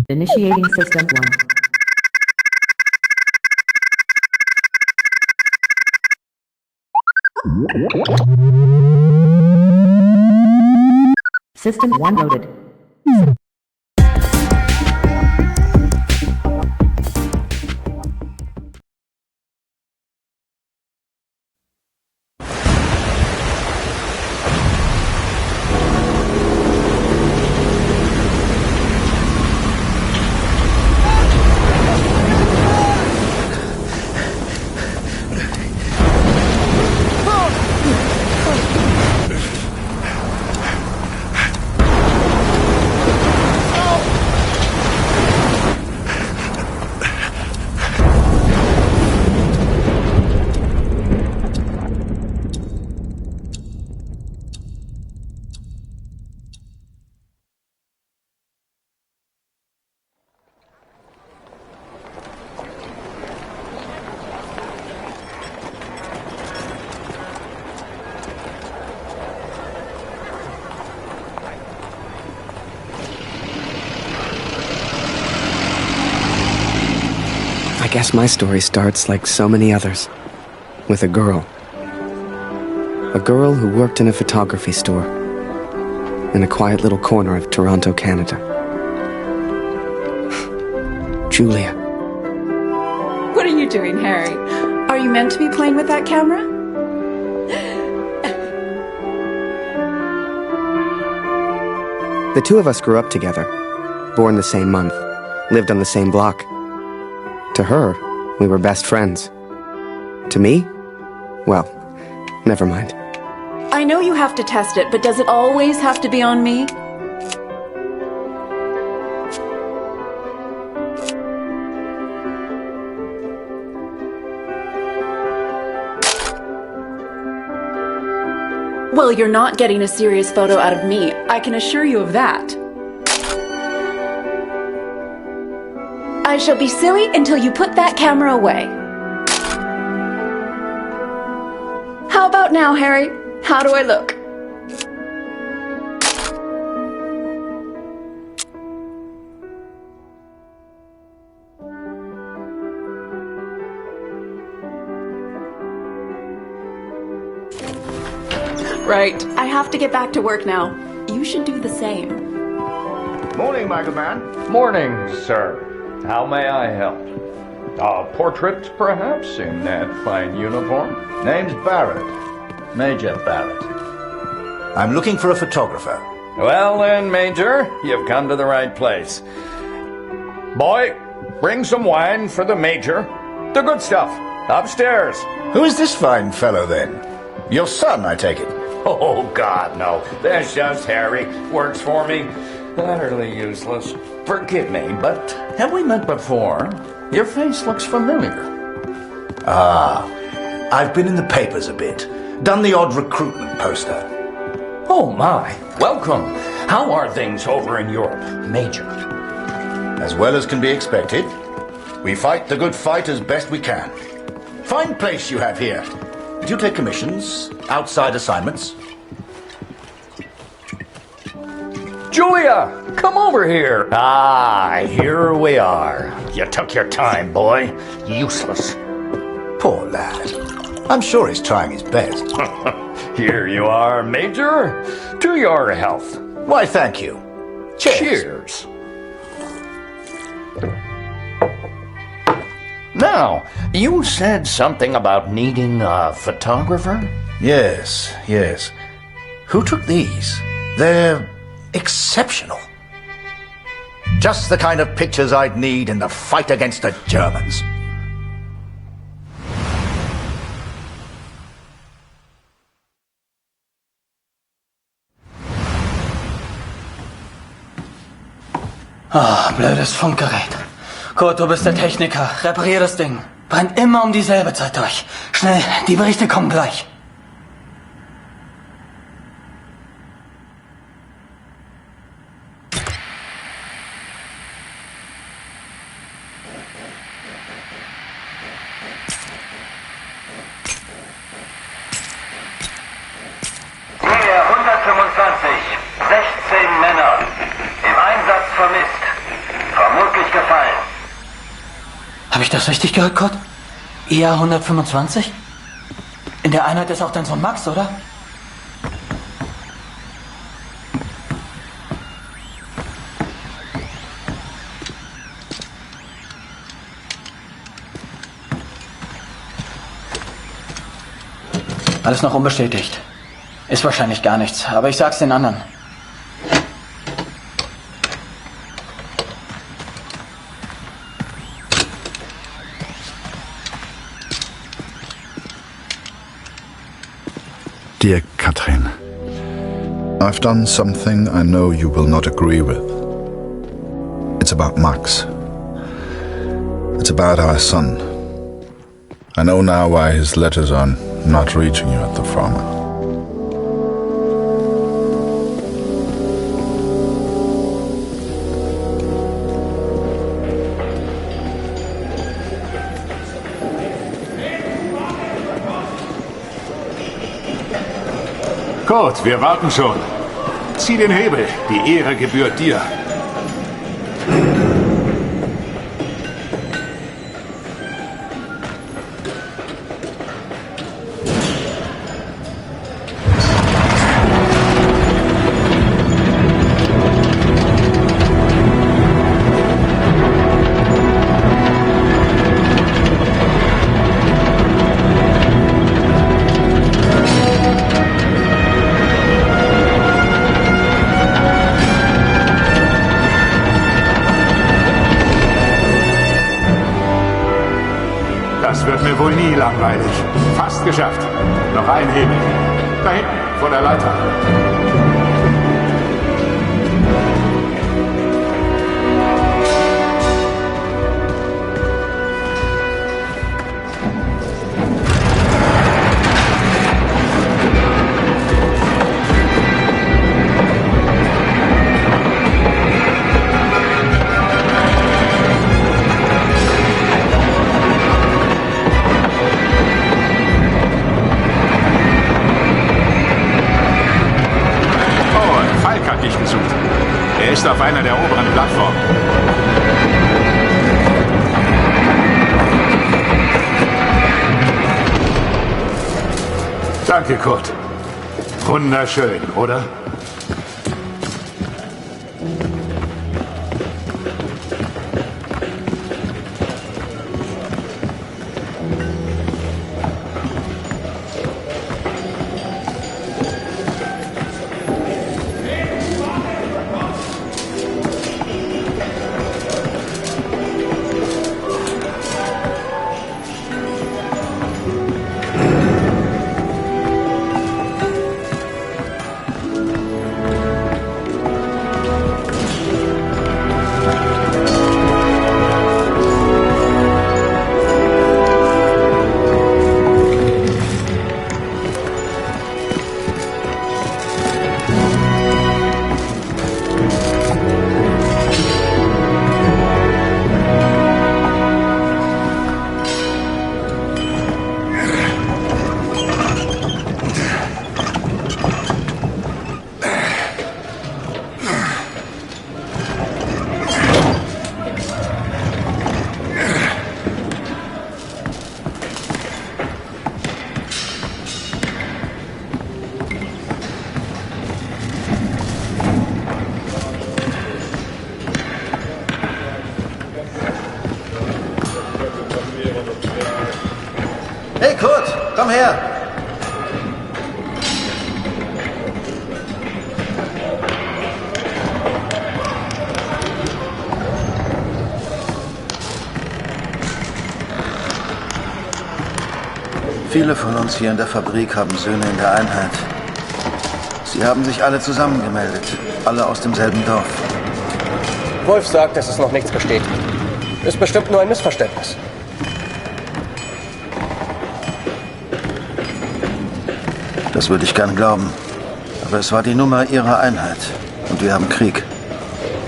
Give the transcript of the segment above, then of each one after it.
Initiating System 1. System 1 loaded. I guess my story starts like so many others, with a girl. A girl who worked in a photography store in a quiet little corner of Toronto, Canada. Julia. What are you doing, Harry? Are you meant to be playing with that camera? The two of us grew up together, born the same month, lived on the same block. To her, we were best friends. To me? Well, never mind. I know you have to test it, but does it always have to be on me? Well, you're not getting a serious photo out of me. I can assure you of that. I shall be silly until you put that camera away. How about now, Harry? How do I look? Right. I have to get back to work now. You should do the same. Morning, Michael Man. Morning, sir. How may I help? A portrait, perhaps, in that fine uniform? Name's Barrett. Major Barrett. I'm looking for a photographer. Well then, Major, you've come to the right place. Boy, bring some wine for the Major. The good stuff. Upstairs. Who is this fine fellow, then? Your son, I take it. Oh, God, no. That's just Harry. Works for me. Utterly useless. Forgive me, but have we met before? Your face looks familiar. Ah, I've been in the papers a bit. Done the odd recruitment poster. Oh, my. Welcome. How are things over in Europe, Major? As well as can be expected. We fight the good fight as best we can. Fine place you have here. Do you take commissions? Outside assignments? Julia, come over here. Ah, here we are. You took your time, boy. Useless. Poor lad. I'm sure he's trying his best. Here you are, Major. To your health. Why, thank you. Cheers. Now, you said something about needing a photographer? Yes, yes. Who took these? They're exceptional. Just the kind of pictures I'd need in the fight against the Germans. Ah, blödes Funkgerät. Kurt, du bist der Techniker. Reparier das Ding. Brennt immer um dieselbe Zeit durch. Schnell, die Berichte kommen gleich. Nähe 125, 16 Männer. Im Einsatz vermisst. Vom Habe ich das richtig gehört, Kurt? IA 125? In der Einheit ist auch dein Sohn Max, oder? Alles noch unbestätigt. Ist wahrscheinlich gar nichts, aber ich sag's den anderen. Dear Katrin, I've done something I know you will not agree with. It's about Max. It's about our son. I know now why his letters are not reaching you at the farm. Kurt, wir warten schon. Zieh den Hebel. Die Ehre gebührt dir. Das wird mir wohl nie langweilig. Fast geschafft. Noch ein Hebel. Da hinten, vor der Leiter. Er ist auf einer der oberen Plattformen. Danke, Kurt. Wunderschön, oder? Hey Kurt, komm her! Viele von uns hier in der Fabrik haben Söhne in der Einheit. Sie haben sich alle zusammengemeldet, alle aus demselben Dorf. Wolf sagt, dass es noch nichts bestätigt. Ist bestimmt nur ein Missverständnis. Das würde ich gern glauben. Aber es war die Nummer ihrer Einheit. Und wir haben Krieg.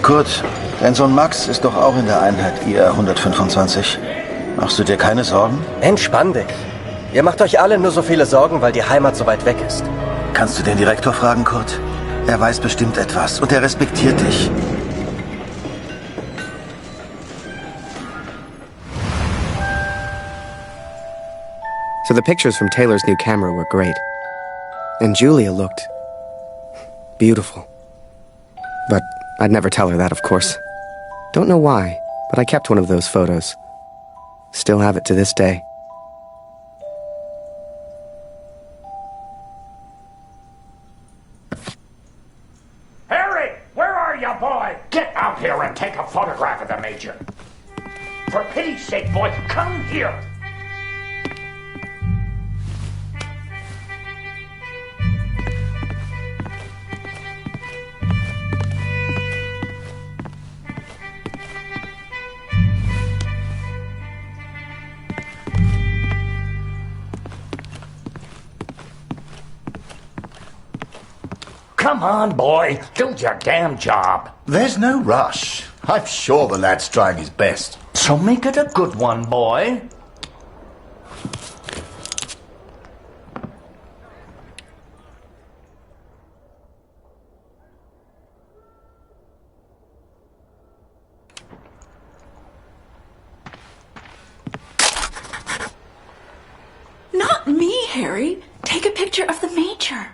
Kurt, dein Sohn Max ist doch auch in der Einheit IR 125. Machst du dir keine Sorgen? Entspann dich. Ihr macht euch alle nur so viele Sorgen, weil die Heimat so weit weg ist. Kannst du den Direktor fragen, Kurt? Er weiß bestimmt etwas und er respektiert dich. So the pictures from Taylor's new camera were great. And Julia looked beautiful. But I'd never tell her that, of course. Don't know why, but I kept one of those photos. Still have it to this day. Harry, where are you, boy? Get out here and take a photograph of the Major. For pity's sake, boy, come here. Come on, boy. Do your damn job. There's no rush. I'm sure the lad's trying his best. So make it a good one, boy. Not me, Harry. Take a picture of the Major.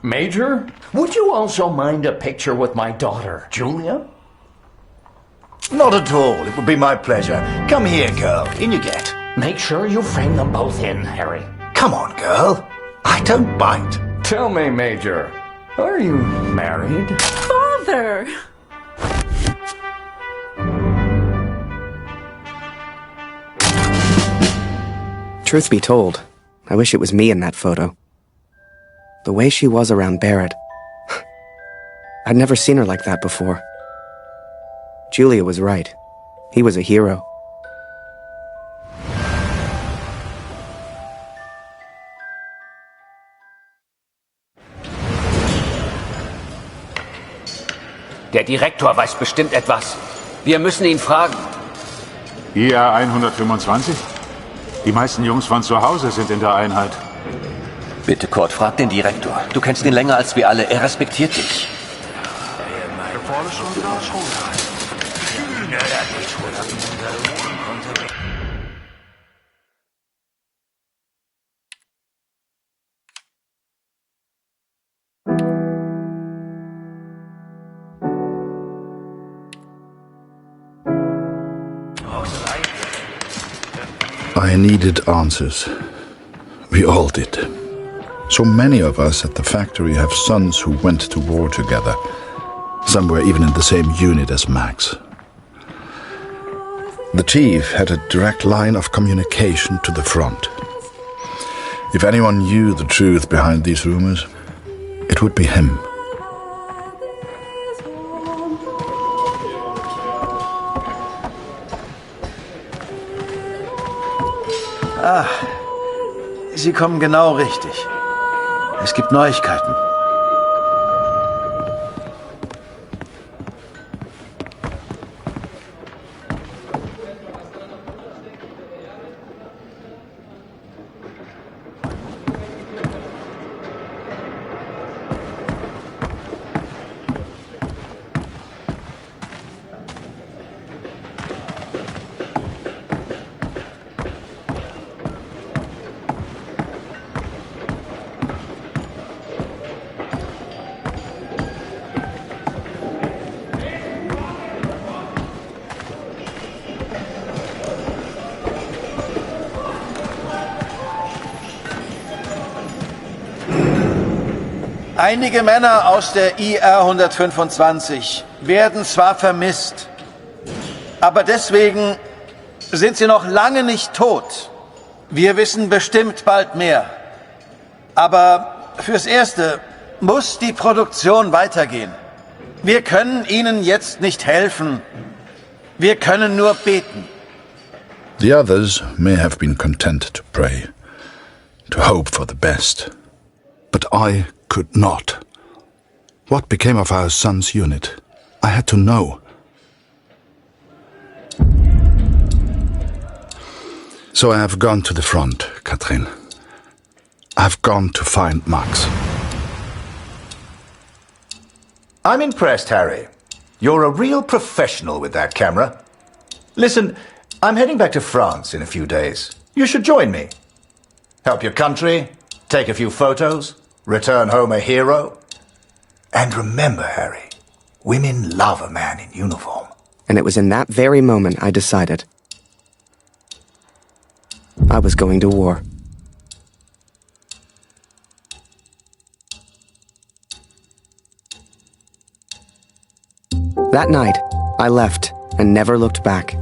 Major, would you also mind a picture with my daughter, Julia? Not at all. It would be my pleasure. Come here, girl. In you get. Make sure you frame them both in, Harry. Come on, girl. I don't bite. Tell me, Major, are you married? Father! Truth be told, I wish it was me in that photo. The way she was around Barrett. I'd never seen her like that before. Julia was right. He was a hero. Der Direktor weiß bestimmt etwas. Wir müssen ihn fragen. IA 125? Die meisten Jungs von zu Hause sind in der Einheit. Bitte, Kurt, frag den Direktor. Du kennst ihn länger als wir alle. Er respektiert dich. I needed answers. We all did. So many of us at the factory have sons who went to war together. Some were even in the same unit as Max. The chief had a direct line of communication to the front. If anyone knew the truth behind these rumors, it would be him. Ah, Sie kommen genau richtig. Es gibt Neuigkeiten. Einige Männer aus der IR 125 werden zwar vermisst, aber deswegen sind sie noch lange nicht tot. Wir wissen bestimmt bald mehr. Aber fürs Erste muss die Produktion weitergehen. Wir können ihnen jetzt nicht helfen. Wir können nur beten. The others may have been content to pray, to hope for the best. But I could not. What became of our son's unit? I had to know. So I have gone to the front, Katrin. I've gone to find Max. I'm impressed, Harry. You're a real professional with that camera. Listen, I'm heading back to France in a few days. You should join me. Help your country, take a few photos, return home a hero. And remember, Harry, women love a man in uniform. And it was in that very moment I decided I was going to war. That night, I left and never looked back.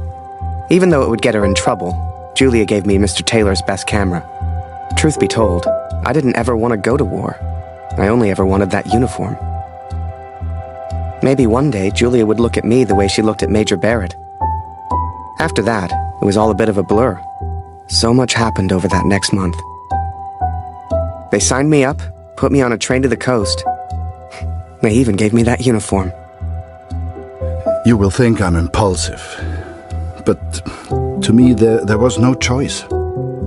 Even though it would get her in trouble, Julia gave me Mr. Taylor's best camera. Truth be told, I didn't ever want to go to war. I only ever wanted that uniform. Maybe one day Julia would look at me the way she looked at Major Barrett. After that, it was all a bit of a blur. So much happened over that next month. They signed me up, put me on a train to the coast. They even gave me that uniform. You will think I'm impulsive, but to me there was no choice.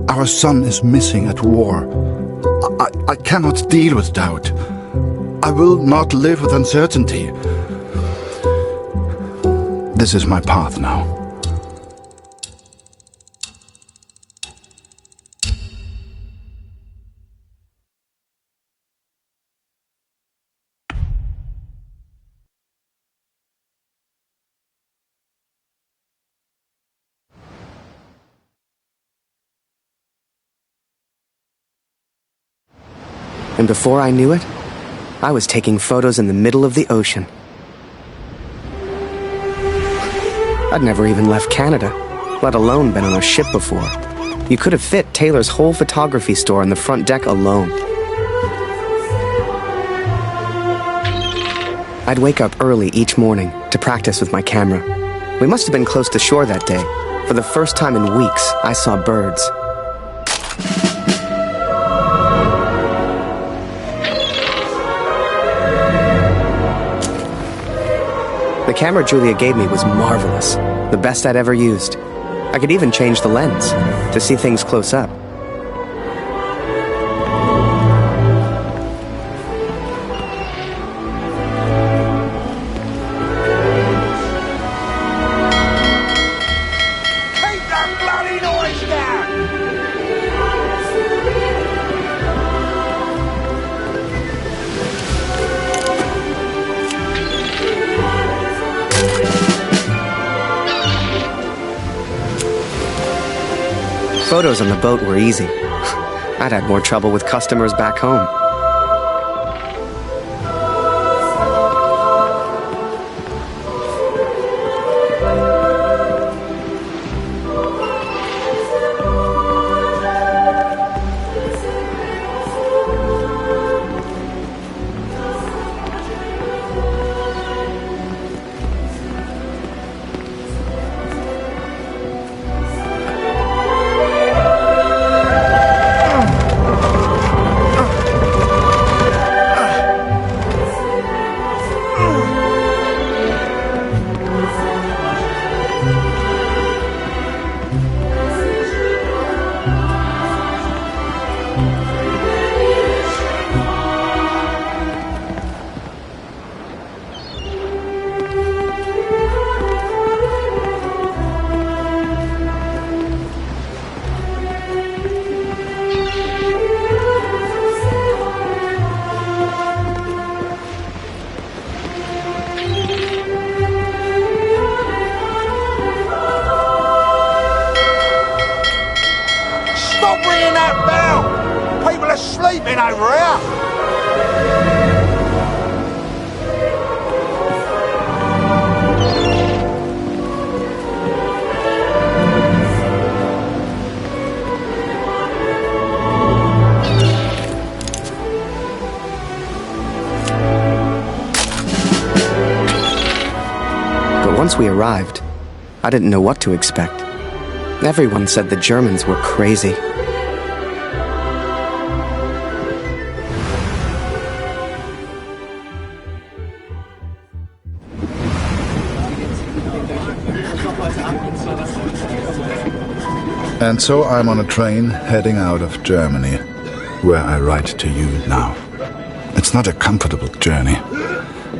Our son is missing at war. I cannot deal with doubt. I will not live with uncertainty. This is my path now. And before I knew it, I was taking photos in the middle of the ocean. I'd never even left Canada, let alone been on a ship before. You could have fit Taylor's whole photography store on the front deck alone. I'd wake up early each morning to practice with my camera. We must have been close to shore that day. For the first time in weeks, I saw birds. The camera Julia gave me was marvelous, the best I'd ever used. I could even change the lens to see things close up. Keep that bloody noise down! Photos on the boat were easy. I'd had more trouble with customers back home. Stop ringing that bell! People are sleeping over here! But once we arrived, I didn't know what to expect. Everyone said the Germans were crazy. And so I'm on a train heading out of Germany. where I write to you now. It's not a comfortable journey,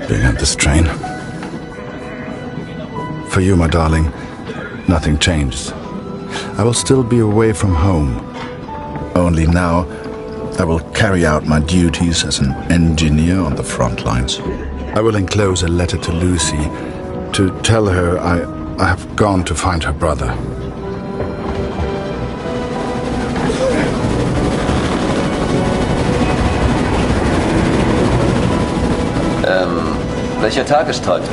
being on this train. For you, my darling, nothing changes. I will still be away from home. Only now, I will carry out my duties as an engineer on the front lines. I will enclose a letter to Lucy to tell her I have gone to find her brother. Welcher Tag ist heute?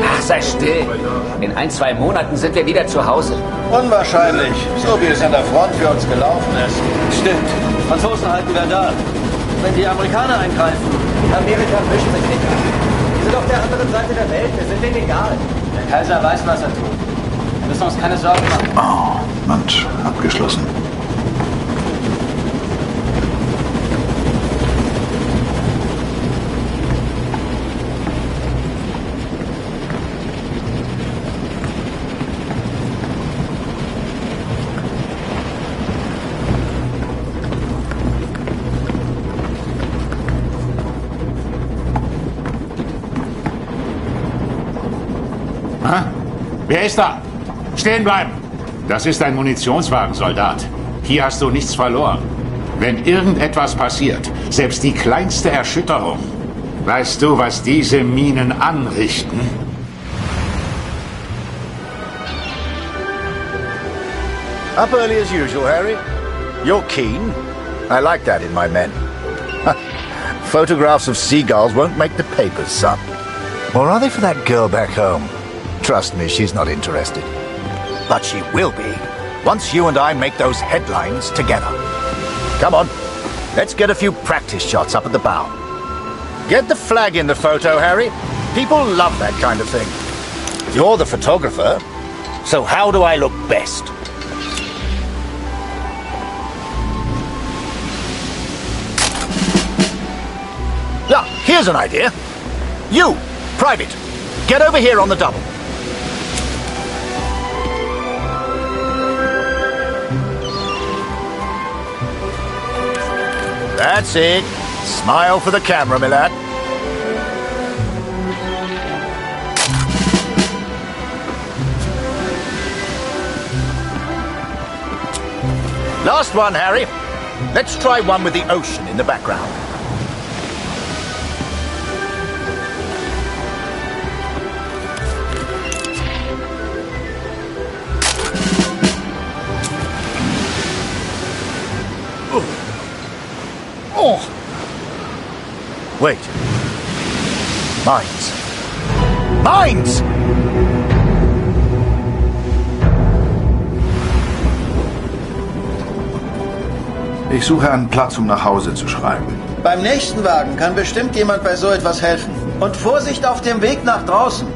Ach, sei still. In 1-2 Monaten sind wir wieder zu Hause. Unwahrscheinlich, so wie es an der Front für uns gelaufen ist. Stimmt. Franzosen halten Verdun. Wenn die Amerikaner eingreifen, Amerika mischt sich nicht ein. Wir sind auf der anderen Seite der Welt. Wir sind denen egal. der Kaiser weiß, was er tut. Wir müssen uns keine Sorgen machen. Oh, Mensch, abgeschlossen. Wer ist da? Stehen bleiben! Das ist ein Munitionswagen, Soldat. Hier hast du nichts verloren. Wenn irgendetwas passiert, selbst die kleinste Erschütterung, weißt du, was diese Minen anrichten? Up early as usual, Harry. You're keen. I like that in my men. Photographs of seagulls won't make the papers, son. Or are they for that girl back home? Trust me, she's not interested. But she will be, once you and I make those headlines together. Come on, let's get a few practice shots up at the bow. Get the flag in the photo, Harry. People love that kind of thing. You're the photographer, so how do I look best? Yeah, here's an idea. You, Private, get over here on the double. That's it. Smile for the camera, my lad. Last one, Harry. Let's try one with the ocean in the background. Oh. Wait. Mines. Mines! Ich suche einen Platz, um nach Hause zu schreiben. Beim nächsten Wagen kann bestimmt jemand bei so etwas helfen. Und Vorsicht auf dem Weg nach draußen.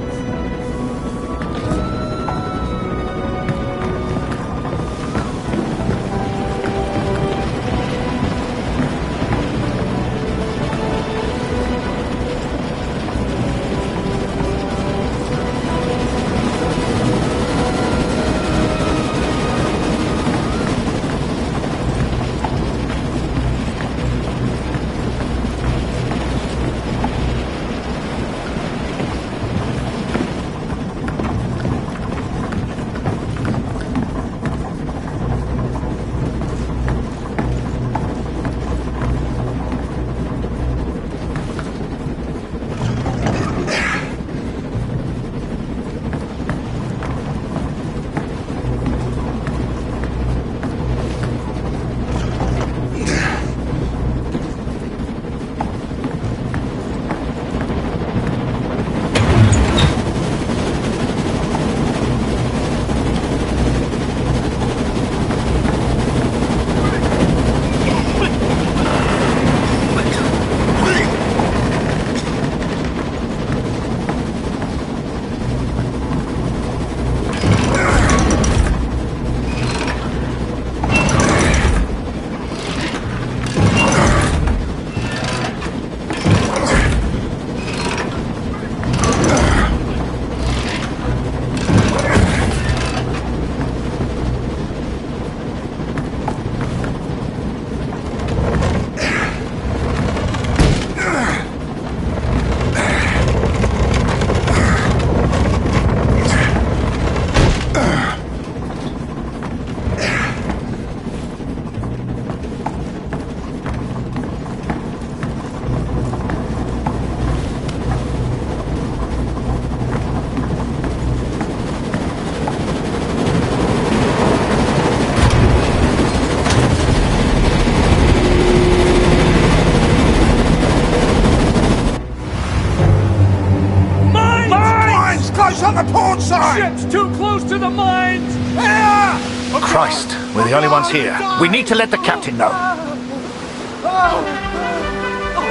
outside! Ship's too close to the mines! Here! Christ, we're the only ones here. We need to let the captain know.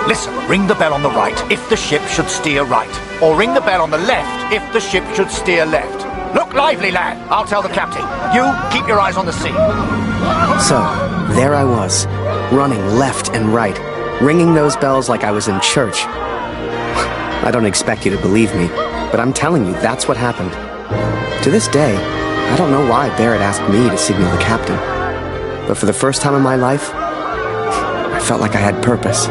Listen, ring the bell on the right if the ship should steer right. Or ring the bell on the left if the ship should steer left. Look lively, lad. I'll tell the captain. You keep your eyes on the sea. So, there I was, running left and right, ringing those bells like I was in church. I don't expect you to believe me, but I'm telling you, that's what happened. To this day, I don't know why Barrett asked me to signal the captain. But for the first time in my life, I felt like I had purpose.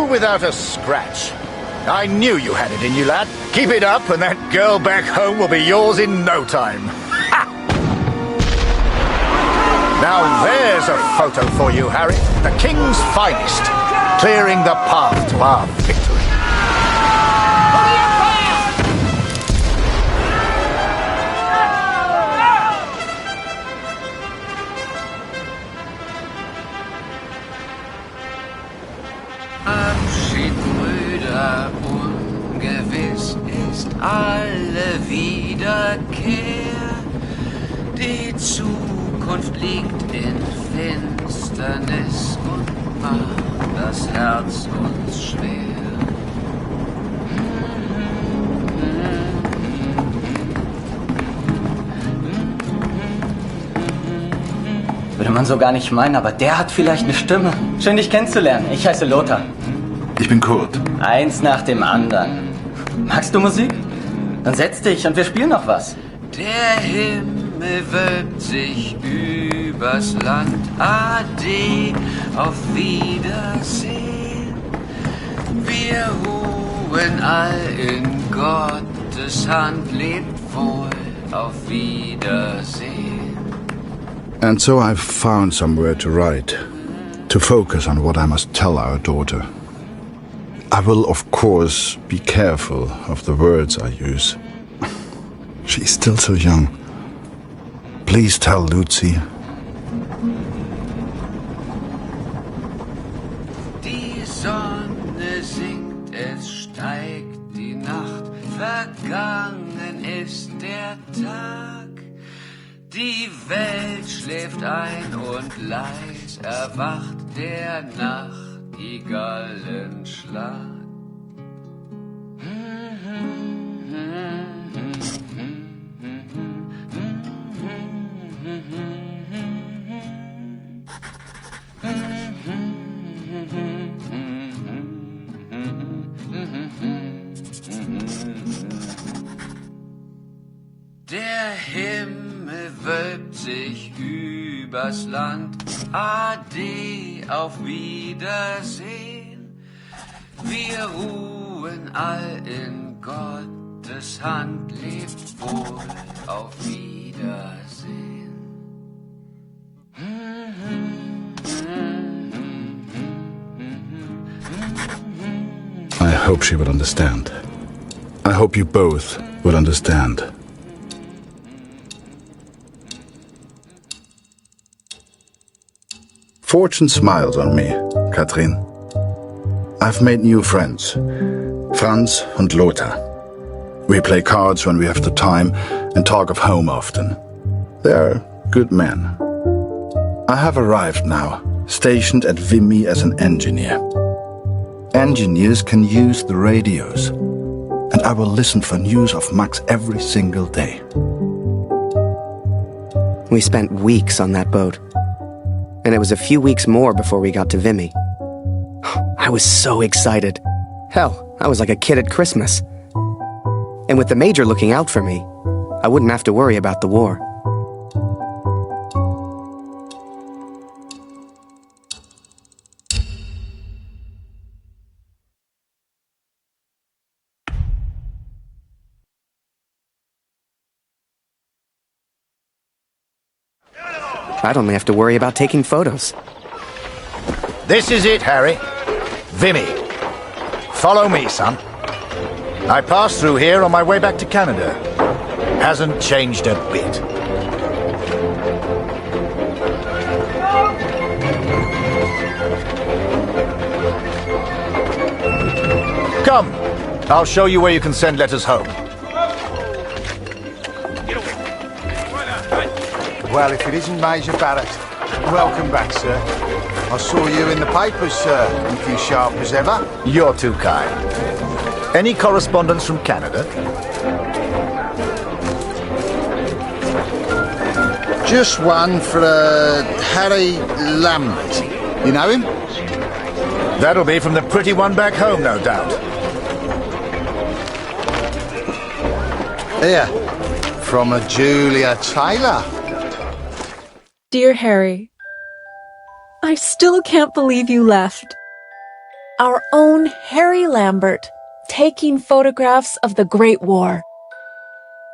Without a scratch. I knew you had it in you, lad. Keep it up and that girl back home will be yours in no time. Ha! Now there's a photo for you, Harry. The King's finest. Clearing the path to our victory. Abschied, Brüder, ungewiss ist alle Wiederkehr. Die Zukunft liegt in Finsternis und macht das Herz uns schwer. Würde man so gar nicht meinen, aber der hat vielleicht eine Stimme. Schön, dich kennenzulernen. Ich heiße Lothar. Ich bin Kurt. Eins nach dem anderen. Magst du Musik? Dann setz dich und wir spielen noch was. Der Himmel wölbt sich übers Land. Ade, auf Wiedersehen. Wir ruhen all in Gottes Hand. Lebt wohl, auf Wiedersehen. And so I've found somewhere to write, to focus on what I must tell our daughter. I will, of course, be careful of the words I use. She's still so young. Please tell Lucy. Die Sonne sinkt, es steigt die Nacht, vergangen ist der Tag. Die Welt schläft ein und leis erwacht der Nachtigallenschlag. Der Himmel wölbt sich übers Land. Ade, auf Wiedersehen. Wir ruhen all in Gottes Hand. Lebt wohl, auf Wiedersehen. I hope she will understand. I hope you both will understand. Fortune smiles on me, Katrin. I've made new friends, Franz and Lothar. We play cards when we have the time and talk of home often. They're good men. I have arrived now, stationed at Vimy as an engineer. Engineers can use the radios. And I will listen for news of Max every single day. We spent weeks on that boat. And it was a few weeks more before we got to Vimy. I was so excited. Hell, I was like a kid at Christmas. And with the Major looking out for me, I wouldn't have to worry about the war. I'd only have to worry about taking photos. This is it, Harry. Vimy. Follow me, son. I passed through here on my way back to Canada. Hasn't changed a bit. Come. I'll show you where you can send letters home. Well, if it isn't Major Barrett, welcome back, sir. I saw you in the papers, sir, if you sharp as ever. You're too kind. Any correspondence from Canada? Just one for Harry Lambert. You know him? That'll be from the pretty one back home, no doubt. Here, from a Julia Taylor. Dear Harry, I still can't believe you left. Our own Harry Lambert, taking photographs of the Great War.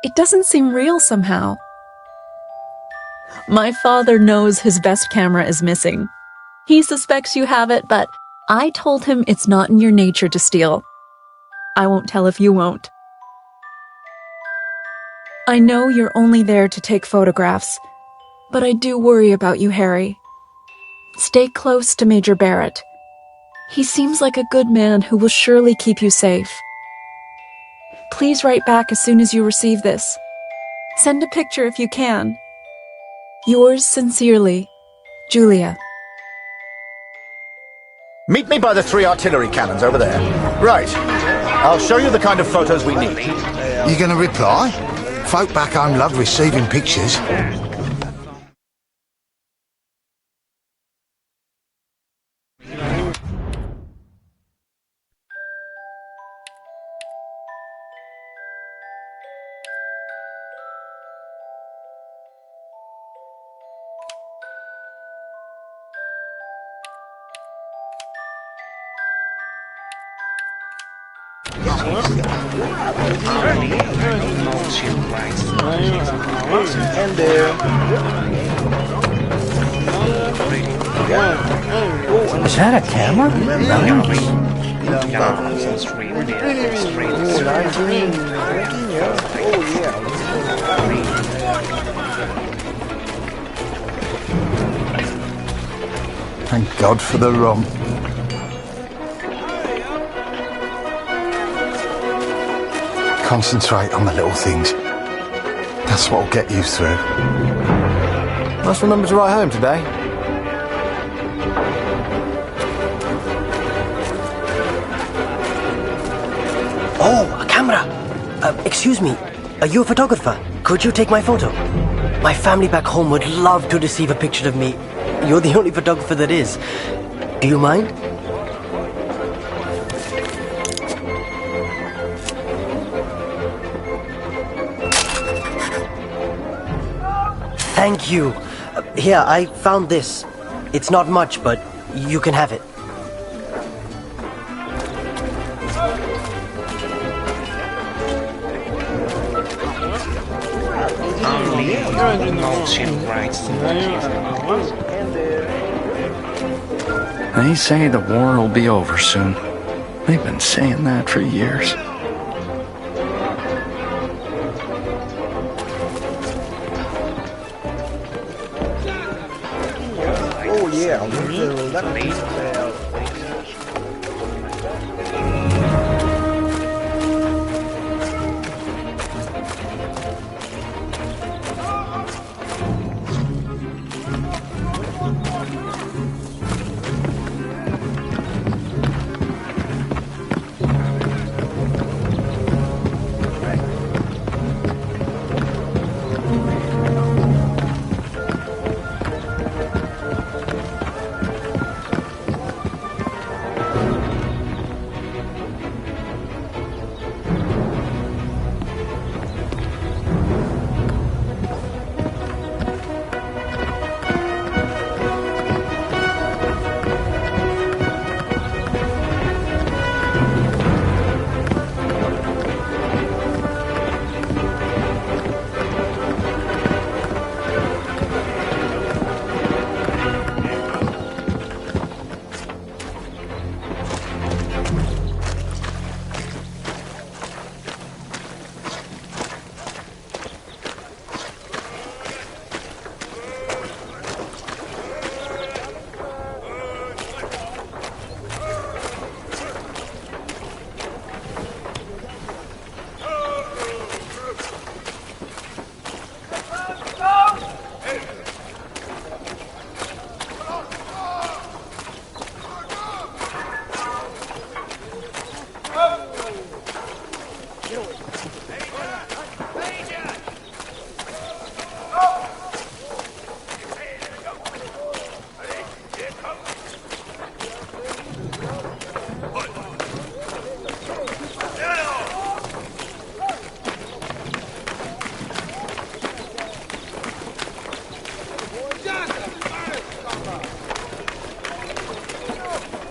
It doesn't seem real somehow. My father knows his best camera is missing. He suspects you have it, but I told him it's not in your nature to steal. I won't tell if you won't. I know you're only there to take photographs, but I do worry about you, Harry. Stay close to Major Barrett. He seems like a good man who will surely keep you safe. Please write back as soon as you receive this. Send a picture if you can. Yours sincerely, Julia. Meet me by the 3 artillery cannons over there. Right. I'll show you the kind of photos we need. You gonna reply? Folk back home love receiving pictures. Is that a camera? Thank God for the rum. Concentrate on the little things. That's what'll get you through. Must remember to write home today. Oh, a camera! Excuse me, are you a photographer? Could you take my photo? My family back home would love to receive a picture of me. You're the only photographer that is. Do you mind? Thank you. Here, I found this. It's not much, but you can have it. They say the war will be over soon. They've been saying that for years. Oh yeah,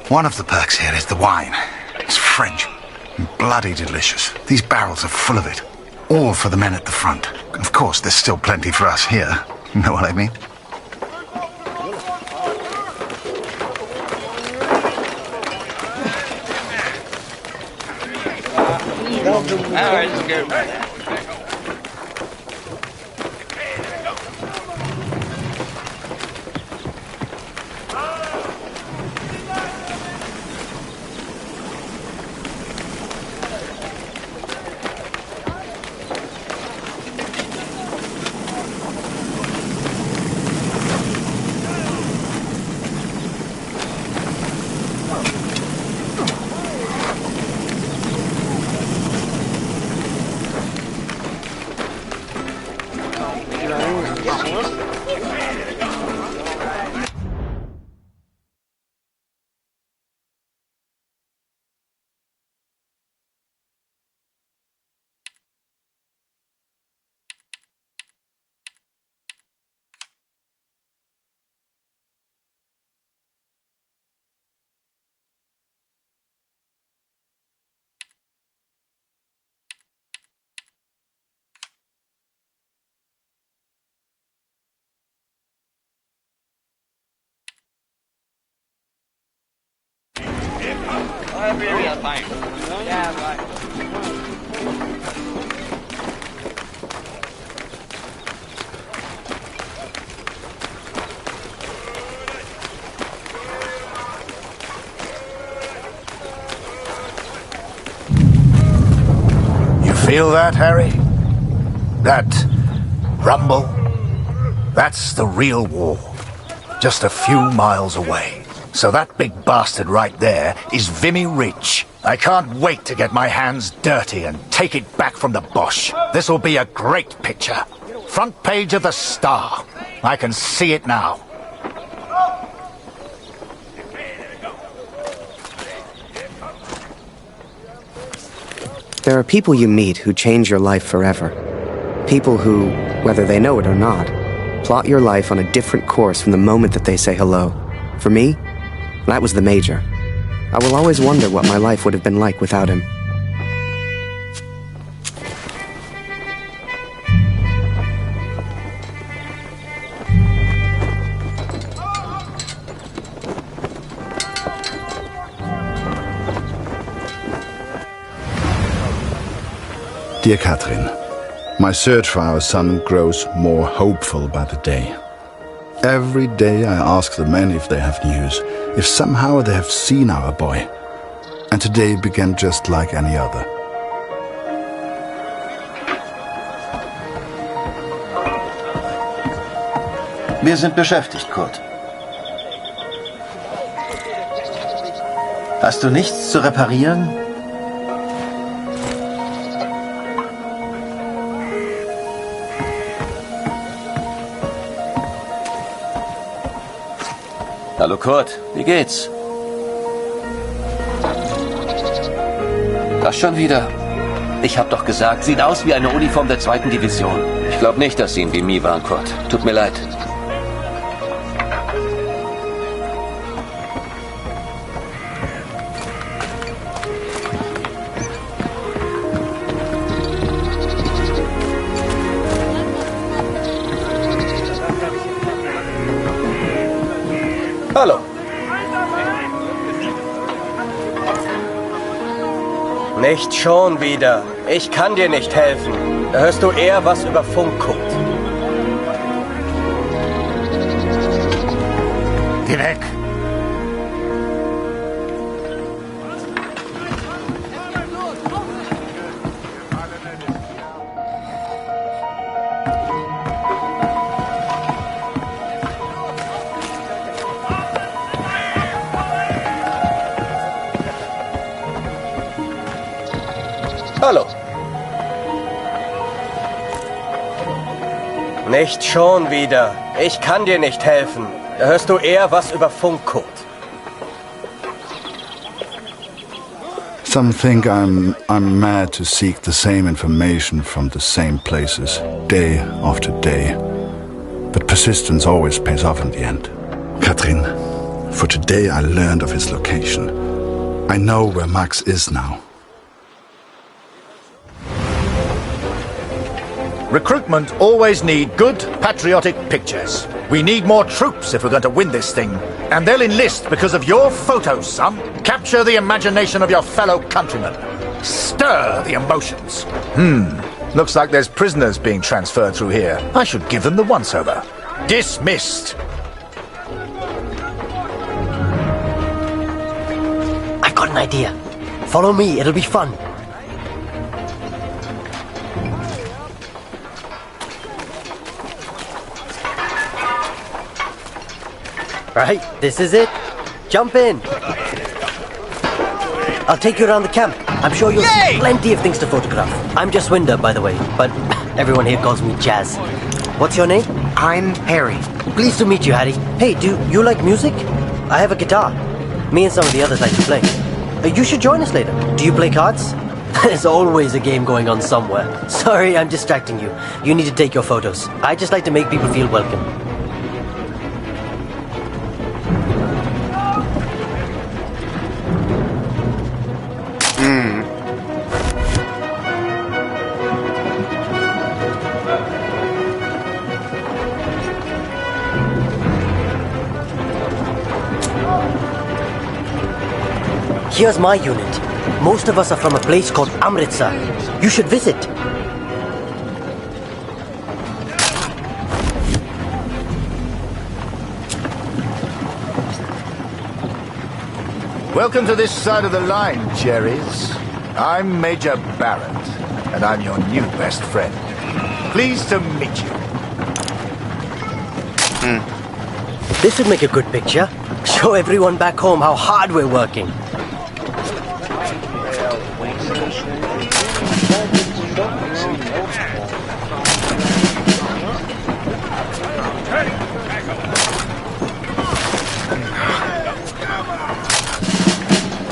One of the perks here is the wine. It's French and bloody delicious. These barrels are full of it. All for the men at the front. Of course, there's still plenty for us here. You know what I mean? Feel that, Harry? That rumble? That's the real war. Just a few miles away. So that big bastard right there is Vimy Ridge. I can't wait to get my hands dirty and take it back from the Bosch. This'll be a great picture. Front page of the Star. I can see it now. There are people you meet who change your life forever. People who, whether they know it or not, plot your life on a different course from the moment that they say hello. For me, that was the Major. I will always wonder what my life would have been like without him. Dear Catherine, my search for our son grows more hopeful by the day. Every day I ask the men if they have news, if somehow they have seen our boy. And today began just like any other. Wir sind beschäftigt, Kurt. Hast du nichts zu reparieren? Hallo Kurt, wie geht's? Das schon wieder? Ich hab doch gesagt, sieht aus wie eine Uniform der 2. Division. Ich glaube nicht, dass Sie in Vimy waren, Kurt. Tut mir leid. Hallo. Nicht schon wieder. Ich kann dir nicht helfen. Da hörst du eher was über Funk, Kurt. Geh weg! Hallo. Nicht schon wieder. Ich kann dir nicht helfen. Da hörst du eher was über Funk, Kurt. Some think I'm mad to seek the same information from the same places, day after day. But persistence always pays off in the end. Catherine, for today I learned of his location. I know where Max is now. Recruitment always need good, patriotic pictures. We need more troops if we're going to win this thing. And they'll enlist because of your photos, son. Capture the imagination of your fellow countrymen. Stir the emotions. Looks like there's prisoners being transferred through here. I should give them the once-over. Dismissed. I've got an idea. Follow me, it'll be fun. Right, this is it. Jump in. I'll take you around the camp. I'm sure you'll see plenty of things to photograph. I'm just Winder, by the way, but everyone here calls me Jazz. What's your name? I'm Harry. Pleased to meet you, Harry. Hey, do you like music? I have a guitar. Me and some of the others like to play. You should join us later. Do you play cards? There's always a game going on somewhere. Sorry, I'm distracting you. You need to take your photos. I just like to make people feel welcome. Here's my unit. Most of us are from a place called Amritsar. You should visit. Welcome to this side of the line, Cherries. I'm Major Barrett, and I'm your new best friend. Pleased to meet you. This would make a good picture. Show everyone back home how hard we're working.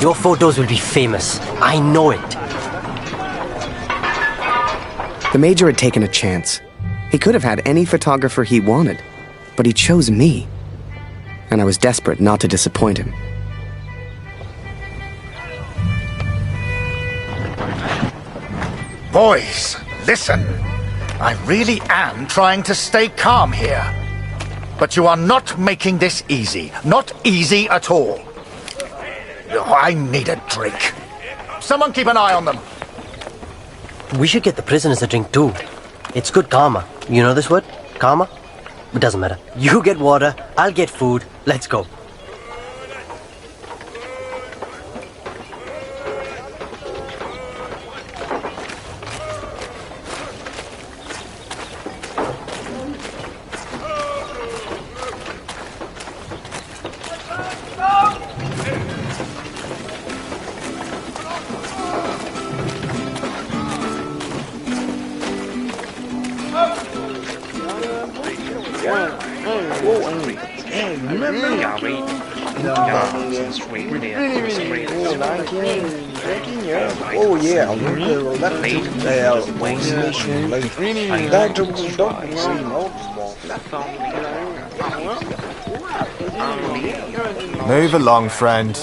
Your photos will be famous. I know it. The Major had taken a chance. He could have had any photographer he wanted, but he chose me. And I was desperate not to disappoint him. Boys, listen. I really am trying to stay calm here. But you are not making this easy. Not easy at all. Oh, I need a drink. Someone keep an eye on them. We should get the prisoners a drink too. It's good karma. You know this word? Karma? It doesn't matter. You get water, I'll get food. Let's go. Move along, friend.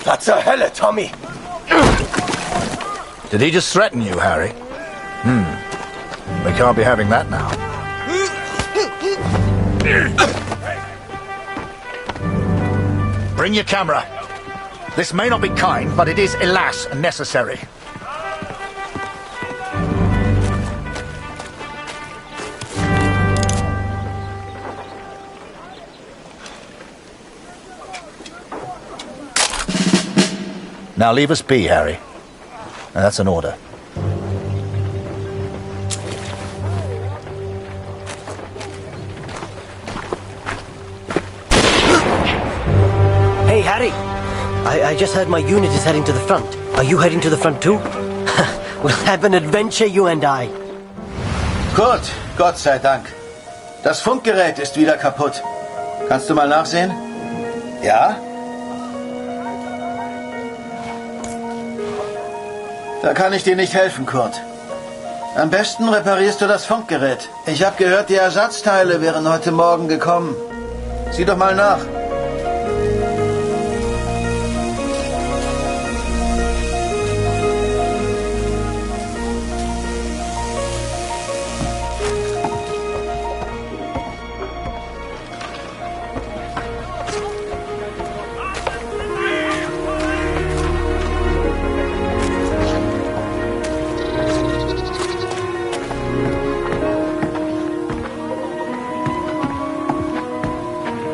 Was zur Hölle, Tommy? Did he just threaten you, Harry? We can't be having that now. Bring your camera. This may not be kind, but it is, alas, necessary. Now leave us be, Harry. And that's an order. Hey, Harry. I just heard my unit is heading to the front. Are you heading to the front too? We'll have an adventure, you and I. Gut, Gott sei Dank. Das Funkgerät ist wieder kaputt. Kannst du mal nachsehen? Ja? Da kann ich dir nicht helfen, Kurt. Am besten reparierst du das Funkgerät. Ich habe gehört, die Ersatzteile wären heute Morgen gekommen. Sieh doch mal nach.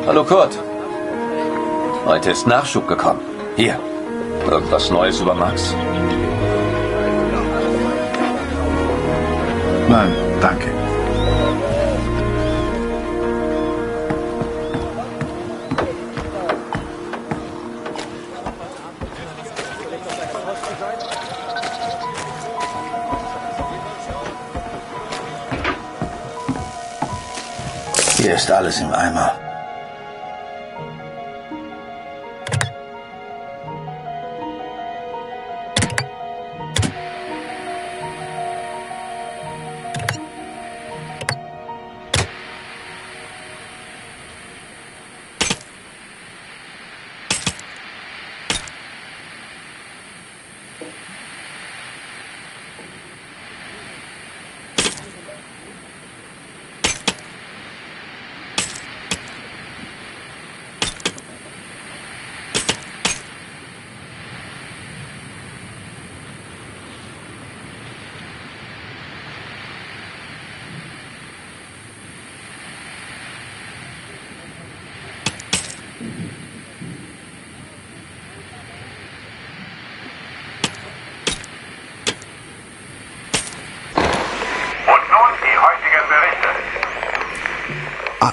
Hallo Kurt. Heute ist Nachschub gekommen. Hier, irgendwas Neues über Max? Nein, danke. Hier ist alles im Eimer.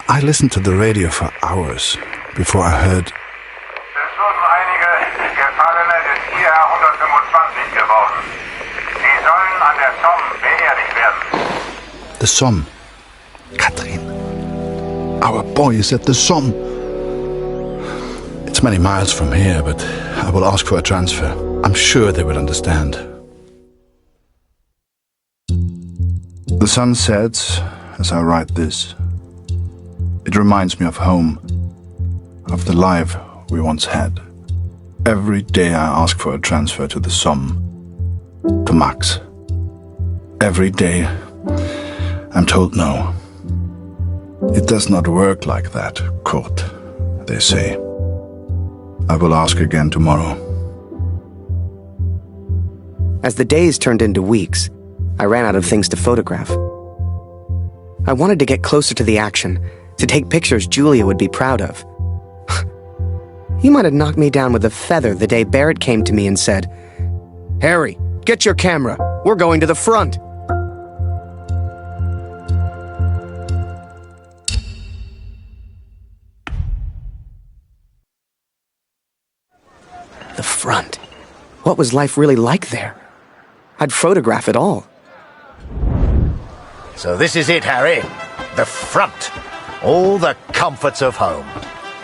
I listened to the radio for hours before I heard. Es wurden einige Gefallene des IR 125 geworden. Sie sollen an der Somme beerdigt werden. The Somme. Katrin. Our boy is at the Somme. It's many miles from here, but I will ask for a transfer. I'm sure they will understand. The sun sets as I write this. It reminds me of home, of the life we once had. Every day I ask for a transfer to the Somme, to Max. Every day I'm told no. It does not work like that, Kurt, they say. I will ask again tomorrow. As the days turned into weeks, I ran out of things to photograph. I wanted to get closer to the action, to take pictures Julia would be proud of. You might have knocked me down with a feather the day Barrett came to me and said, "Harry, get your camera. We're going to the front." The front. What was life really like there? I'd photograph it all. So this is it, Harry. The front. All the comforts of home.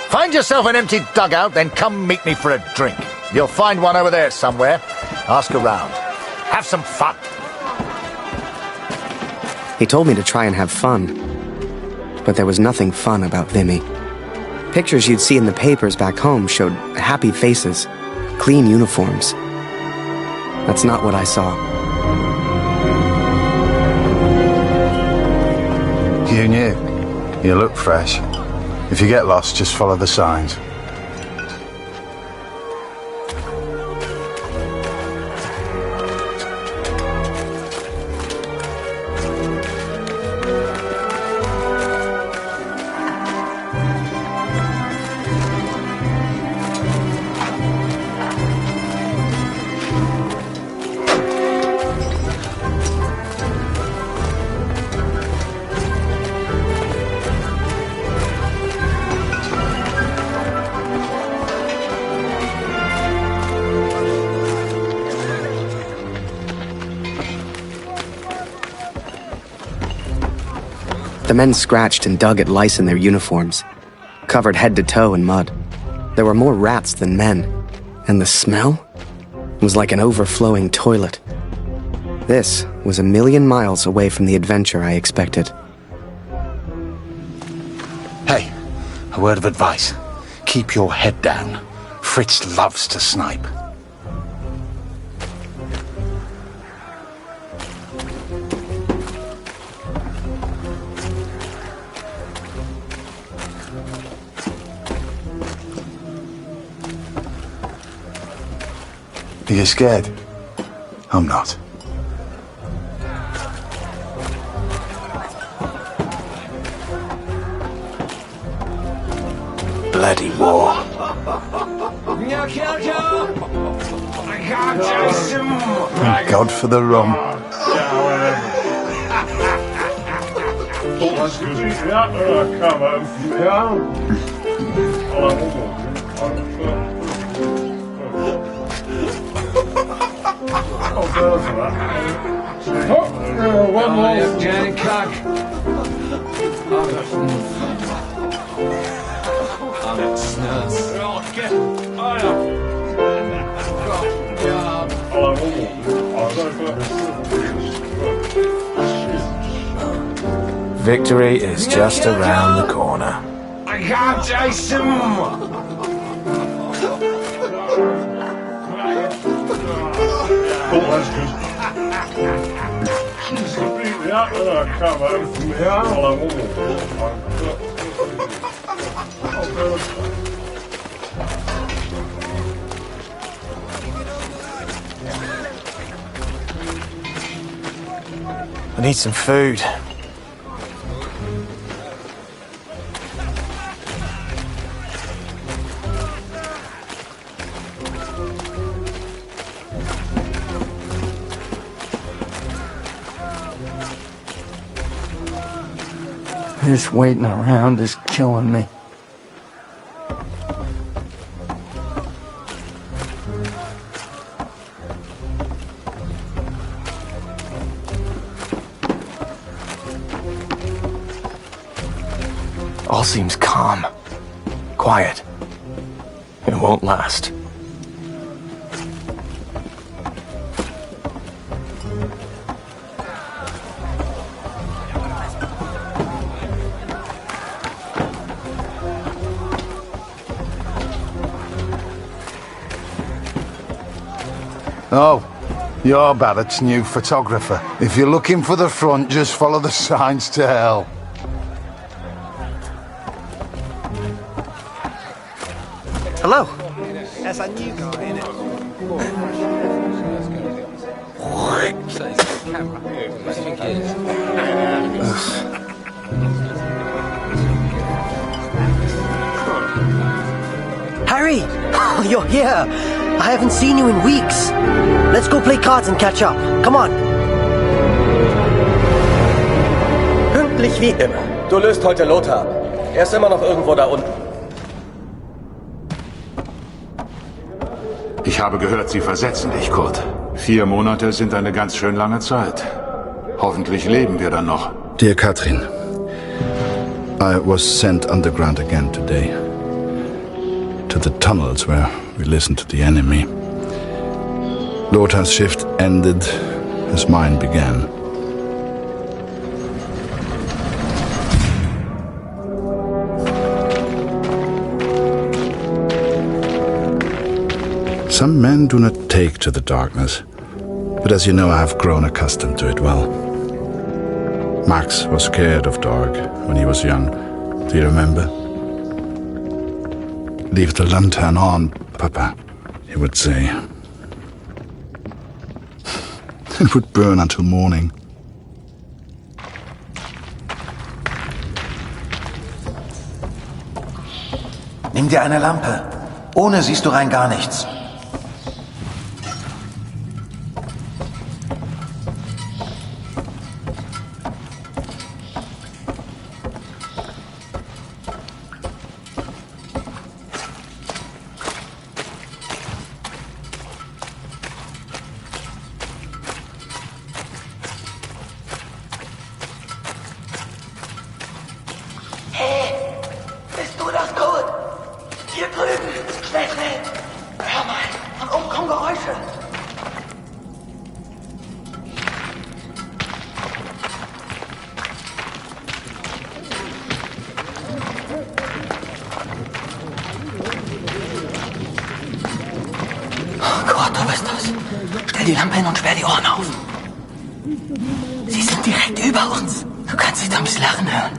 Find yourself an empty dugout, then come meet me for a drink. You'll find one over there somewhere. Ask around. Have some fun. He told me to try and have fun. But there was nothing fun about Vimy. Pictures you'd see in the papers back home showed happy faces, clean uniforms. That's not what I saw. You knew. You look fresh. If you get lost, just follow the signs. The men scratched and dug at lice in their uniforms, covered head to toe in mud. There were more rats than men, and the smell was like an overflowing toilet. This was a million miles away from the adventure I expected. Hey, a word of advice. Keep your head down. Fritz loves to snipe. Are you scared? I'm not. Bloody war. Thank God for the rum. One more. Johnny Cock. Victory is just around the corner. I can't chase him. I need some food. This waiting around is killing me. All seems calm, quiet. It won't last. Oh, you're Barrett's new photographer. If you're looking for the front, just follow the signs to hell. Hello. That's a new guy, isn't Harry! Oh, you're here! I haven't seen you in weeks. Let's go play cards and catch up. Come on. Pünktlich wie immer. Du löst heute Lothar ab. Er ist immer noch irgendwo da unten. Ich habe gehört, Sie versetzen dich, Kurt. 4 Monate sind eine ganz schön lange Zeit. Hoffentlich leben wir dann noch. Dear Katrin, I was sent underground again today. To the tunnels where we listened to the enemy. Lothar's shift ended as mine began. Some men do not take to the darkness, but as you know, I have grown accustomed to it well. Max was scared of dark when he was young. Do you remember? Leave the lantern on, Papa, he would say. It would burn until morning. Nimm dir eine Lampe. Ohne siehst du rein gar nichts. Hey, bist du das gut? Hier drüben, schnell, schnell. Hör mal, von oben kommen Geräusche. Oh Gott, du bist das. Stell die Lampe hin und sperr die Ohren auf. Sie sind direkt über uns. Du kannst sie dummes Lachen hören.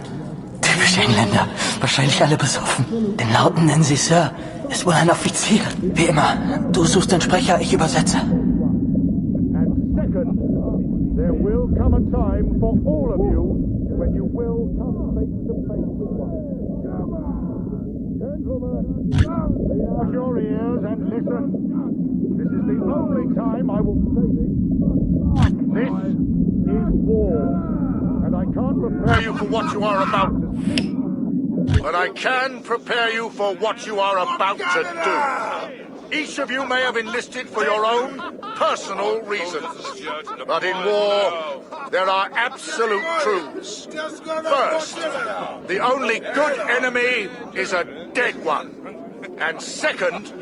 Typische Engländer. Wahrscheinlich alle besoffen. Den Lauten nennen sie Sir. Ist wohl ein Offizier. Wie immer. Du suchst den Sprecher, ich übersetze. There will come a time for all of you when you will come face to face with one. Gentlemen, lean out your ears and listen. This is the only time I will say this. This is war, and I can't prepare you for what you are about to see. But I can prepare you for what you are about to do. Each of you may have enlisted for your own personal reasons. But in war, there are absolute truths. First, the only good enemy is a dead one. And second,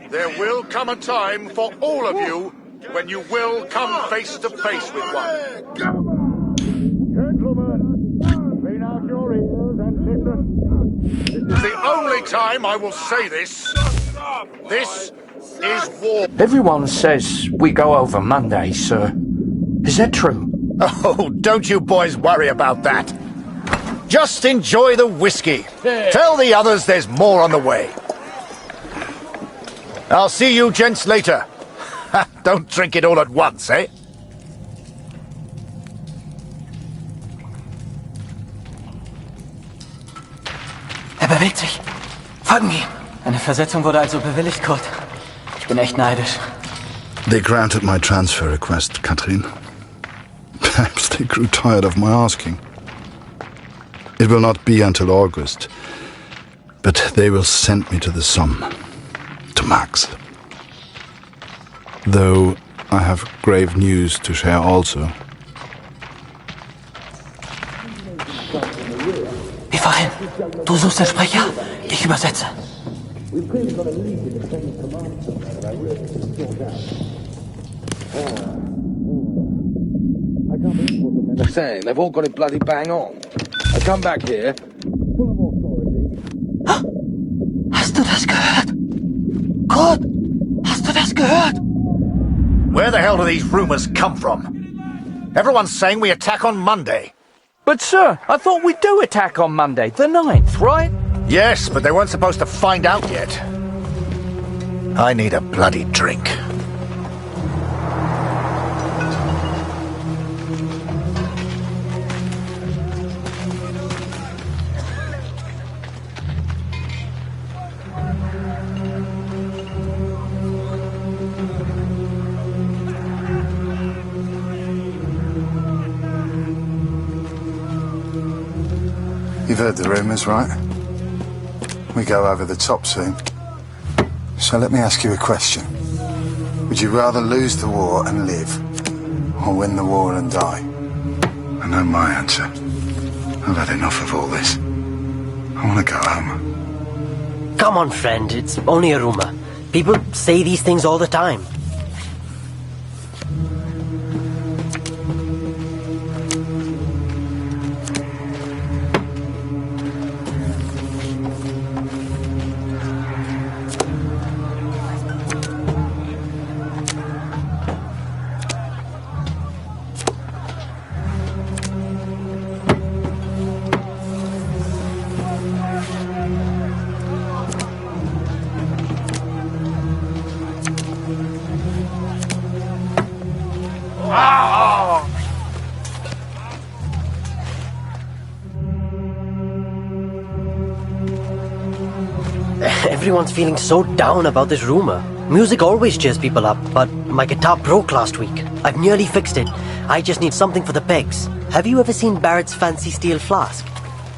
there will come a time for all of you when you will come face to face with one. Gentlemen, lean out your ears and listen. This is the only time I will say this. This is war. Everyone says we go over Monday, sir. Is that true? Oh, don't you boys worry about that. Just enjoy the whiskey. Tell the others there's more on the way. I'll see you gents later. Don't drink it all at once, eh? Er bewegt sich. Folgen ihm. Eine Versetzung wurde also bewilligt, Kurt. Ich bin echt neidisch. They granted my transfer request, Katrin. Perhaps they grew tired of my asking. It will not be until August, but they will send me to the Somme, to Max. Though I have grave news to share also. Wie vorhin. Du suchst den Sprecher, ich übersetze. They're saying they've all got it bloody bang on. I come back here, full of authority. Hast du das gehört? Kurt, hast du das gehört? Where the hell do these rumors come from? Everyone's saying we attack on Monday. But, sir, I thought we do attack on Monday, the 9th, right? Yes, but they weren't supposed to find out yet. I need a bloody drink. You've heard the rumours, right? We go over the top soon. So let me ask you a question. Would you rather lose the war and live, or win the war and die? I know my answer. I've had enough of all this. I want to go home. Come on, friend, it's only a rumor. People say these things all the time. Everyone's feeling so down about this rumor. Music always cheers people up, but my guitar broke last week. I've nearly fixed it. I just need something for the pegs. Have you ever seen Barrett's fancy steel flask?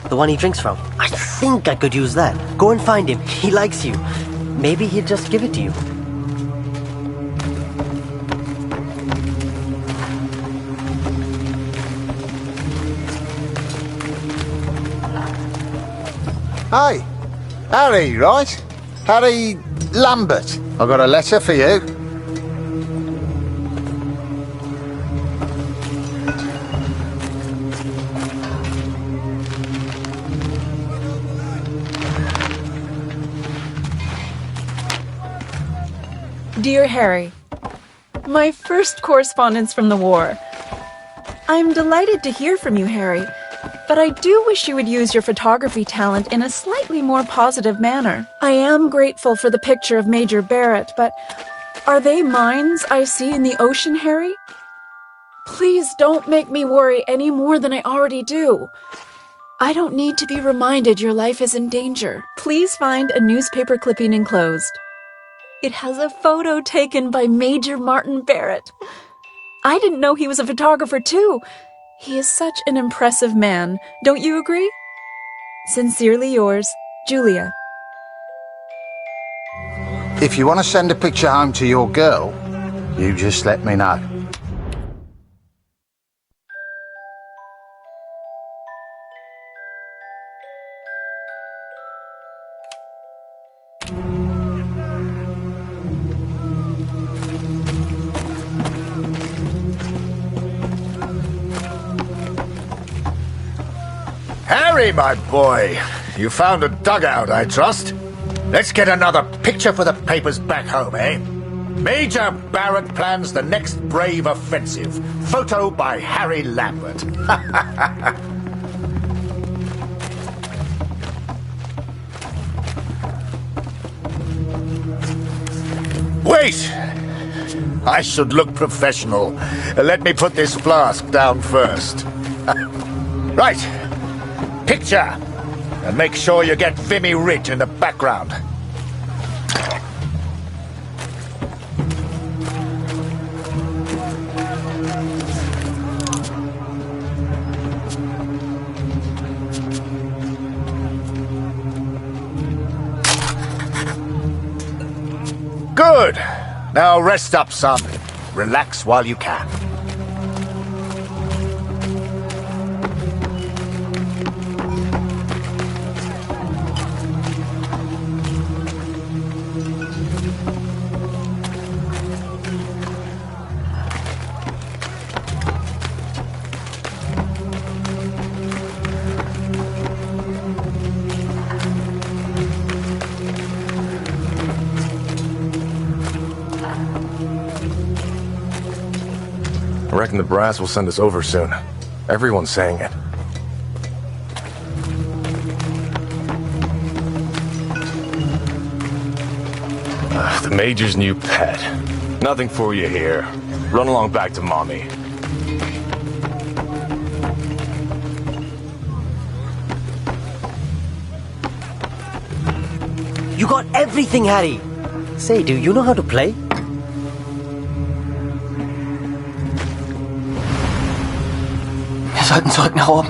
The one he drinks from? I think I could use that. Go and find him. He likes you. Maybe he'd just give it to you. Hey, Harry, right? Harry Lambert. I got a letter for you. Dear Harry, my first correspondence from the war. I'm delighted to hear from you, Harry, but I do wish you would use your photography talent in a slightly more positive manner. I am grateful for the picture of Major Barrett, but are they mines I see in the ocean, Harry? Please don't make me worry any more than I already do. I don't need to be reminded your life is in danger. Please find a newspaper clipping enclosed. It has a photo taken by Major Martin Barrett. I didn't know he was a photographer too. He is such an impressive man, don't you agree? Sincerely yours, Julia. If you want to send a picture home to your girl, you just let me know. Harry, my boy, you found a dugout, I trust. Let's get another picture for the papers back home, eh? Major Barrett plans the next brave offensive. Photo by Harry Lambert. Wait! I should look professional. Let me put this flask down first. Right. Picture. And make sure you get Vimy Ridge in the background. Good. Now rest up, son. Relax while you can. I reckon the brass will send us over soon. Everyone's saying it. The Major's new pet. Nothing for you here. Run along back to Mommy. You got everything, Harry! Say, do you know how to play? Wir sollten zurück nach oben.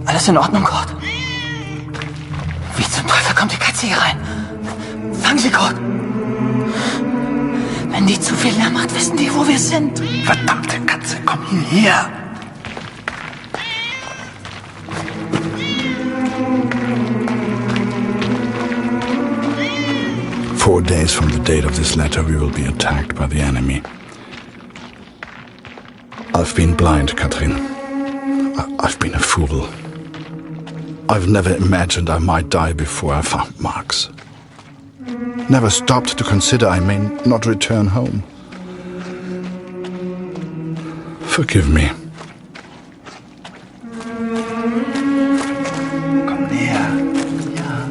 Alles in Ordnung, Kurt? Wie zum Teufel kommt die Katze hier rein? Fang sie, Kurt! Wenn die zu viel Lärm macht, wissen die, wo wir sind. Verdammte Katze, komm hierher! 4 days from the date of this letter, we will be attacked by the enemy. I've been blind, Katrin. I've been a fool. I've never imagined I might die before I found Max. Never stopped to consider I may not return home. Forgive me. Komm näher. Ja.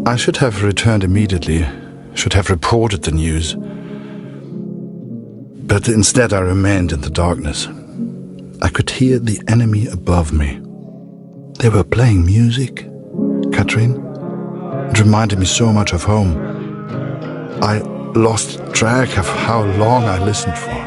I should have returned immediately, should have reported the news. But instead I remained in the darkness. I could hear the enemy above me. They were playing music, Catherine. It reminded me so much of home. I lost track of how long I listened for.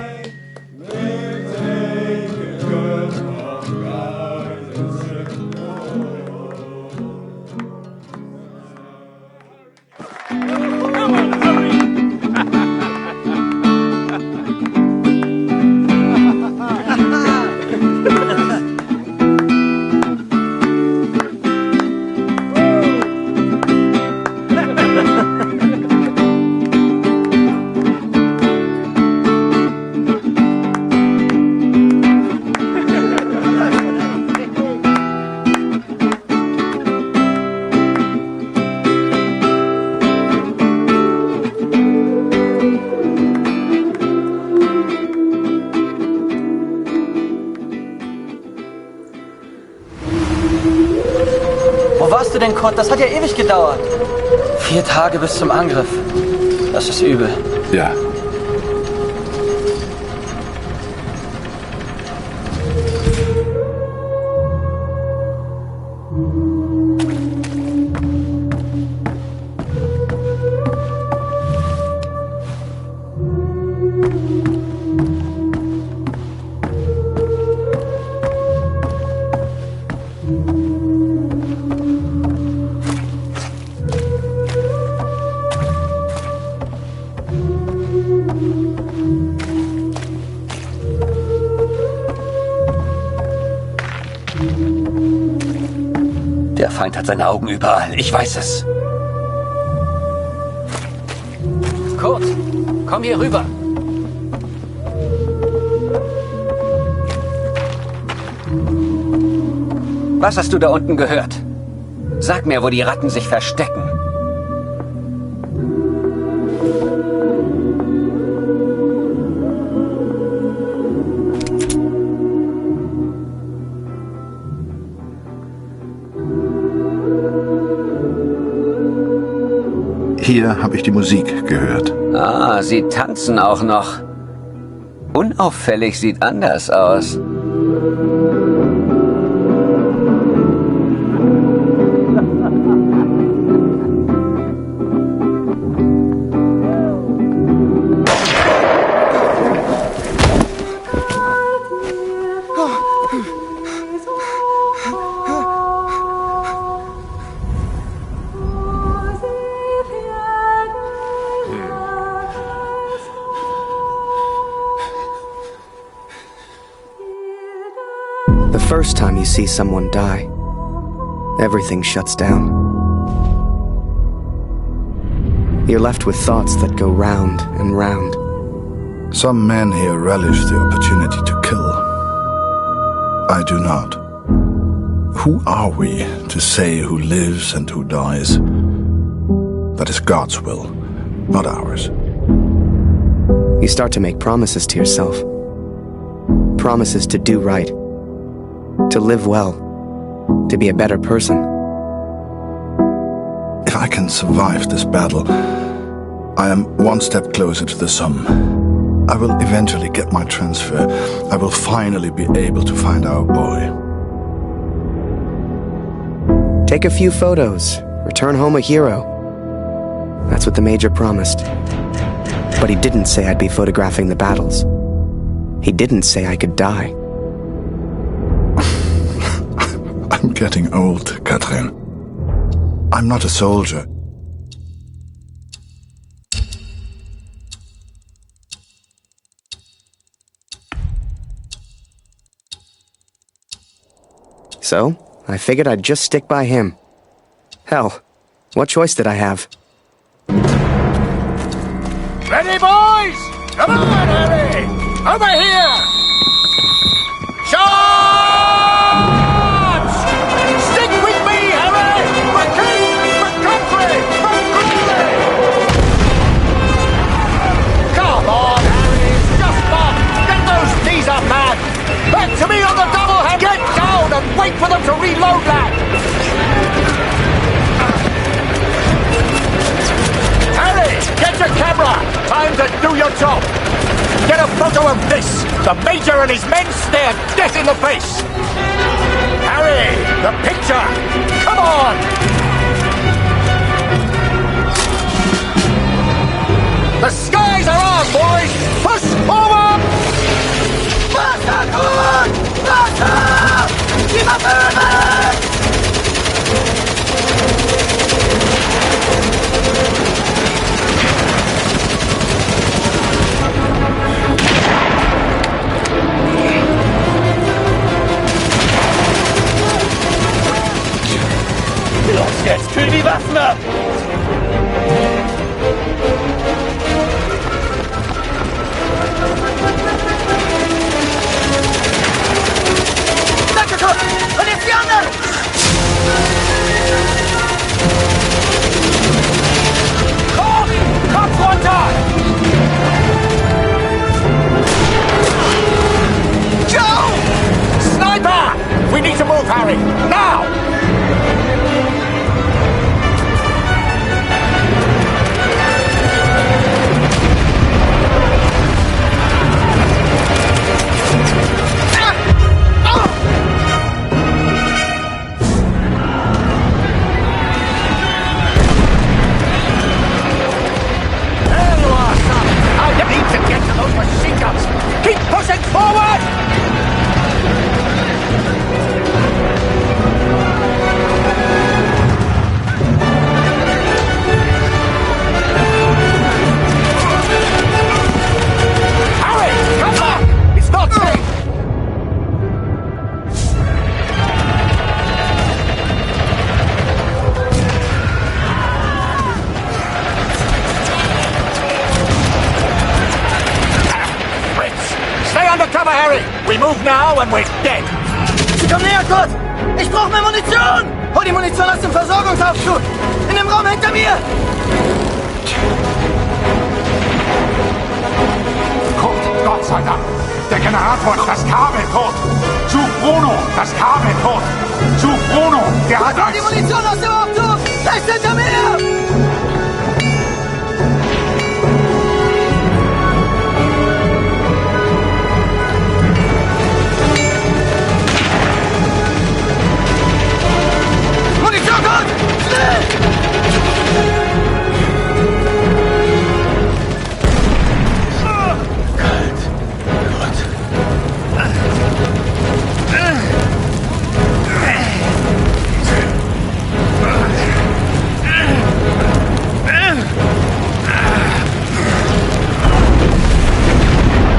Wo warst du denn, Kurt? Das hat ja ewig gedauert. 4 Tage bis zum Angriff. Das ist übel. Ja. Der Feind hat seine Augen überall. Ich weiß es. Kurt, komm hier rüber. Was hast du da unten gehört? Sag mir, wo die Ratten sich verstecken. Hier habe ich die Musik gehört. Ah, sie tanzen auch noch. Unauffällig sieht anders aus. The first time you see someone die, everything shuts down. You're left with thoughts that go round and round. Some men here relish the opportunity to kill. I do not. Who are we to say who lives and who dies? That is God's will, not ours. You start to make promises to yourself. Promises to do right. To live well. To be a better person. If I can survive this battle, I am one step closer to the sum. I will eventually get my transfer. I will finally be able to find our boy. Take a few photos. Return home a hero. That's what the Major promised. But he didn't say I'd be photographing the battles. He didn't say I could die. I'm getting old, Catherine. I'm not a soldier. So, I figured I'd just stick by him. Hell, what choice did I have? Ready, boys? Come on, Harry! Over here! Charge! Stick with me, Harry! For king, for country, for glory! Come on, Harry! Just mark! Get those knees up, man! Back to me on the double head! Get down and wait for them to reload, lad! photo of this. The Major and his men stare death in the face. Harry, the picture. Come on. The skies are on, boys. Push forward. Master, good. Master. Keep up moving. Los, jetzt kühl die Waffen ab! Danke, Kurt! Und jetzt die anderen! Kopf runter! Joe! Sniper! We need to move, Harry! Now! Keep pushing forward! Harry, come back! It's not safe! Stay under cover, Harry! We move now and we're dead! Sie kommen näher, Kurt! Ich brauche mehr Munition! Hol die Munition aus dem Versorgungsaufzug! In dem Raum hinter mir! Kurt, Gott sei Dank! Der Generator, das Kabel, Kurt! Such Bruno, das Kabel, Kurt! Such Bruno, der hat Hol die Munition aus dem Aufzug! Rechts hinter mir!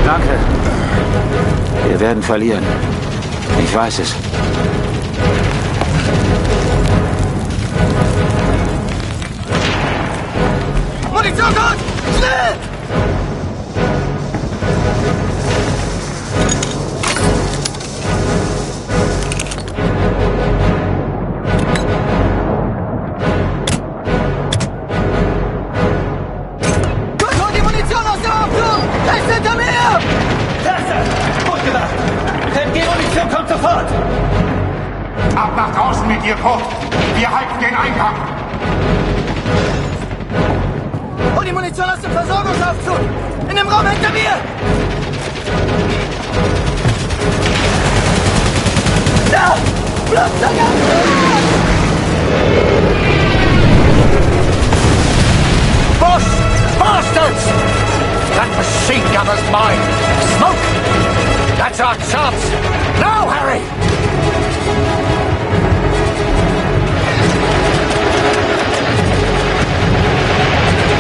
Danke. Wir werden verlieren. Ich weiß es. Munition, Kurt! Schnell! Kurt, hol die Munition aus dem Aufzug! Rechts hinter mir! Gut gemacht! Die Munition kommt sofort! Ab nach draußen mit dir, Kurt! Wir halten den Eingang! Hol die Munition aus dem Versorgungsaufzug! In dem Raum hinter mir! Da! Blutsacker! Boss! Bastards! That machine gun is mine! Smoke! That's our chance! Now, Harry!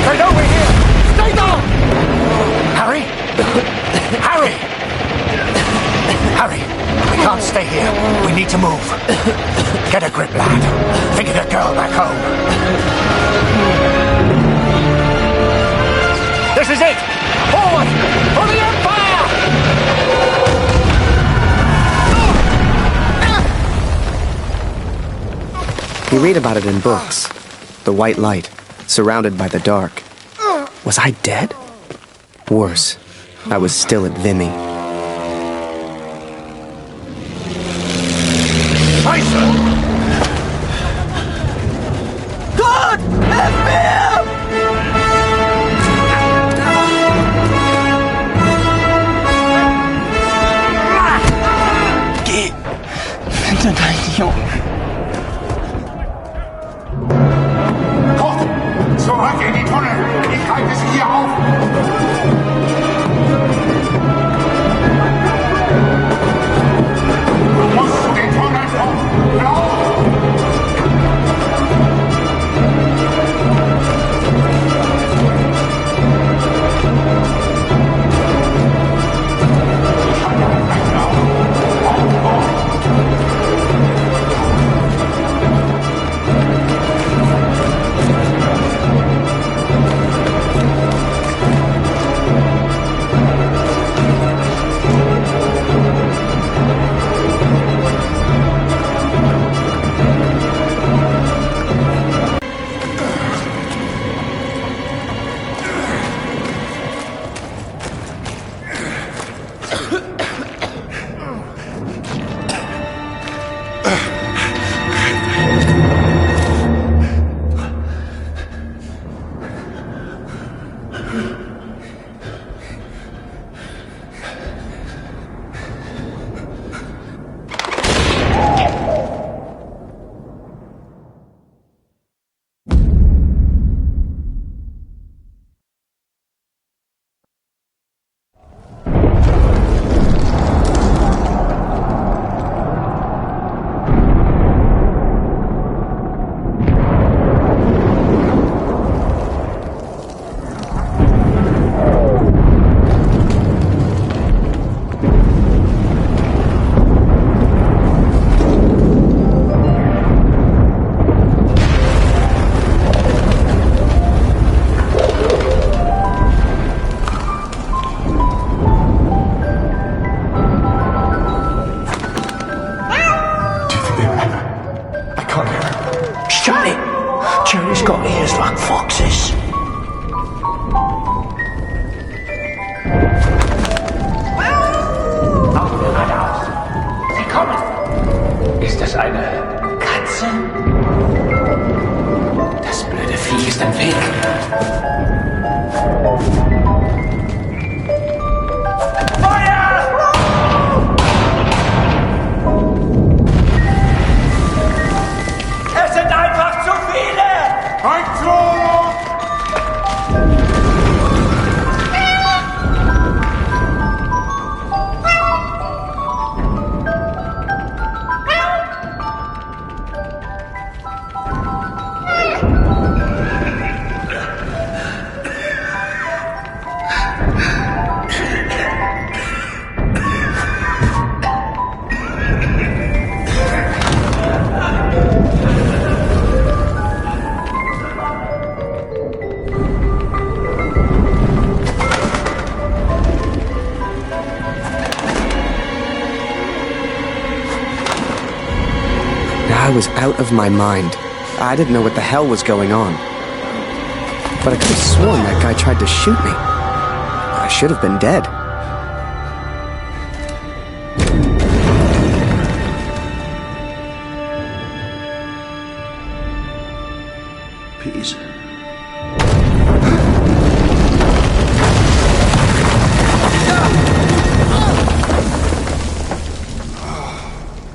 They're over here! Stay down! Harry? Harry! Harry, we can't stay here. We need to move. Get a grip, lad. Think of the girl back home. This is it! Forward! For the Empire! We read about it in books. The white light, surrounded by the dark. Was I dead? Worse, I was still at Vimy. Kurt! Helf mir! Cherry's got ears like foxes. Augen geradeaus. Sie kommen. Ist das eine Katze? Das blöde Vieh ist im Weg. I was out of my mind. I didn't know what the hell was going on. But I could have sworn that guy tried to shoot me. I should have been dead. Peace.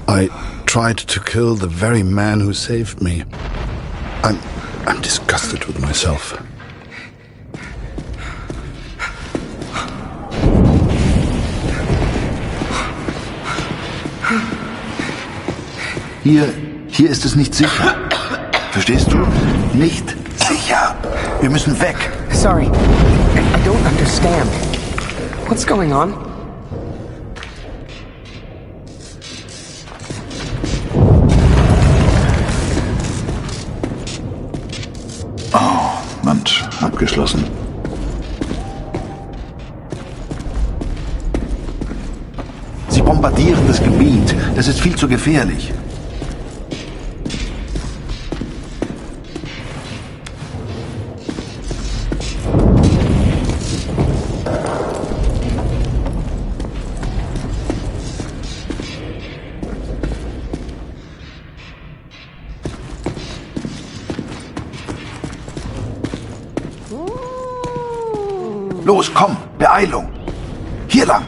I tried to kill the very man who saved me. I'm disgusted with myself. Hier ist es nicht sicher. Verstehst du? Nicht sicher. Wir müssen weg. Sorry, I don't understand. What's going on? Oh, Mensch, abgeschlossen. Sie bombardieren das Gebiet. Das ist viel zu gefährlich. Los, komm, Beeilung. Hier lang.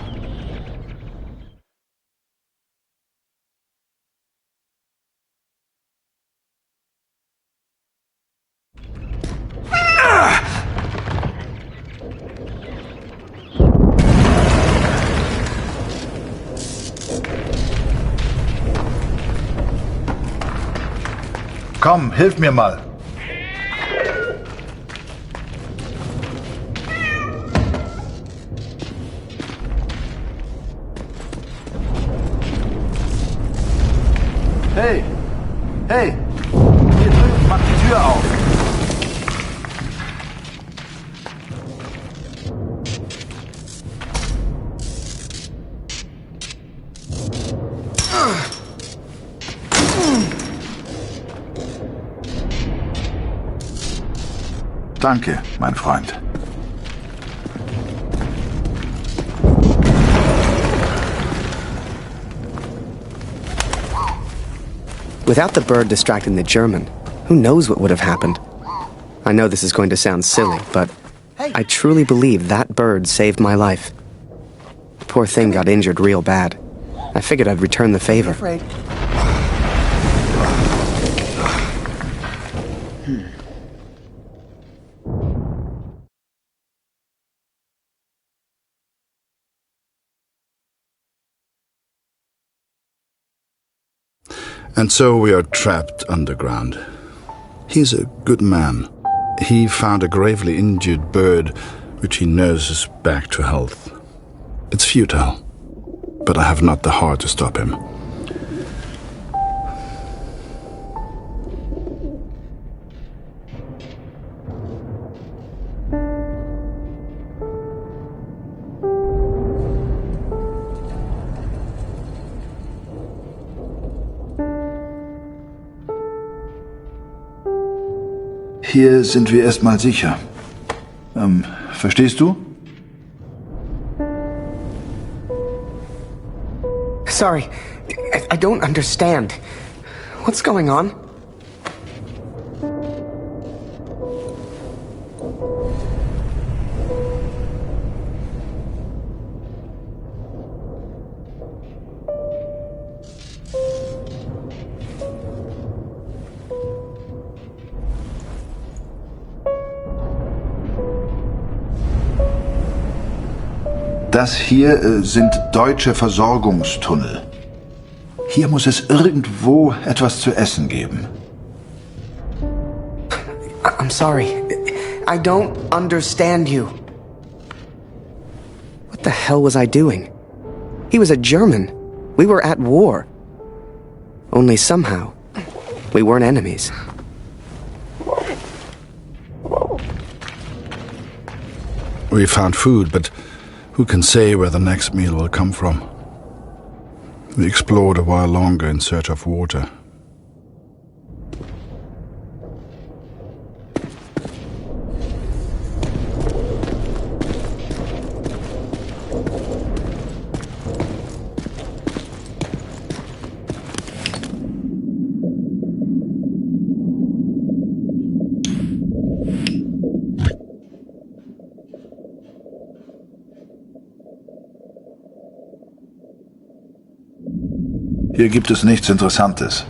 Komm, hilf mir mal. Hey! Hey! Hier drüben, mach die Tür auf! Danke, mein Freund. Without the bird distracting the German, who knows what would have happened? I know this is going to sound silly, but I truly believe that bird saved my life. The poor thing got injured real bad. I figured I'd return the favor. And so we are trapped underground. He's a good man. He found a gravely injured bird, which he nurses back to health. It's futile, but I have not the heart to stop him. Hier sind wir erstmal sicher. Verstehst du? Sorry, I don't understand. What's going on? Das hier sind deutsche Versorgungstunnel. Hier muss es irgendwo etwas zu essen geben. I'm sorry. I don't understand you. What the hell was I doing? He was a German. We were at war. Only somehow, we weren't enemies. We found food, but who can say where the next meal will come from? We explored a while longer in search of water. Hier gibt es nichts Interessantes.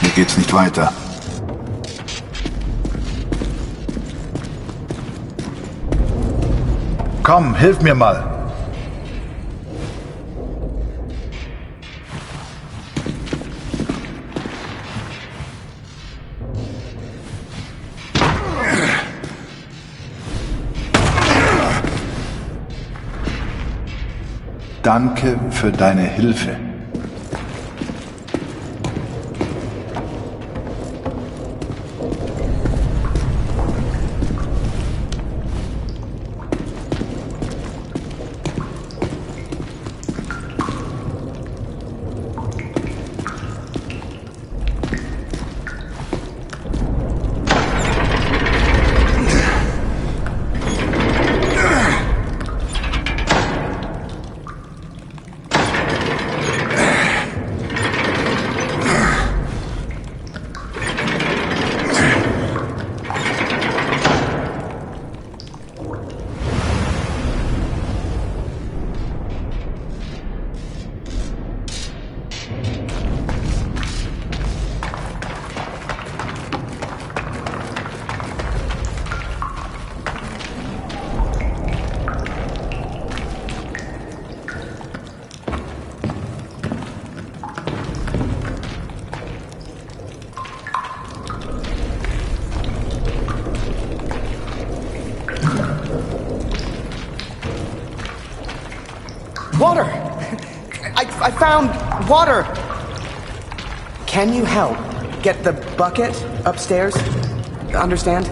Hier geht's nicht weiter. Komm, hilf mir mal. Danke für deine Hilfe. Water! I found water! Can you help get the bucket upstairs? Understand?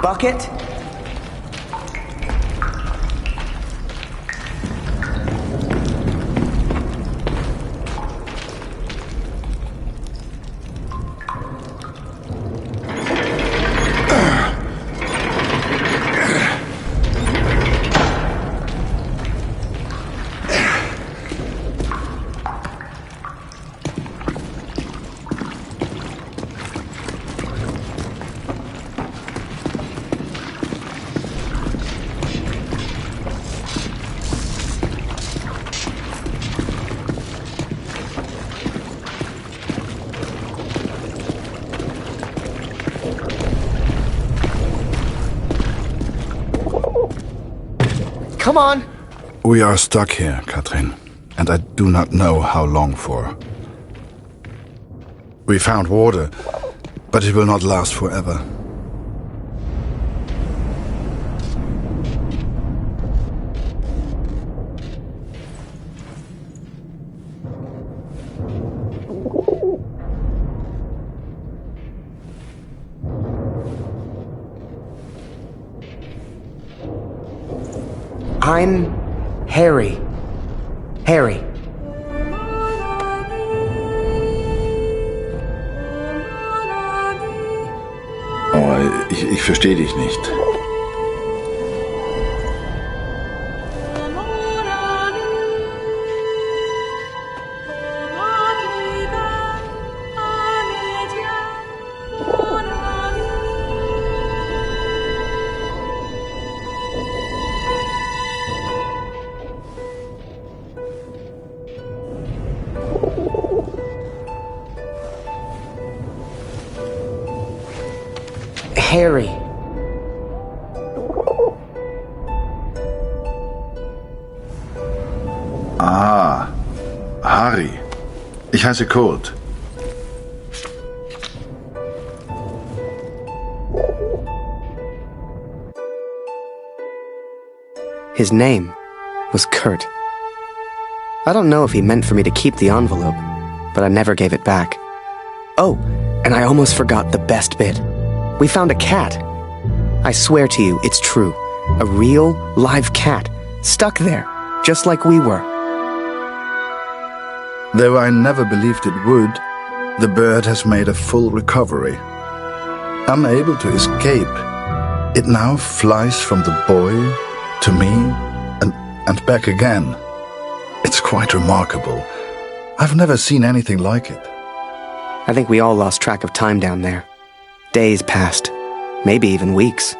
Bucket? Come on! We are stuck here, Katrin, and I do not know how long for. We found water, but it will not last forever. I'm Harry. Harry. Oh, ich verstehe dich nicht. Harry. Ah, Harry. Ich heiße Colt. His name was Kurt. I don't know if he meant for me to keep the envelope, but I never gave it back. Oh, and I almost forgot the best bit. We found a cat. I swear to you, it's true. A real, live cat, stuck there, just like we were. Though I never believed it would, the bird has made a full recovery. Unable to escape, it now flies from the boy to me and back again. It's quite remarkable. I've never seen anything like it. I think we all lost track of time down there. Days passed, maybe even weeks.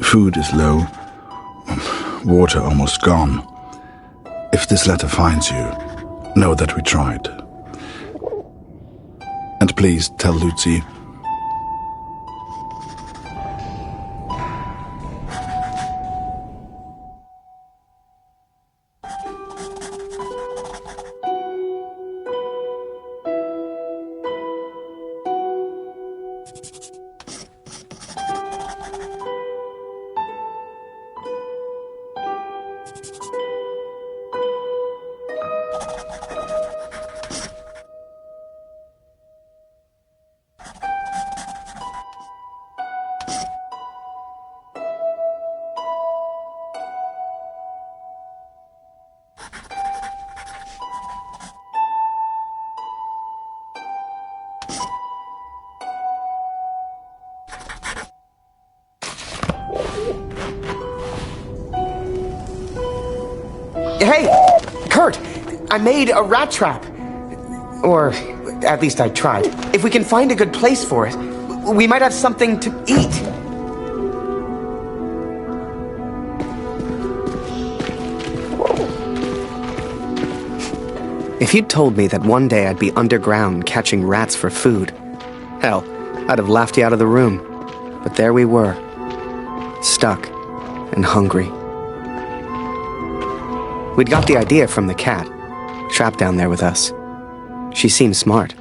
Food is low, water almost gone. If this letter finds you, know that we tried. And please tell Lucy. Hey! Kurt! I made a rat trap. Or, at least I tried. If we can find a good place for it, we might have something to eat. If you'd told me that one day I'd be underground catching rats for food, hell, I'd have laughed you out of the room. But there we were, stuck and hungry. We'd got the idea from the cat, trapped down there with us. She seemed smart.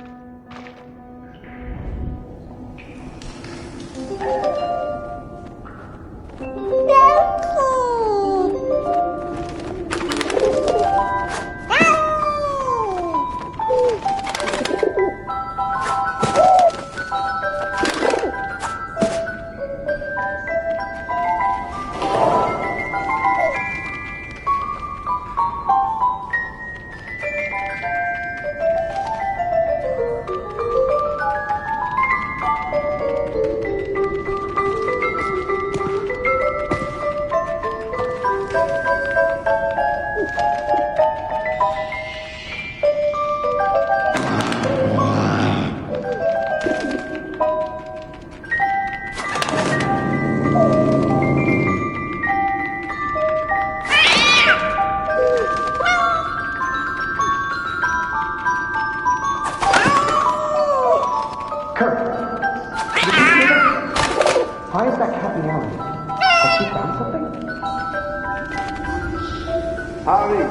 Harry!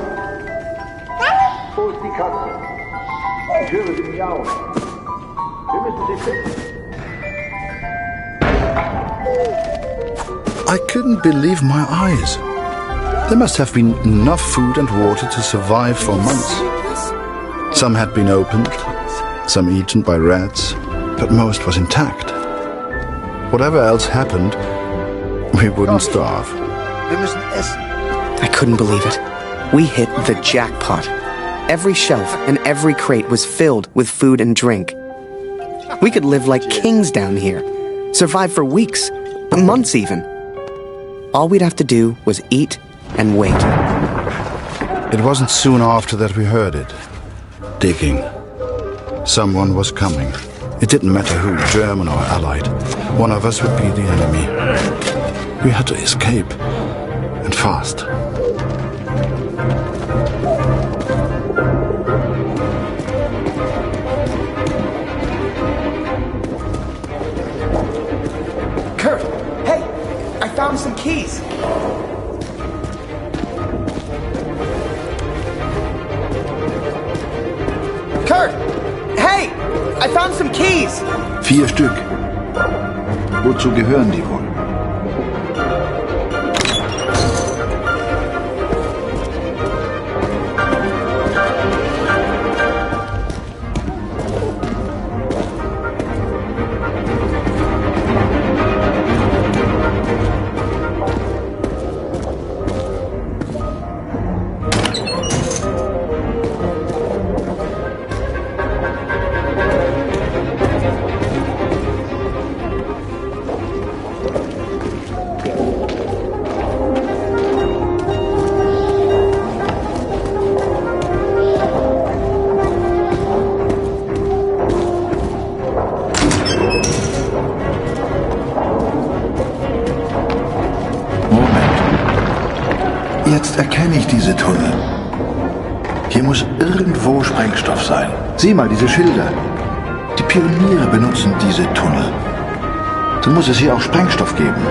Wo ist die Katze? Ich höre sie miauen. Wir müssen sie finden. I couldn't believe my eyes. There must have been enough food and water to survive for months. Some had been opened, some eaten by rats, but most was intact. Whatever else happened, we wouldn't starve. Wir müssen essen. I couldn't believe it. We hit the jackpot. Every shelf and every crate was filled with food and drink. We could live like kings down here, survive for weeks, months even. All we'd have to do was eat and wait. It wasn't soon after that we heard it. Digging. Someone was coming. It didn't matter who, German or Allied. One of us would be the enemy. We had to escape. And fast. Kurt, hey, I found some keys. Kurt, hey, I found some keys. 4 Stück. Wozu gehören die wohl? Jetzt erkenne ich diese Tunnel. Hier muss irgendwo Sprengstoff sein. Sieh mal diese Schilder. Die Pioniere benutzen diese Tunnel. Dann muss es hier auch Sprengstoff geben.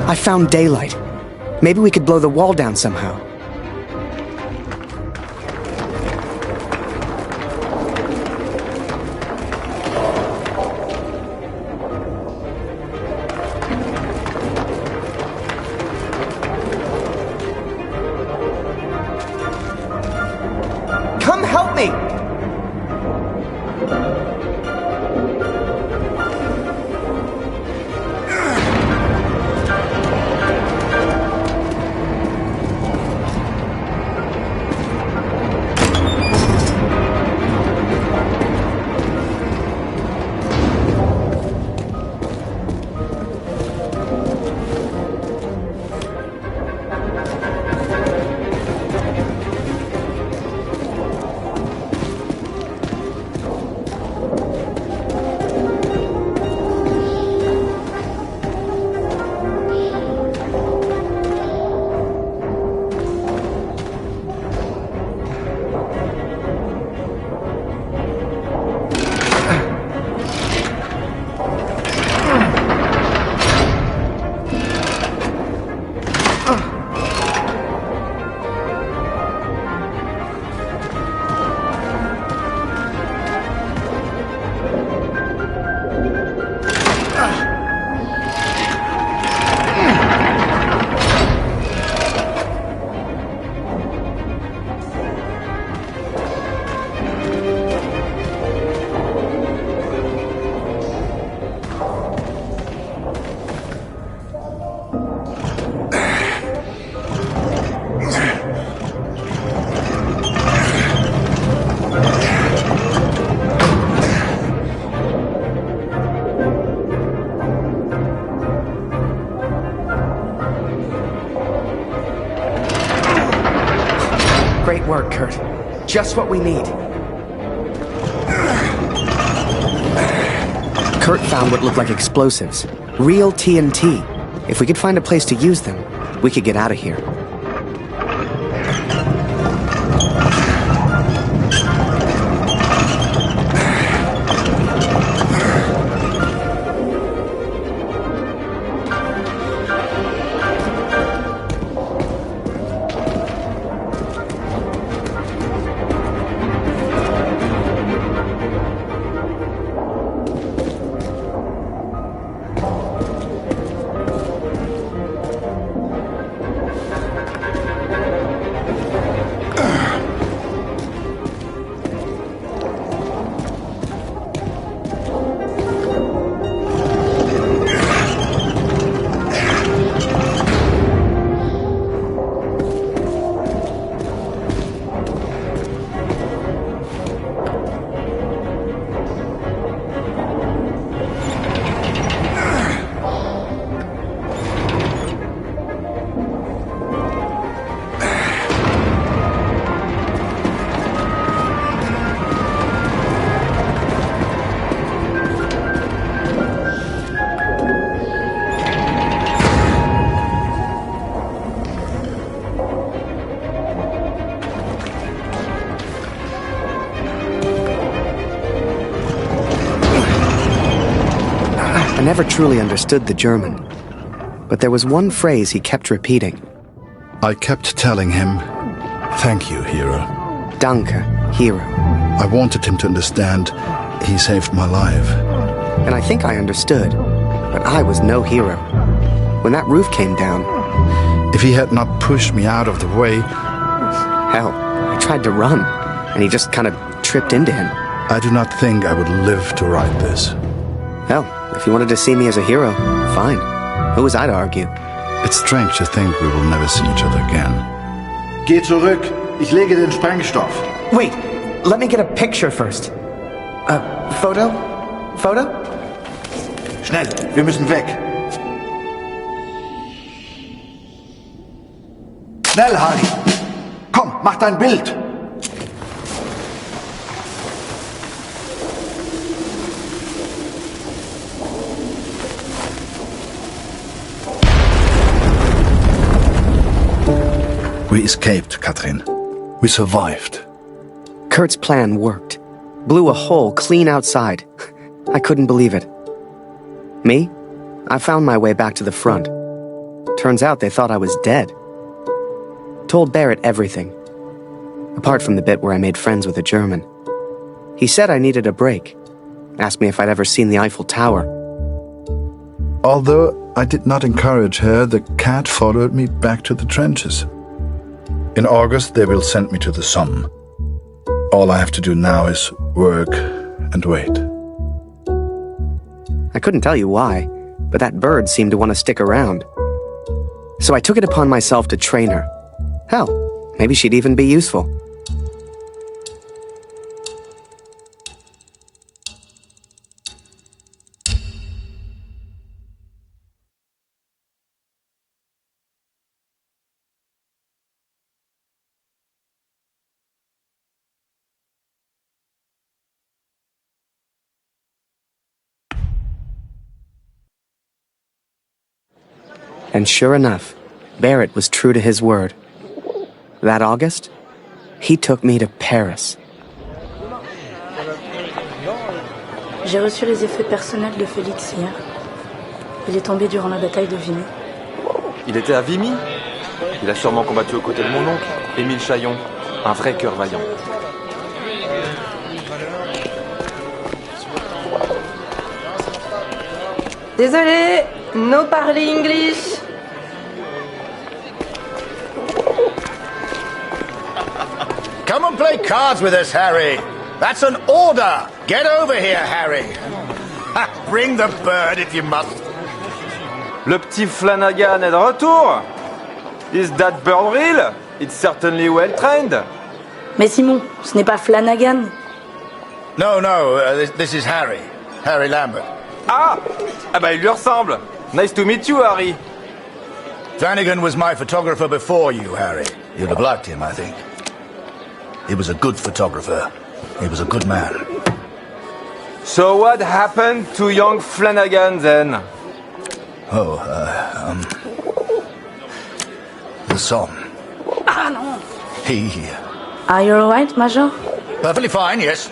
I found daylight. Maybe we could blow the wall down somehow. Come help me! Great work, Kurt. Just what we need. Kurt found what looked like explosives. Real TNT. If we could find a place to use them, we could get out of here. I never truly understood the German, but there was one phrase he kept repeating. I kept telling him, "Thank you, hero." Danke, hero. I wanted him to understand he saved my life. And I think I understood, but I was no hero. When that roof came down... If he had not pushed me out of the way... Hell, I tried to run, and he just kind of tripped into him. I do not think I would live to write this. Hell, if you wanted to see me as a hero, fine. Who was I to argue? It's strange to think we will never see each other again. Geh zurück. Ich lege den Sprengstoff. Wait, let me get a picture first. Photo? Photo? Schnell, wir müssen weg. Schnell, Harry. Komm, mach dein Bild. We escaped, Katrin. We survived. Kurt's plan worked. Blew a hole clean outside. I couldn't believe it. Me? I found my way back to the front. Turns out they thought I was dead. Told Barrett everything. Apart from the bit where I made friends with a German. He said I needed a break. Asked me if I'd ever seen the Eiffel Tower. Although I did not encourage her, the cat followed me back to the trenches. In August, they will send me to the Somme. All I have to do now is work and wait. I couldn't tell you why, but that bird seemed to want to stick around. So I took it upon myself to train her. Hell, maybe she'd even be useful. And sure enough, Barrett was true to his word. That August, he took me to Paris. J'ai reçu les effets personnels de Félix hier. Il est tombé durant la bataille de Vimy. Il était à Vimy? Il a sûrement combattu aux côtés de mon oncle, Émile Chaillon, un vrai cœur vaillant. Désolé, no parler English. Come and play cards with us, Harry. That's an order. Get over here, Harry. Bring the bird if you must. Le petit Flanagan est de retour. Is that bird real? It's certainly well trained. Mais Simon, ce n'est pas Flanagan. No, this is Harry. Harry Lambert. Ah bah il lui ressemble. Nice to meet you, Harry. Flanagan was my photographer before you, Harry. You'd have liked him, I think. He was a good photographer. He was a good man. So what happened to young Flanagan then? Oh, the song. Ah non. He... Are you alright, Major? Perfectly fine, yes.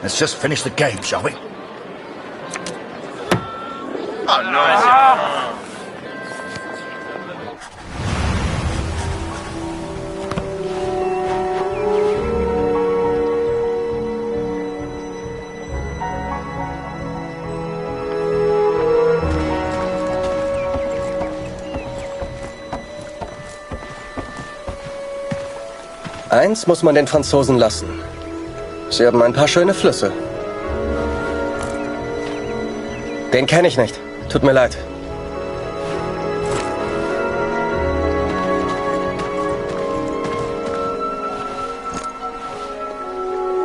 Let's just finish the game, shall we? Oh, no. Eins muss man den Franzosen lassen. Sie haben ein paar schöne Flüsse. Den kenne ich nicht. Tut mir leid.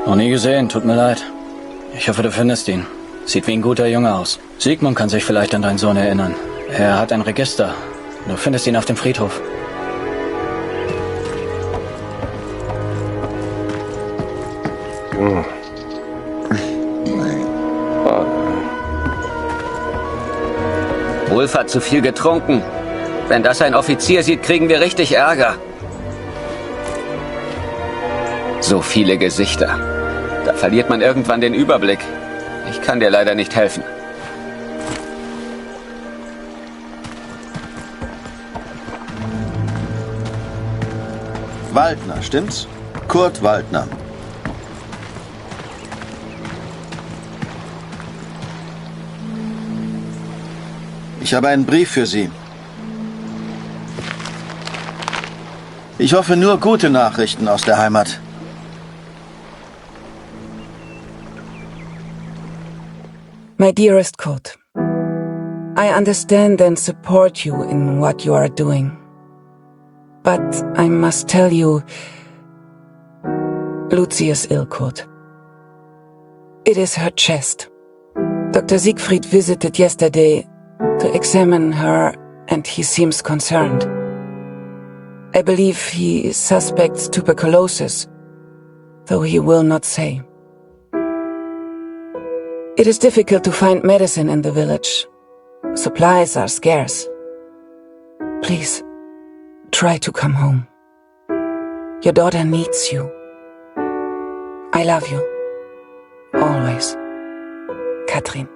Noch nie gesehen, tut mir leid. Ich hoffe, du findest ihn. Sieht wie ein guter Junge aus. Sigmund kann sich vielleicht an deinen Sohn erinnern. Er hat ein Register. Du findest ihn auf dem Friedhof. Wolf hat zu viel getrunken. Wenn das ein Offizier sieht, kriegen wir richtig Ärger. So viele Gesichter. Da verliert man irgendwann den Überblick. Ich kann dir leider nicht helfen. Waldner, stimmt's? Kurt Waldner. Ich habe einen Brief für Sie. Ich hoffe nur gute Nachrichten aus der Heimat. My dearest Kurt, I understand and support you in what you are doing. But I must tell you, Lucy is ill, Kurt. It is her chest. Dr. Siegfried visited yesterday to examine her, and he seems concerned. I believe he suspects tuberculosis, though he will not say. It is difficult to find medicine in the village. Supplies are scarce. Please, try to come home. Your daughter needs you. I love you. Always. Katrin.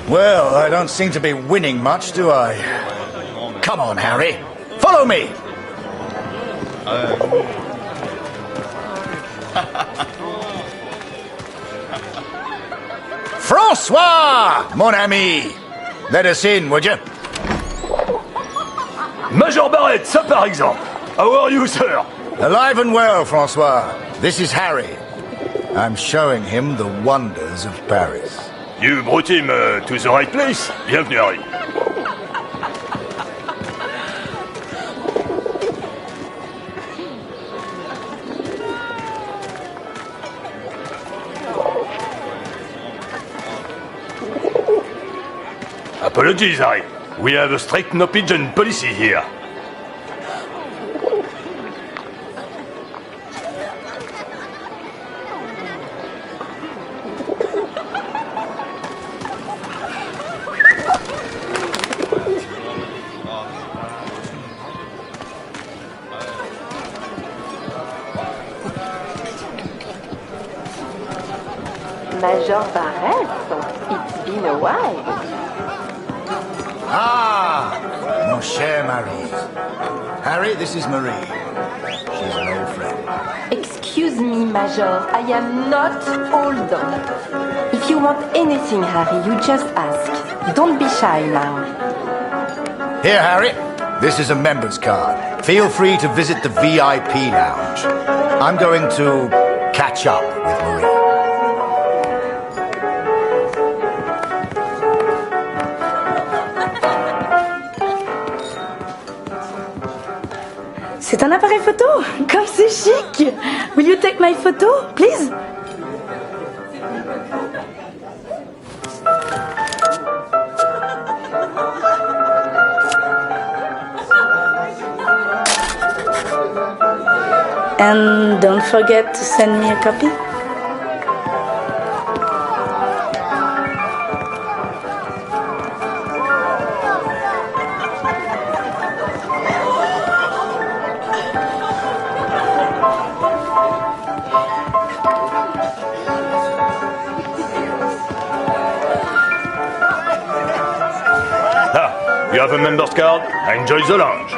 Well, I don't seem to be winning much, do I? Come on, Harry. Follow me! François, mon ami! Let us in, would you? Major Barrett, ça par exemple. How are you, sir? Alive and well, François. This is Harry. I'm showing him the wonders of Paris. You brought him to the right place. Bienvenue, Harry. Apologies, Harry. We have a strict no-pigeon policy here. Major Barrett, it's been a while. Ah, mon cher Marie. Harry, this is Marie. She's an old friend. Excuse me, Major, I am not old. If you want anything, Harry, you just ask. Don't be shy now. Here, Harry. This is a member's card. Feel free to visit the VIP lounge. I'm going to catch up with Marie. C'est un appareil photo. Comme c'est chic. Will you take my photo, please? And don't forget to send me a copy. You have a member's card? Enjoy the lounge.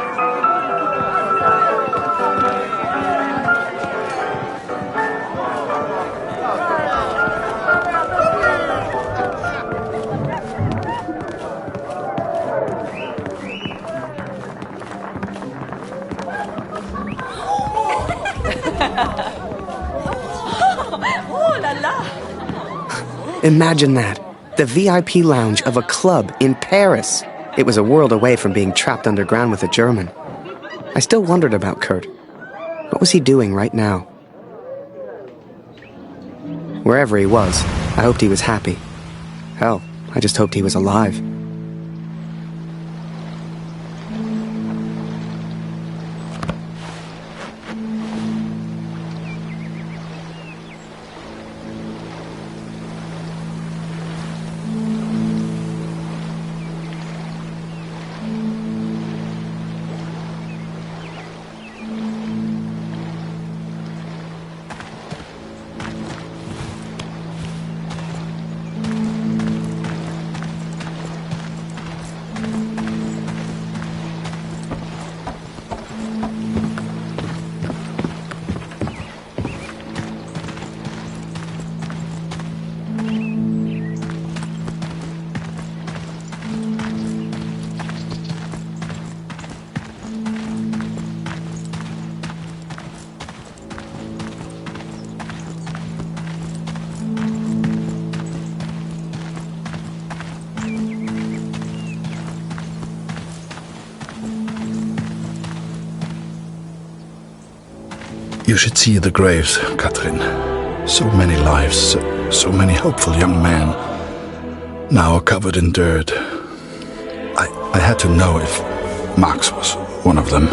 Oh la la! Imagine that. The VIP lounge of a club in Paris. It was a world away from being trapped underground with a German. I still wondered about Kurt. What was he doing right now? Wherever he was, I hoped he was happy. Hell, I just hoped he was alive. You should see the graves, Katrin. So many lives, so many hopeful young men, now covered in dirt. I had to know if Max was one of them.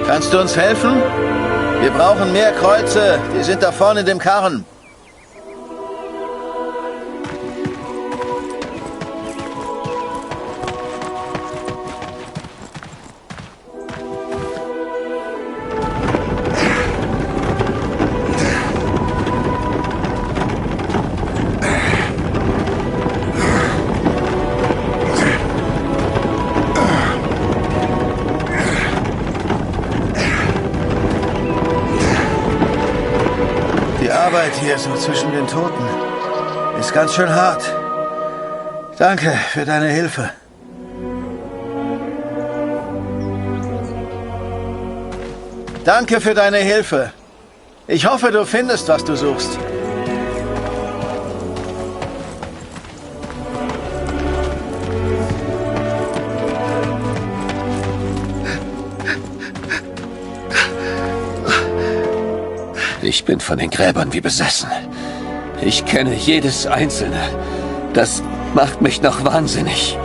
Kannst du uns helfen? Wir brauchen mehr Kreuze. Die sind da vorne in dem Karren. Die Arbeit hier so zwischen den Toten ist ganz schön hart. Danke für deine Hilfe. Danke für deine Hilfe. Ich hoffe, du findest, was du suchst. Ich bin von den Gräbern wie besessen. Ich kenne jedes einzelne. Das macht mich noch wahnsinnig.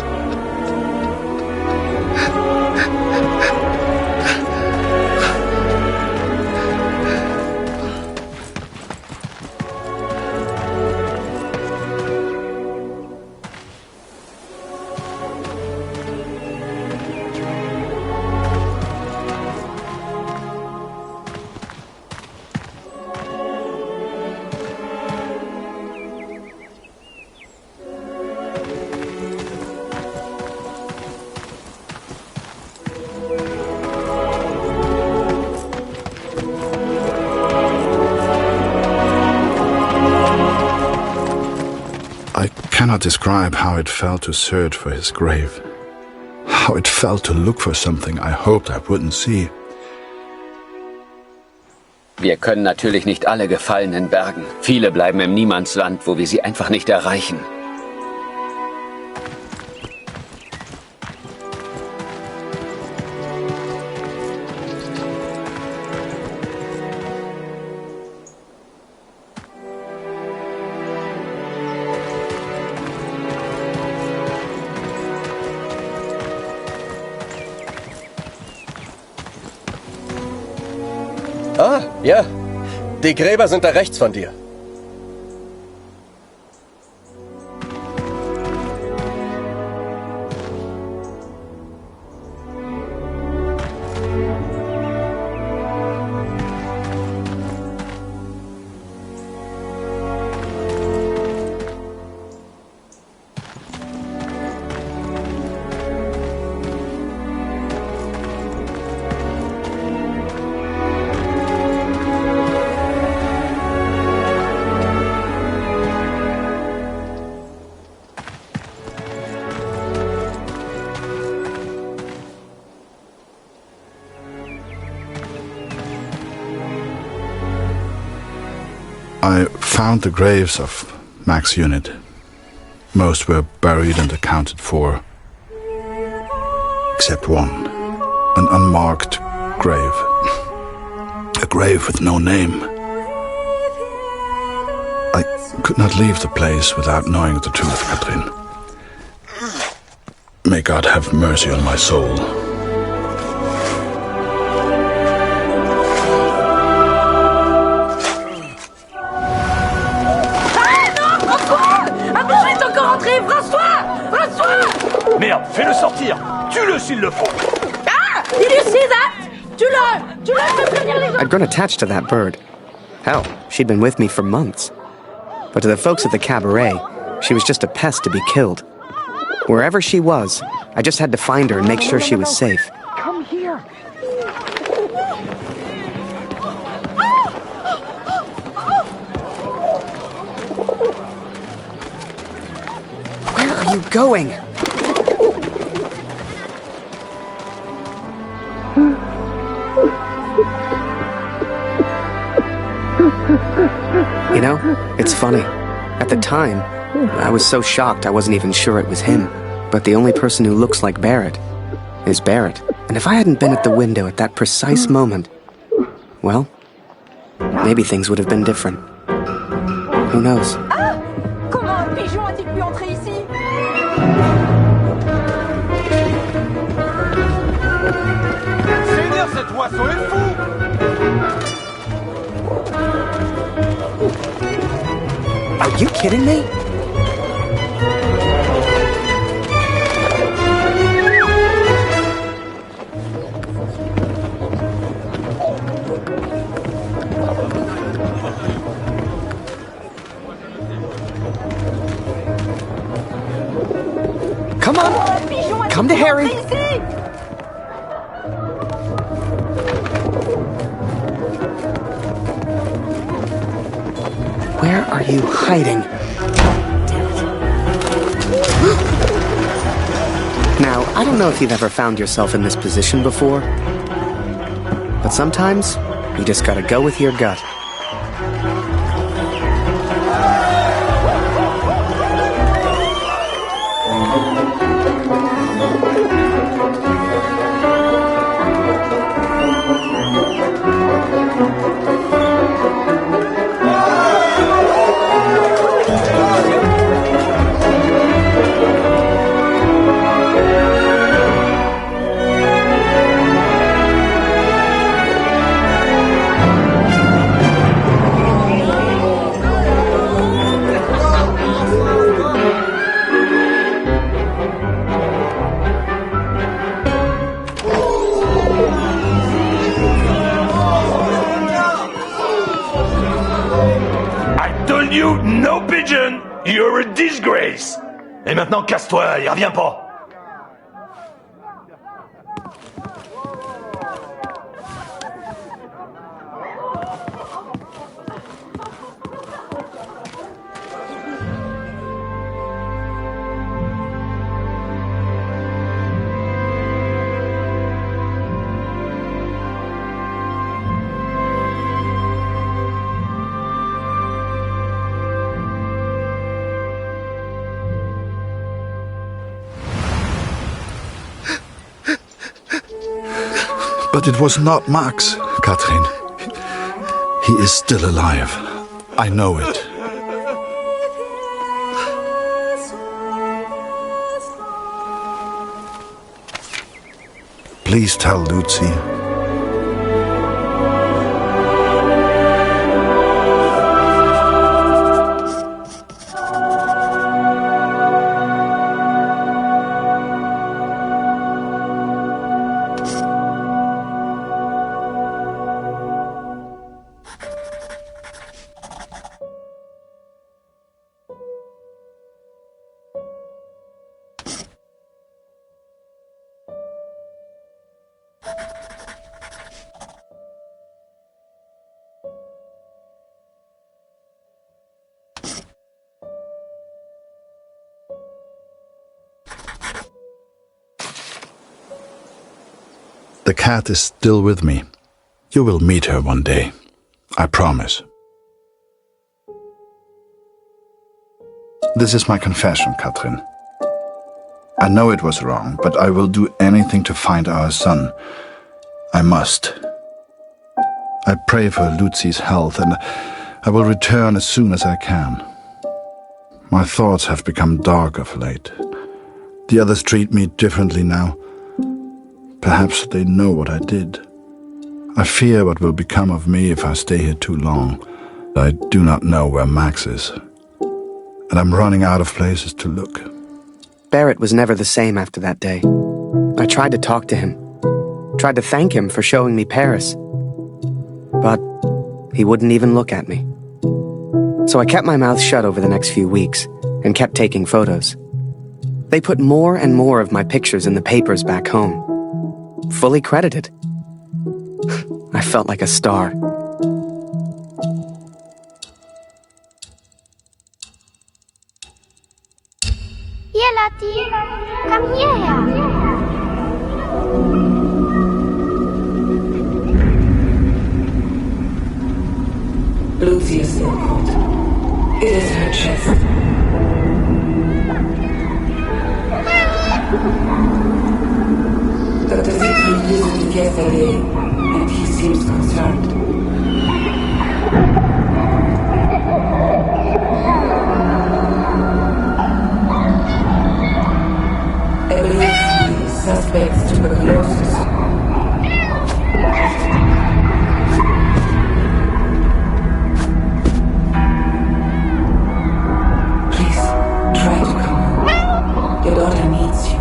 I cannot describe how it felt to search for his grave. How it felt to look for something I hoped I wouldn't see. Wir können natürlich nicht alle Gefallenen bergen. Viele bleiben im Niemandsland, wo wir sie einfach nicht erreichen. Ah, ja. Die Gräber sind da rechts von dir. I found the graves of Mac's unit. Most were buried and accounted for, except one, an unmarked grave. A grave with no name. I could not leave the place without knowing the truth, Catherine. May God have mercy on my soul. Merde, fais-le sortir. Tue-le s'il le faut. Ah! Did you see that? Tu l'as fait prévenir les gens. I'd grown attached to that bird. Hell, she'd been with me for months. But to the folks at the cabaret, she was just a pest to be killed. Wherever she was, I just had to find her and make sure she was safe. Come here. Where are you going? You know, it's funny. At the time, I was so shocked I wasn't even sure it was him. But the only person who looks like Barrett is Barrett. And if I hadn't been at the window at that precise moment, well, maybe things would have been different. Who knows? Ah! Comment un pigeon a-t-il pu entrer ici? Seigneur, cet oiseau est fou! Are you kidding me? Come on! Come to Harry! Where are you hiding? Now, I don't know if you've ever found yourself in this position before, but sometimes you just gotta go with your gut. You no pigeon! You're a disgrace! Et maintenant casse-toi, il revient pas! But it was not Max, Katrin. He is still alive. I know it. Please tell Lucy. The cat is still with me. You will meet her one day. I promise. This is my confession, Katrin. I know it was wrong, but I will do anything to find our son. I must. I pray for Lucy's health, and I will return as soon as I can. My thoughts have become dark of late. The others treat me differently now. Perhaps they know what I did. I fear what will become of me if I stay here too long. I do not know where Max is, and I'm running out of places to look. Barrett was never the same after that day. I tried to talk to him, tried to thank him for showing me Paris, but he wouldn't even look at me. So I kept my mouth shut over the next few weeks and kept taking photos. They put more and more of my pictures in the papers back home. Fully credited. I felt like a star. Hier, Latti, komm hierher. Lucy is ill. It is her chest. Dr. Siegfried visited yesterday, and he seems concerned. I believe he suspects tuberculosis. Please, try to come home. Your daughter needs you.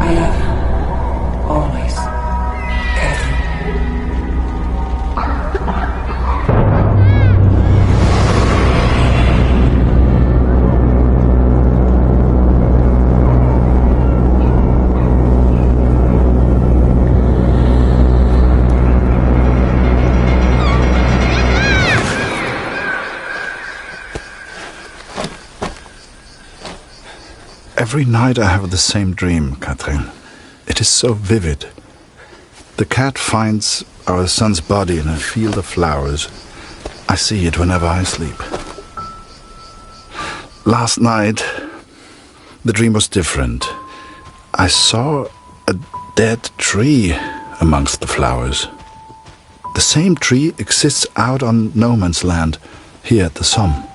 I love her. Always. Catherine. Every night I have the same dream, Katrin. It is so vivid. The cat finds our son's body in a field of flowers. I see it whenever I sleep. Last night, the dream was different. I saw a dead tree amongst the flowers. The same tree exists out on no man's land, here at the Somme.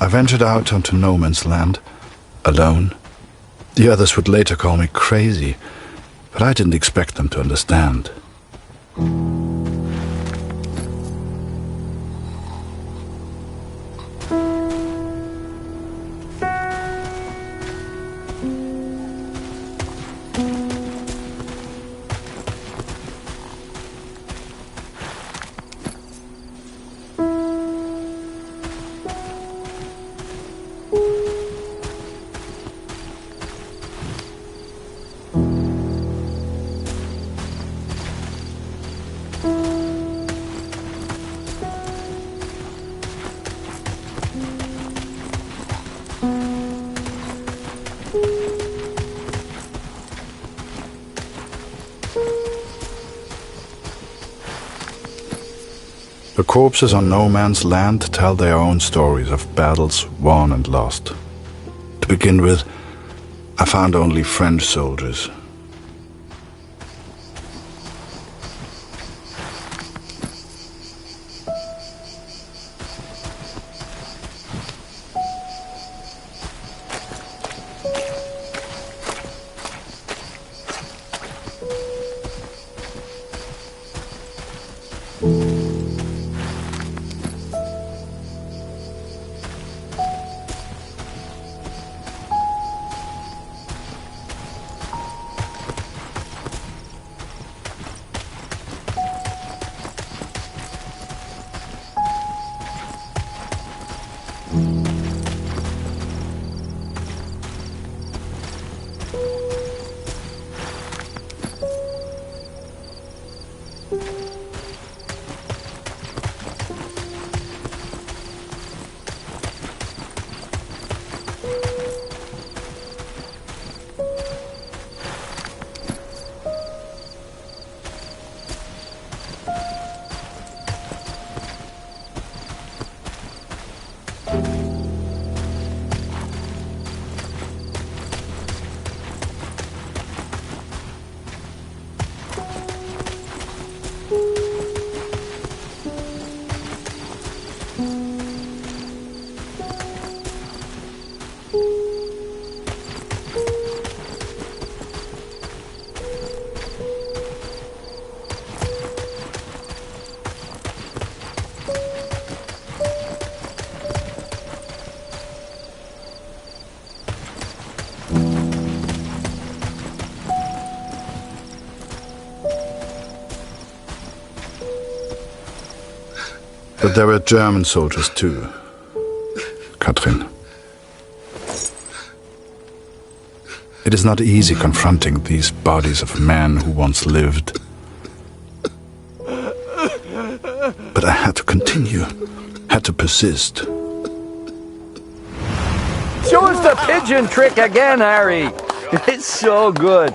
I ventured out onto no man's land, alone. The others would later call me crazy, but I didn't expect them to understand. The corpses on no man's land tell their own stories of battles won and lost. To begin with, I found only French soldiers. But there were German soldiers too, Katrin. It is not easy confronting these bodies of men who once lived. But I had to continue, had to persist. Show us the pigeon trick again, Harry. It's so good.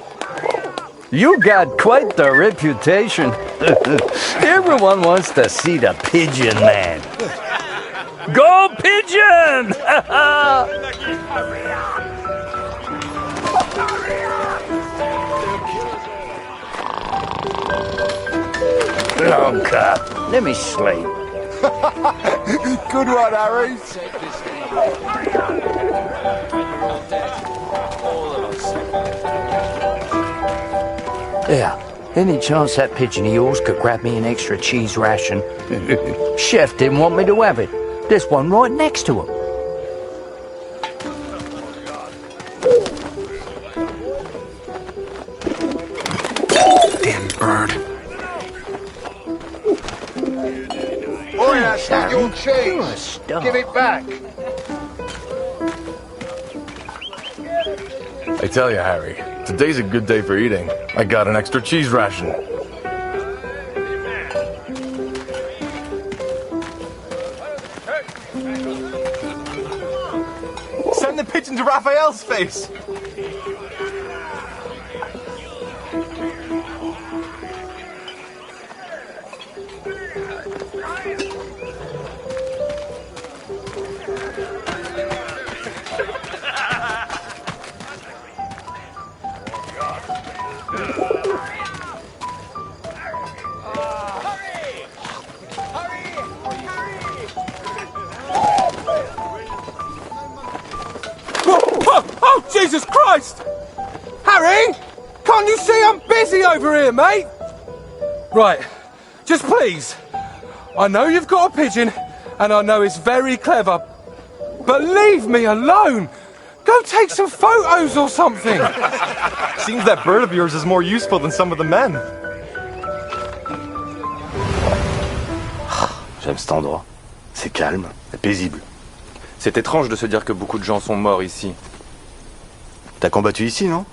You got quite the reputation. Everyone wants to see the pigeon man. Go pigeon! Long cut. Let me sleep. Good one, Harry. Yeah. Any chance that pigeon of yours could grab me an extra cheese ration? Chef didn't want me to have it. There's one right next to him. Damn bird. Boy, that's not your cheese. Give it back. I tell you, Harry, today's a good day for eating. I got an extra cheese ration. Send the pigeon to Raphael's face! Oh, Jesus Christ! Harry! Can't you see I'm busy over here, mate? Right, just please. I know you've got a pigeon, and I know it's very clever, but leave me alone! Go take some photos or something! Seems that bird of yours is more useful than some of the men. J'aime cet endroit. C'est calme et paisible. C'est étrange de se dire que beaucoup de gens sont morts ici. T'as combattu ici, non?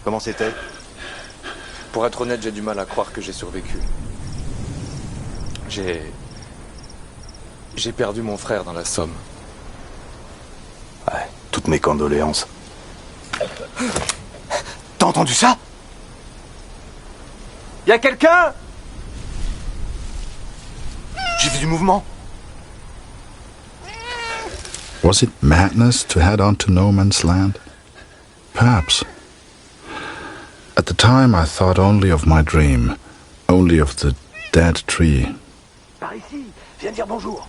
Comment c'était? Pour être honnête, j'ai du mal à croire que j'ai survécu. J'ai perdu mon frère dans la Somme. Ouais, toutes mes condoléances. T'as entendu ça? Y a quelqu'un? J'ai vu du mouvement. Was it madness to head on to no man's land? Perhaps. At the time I thought only of my dream, only of the dead tree. Par ici, viens dire bonjour.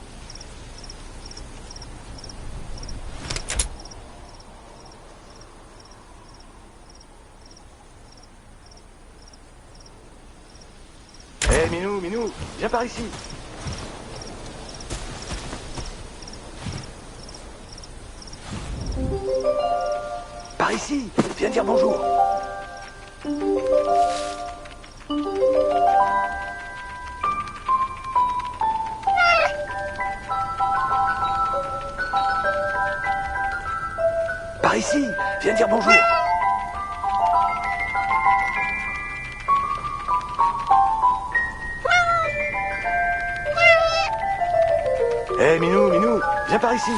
Hé, Minou, viens par ici. Par ici, viens dire bonjour. Par ici, viens dire bonjour. Hé, Minou, viens par ici.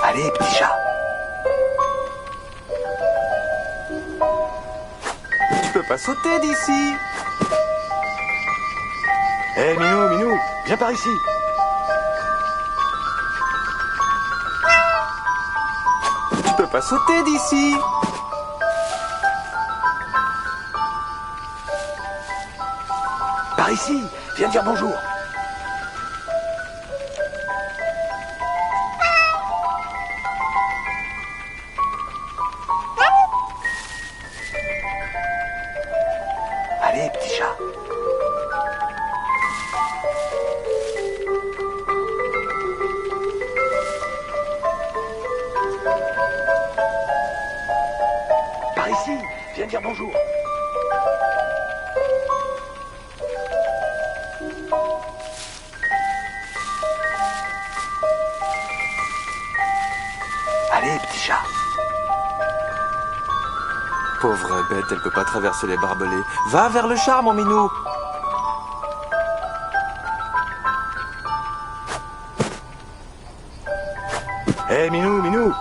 Allez, petit chat. Tu peux pas sauter d'ici. Hé, Minou, viens par ici. Tu peux pas sauter d'ici. Par ici, viens dire bonjour. Allez, petit chat. Par ici, viens dire bonjour. Allez, petit chat. Pauvre bête, elle peut pas traverser les barbelés. Va vers le char, mon minou. Hé, Minou.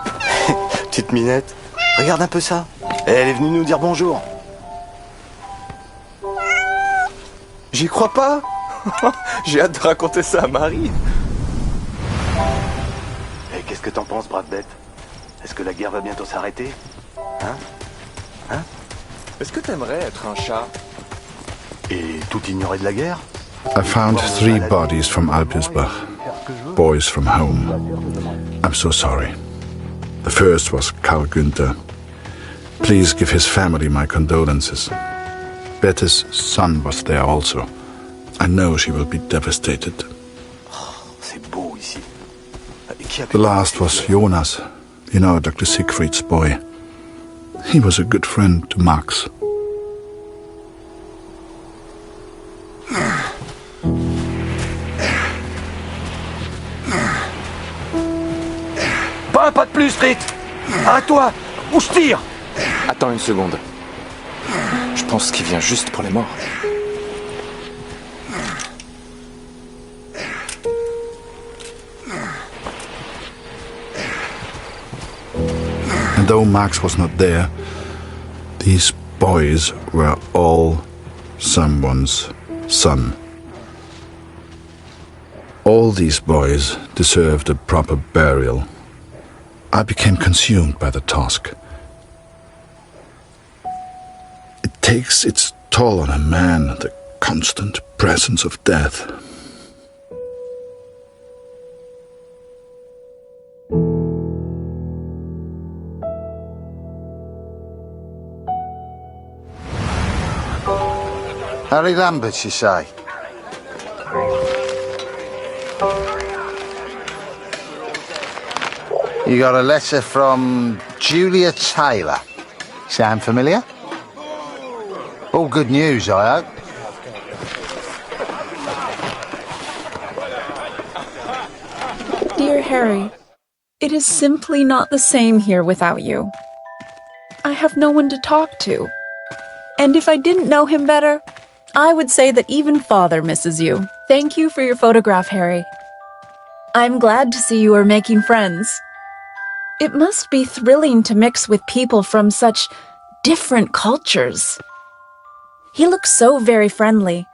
Petite minette. Regarde un peu ça. Elle est venue nous dire bonjour. J'y crois pas. J'ai hâte de raconter ça à Marie. Et qu'est-ce que t'en penses, brave bête? Est-ce que la guerre va bientôt s'arrêter? Hein? Est-ce que t'aimerais être un chat? Et tout ignorer de la guerre? I found 3 bodies from Alpirsbach, boys from home. I'm so sorry. The first was Karl Günther. Please give his family my condolences. Bette's son was there also. I know she will be devastated. C'est beau ici. The last was Jonas, you know, Dr. Siegfried's boy. He was a good friend to Max. Pas un pas de plus, Rit. Arrête-toi, ou je tire. Attends une seconde. Je pense qu'il vient juste pour les morts. And though Max was not there, these boys were all someone's son. All these boys deserved a proper burial. I became consumed by the task. It takes its toll on a man, the constant presence of death. Harry Lambert, you say? You got a letter from Julia Taylor. Sound familiar? All good news, I hope. Dear Harry, It is simply not the same here without you. I have no one to talk to. And if I didn't know him better, I would say that even Father misses you. Thank you for your photograph, Harry. I'm glad to see you are making friends. It must be thrilling to mix with people from such different cultures. He looks so very friendly.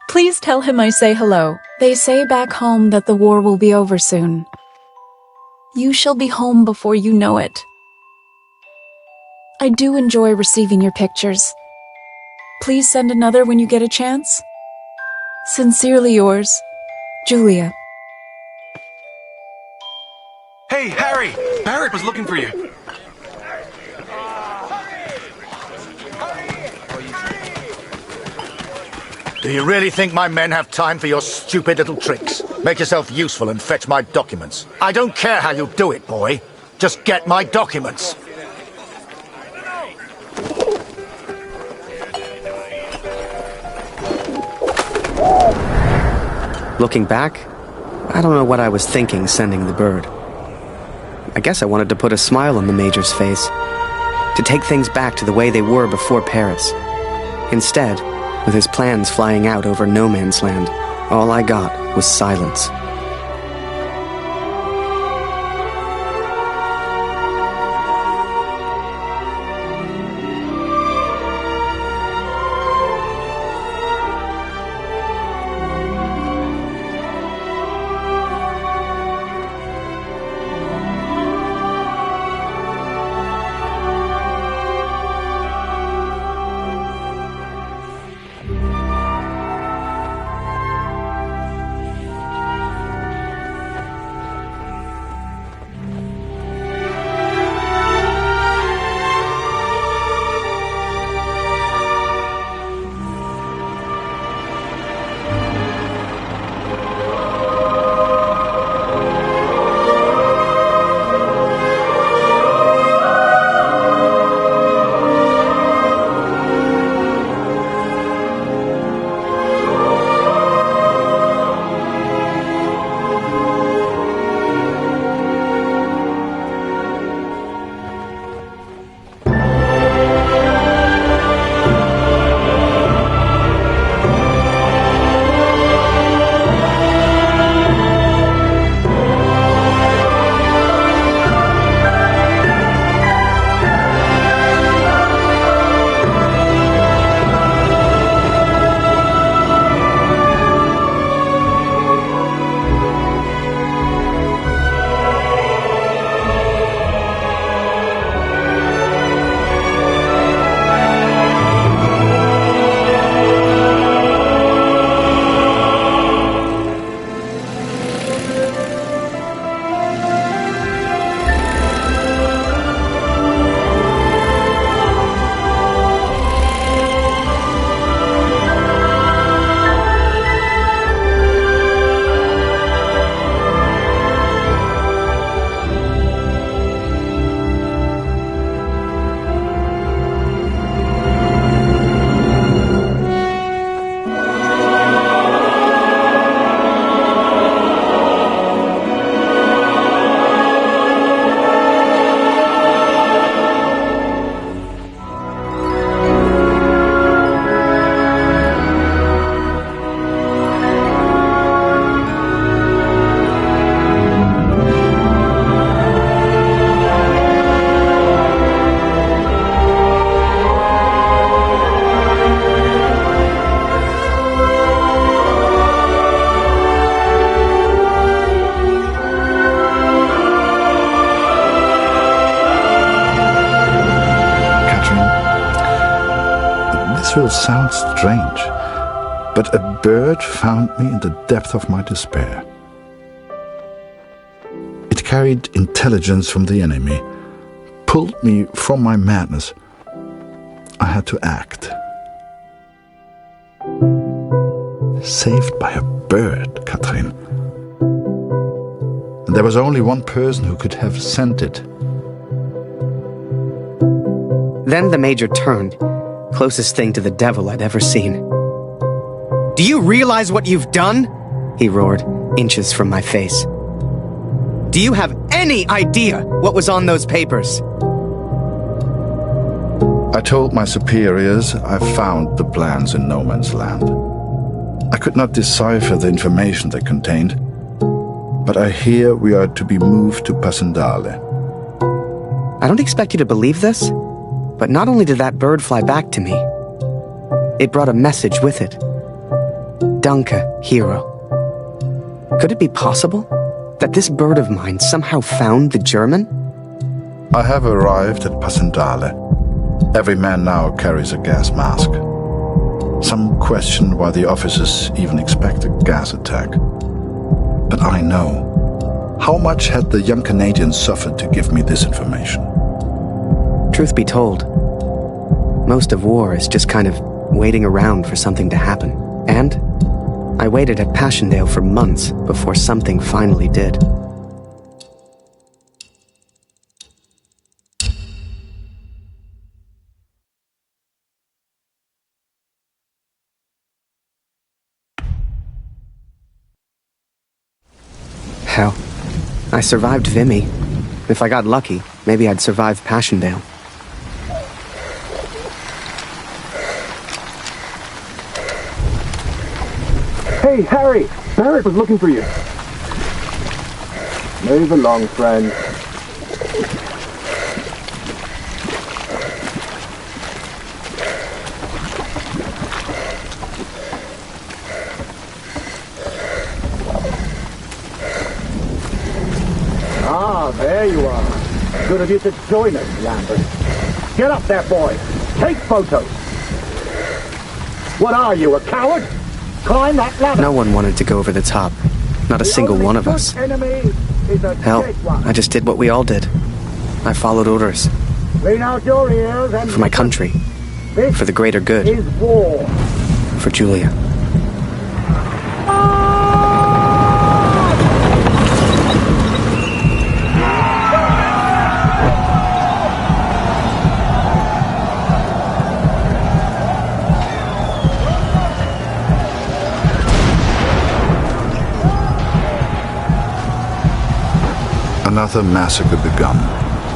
Please tell him I say hello. They say back home that the war will be over soon. You shall be home before you know it. I do enjoy receiving your pictures. Please send another when you get a chance. Sincerely yours, Julia. Hey, Harry! Barrett was looking for you. Do you really think my men have time for your stupid little tricks? Make yourself useful and fetch my documents. I don't care how you do it, boy. Just get my documents. Looking back, I don't know what I was thinking sending the bird. I guess I wanted to put a smile on the Major's face, to take things back to the way they were before Paris. Instead, with his plans flying out over no man's land, all I got was silence. This will sound strange, but a bird found me in the depth of my despair. It carried intelligence from the enemy, pulled me from my madness. I had to act. Saved by a bird, Catherine. And there was only one person who could have sent it. Then the Major turned, closest thing to the devil I'd ever seen. "Do you realize what you've done?" he roared, inches from my face. Do you have any idea what was on those papers? I told my superiors I found the plans in no man's land. I could not decipher the information they contained, but I hear we are to be moved to Passendale. I don't expect you to believe this, but not only did that bird fly back to me, it brought a message with it. Danke, hero. Could it be possible that this bird of mine somehow found the German? I have arrived at Passendale. Every man now carries a gas mask. Some question why the officers even expect a gas attack. But I know. How much had the young Canadian suffered to give me this information? Truth be told, most of war is just kind of waiting around for something to happen. And I waited at Passchendaele for months before something finally did. Hell, I survived Vimy. If I got lucky, maybe I'd survive Passchendaele. Hey, Harry! Barrett was looking for you. Move along, friend. Ah, there you are. Good of you to join us, Lambert. Get up there, boy. Take photos. What are you, a coward? Climb that ladder. No one wanted to go over the top. Not a single one of us. Hell, I just did what we all did. I followed orders. Clean out your ears and for my country. For the greater good. Is war. For Julia. Another massacre begun.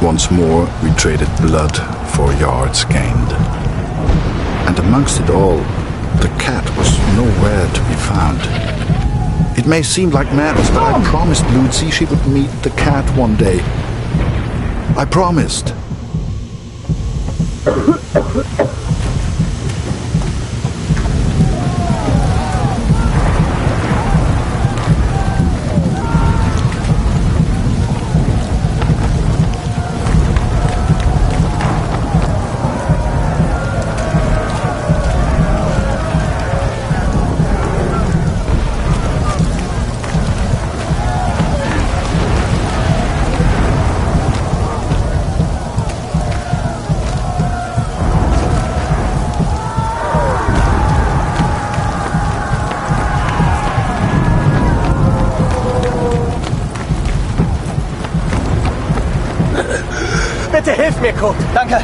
Once more, we traded blood for yards gained. And amongst it all, the cat was nowhere to be found. It may seem like madness, but I promised Lucy she would meet the cat one day. I promised. Bitte hilf mir, Kurt. Danke.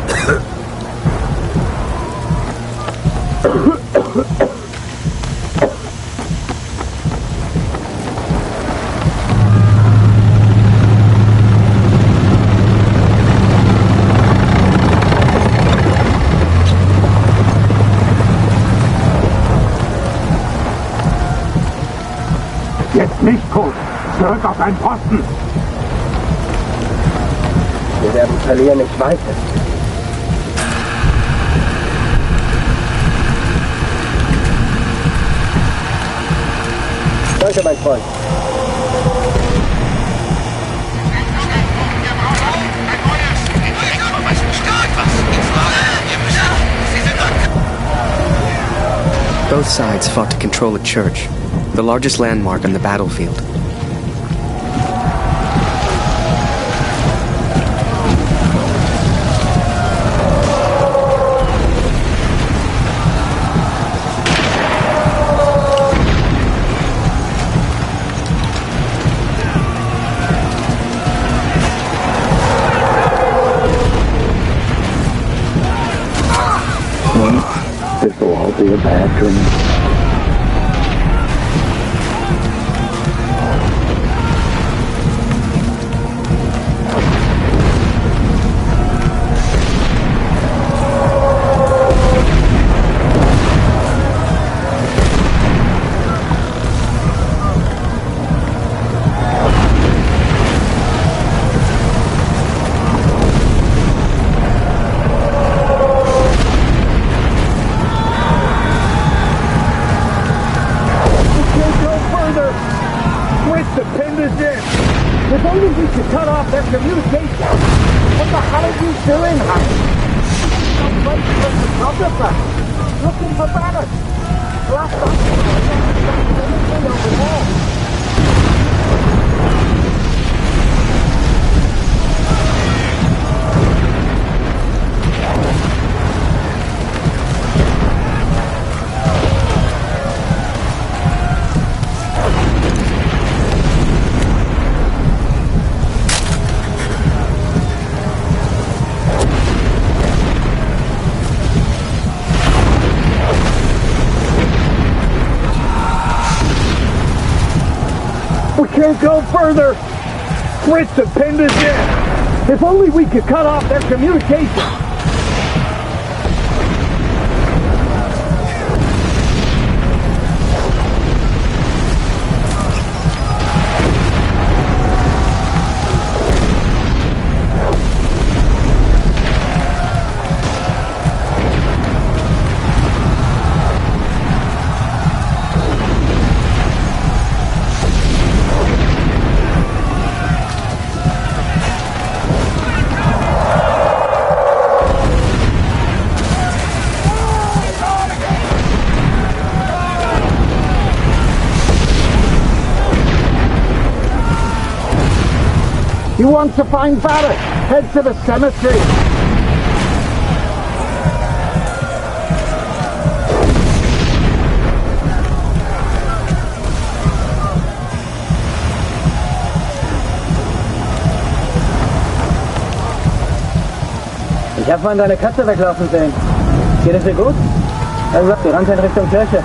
Jetzt nicht, Kurt. Zurück auf deinen Posten. Wir werden verlieren, ich weiß es. Danke, mein Freund. Both sides fought to control a church, the largest landmark on the battlefield. This will all be a bad dream. could cut off their communication. What the hell are you doing, Harry? Some place for a photographer. Looking for Barrett. Last time I over there. We can't go further! Fritz have pinned us in! If only we could cut off their communication! You want to find Barrett? Head to the cemetery. Ich habe mal deine Katze weglaufen sehen. Geht es dir gut? Also, du rannst in Richtung Kirche.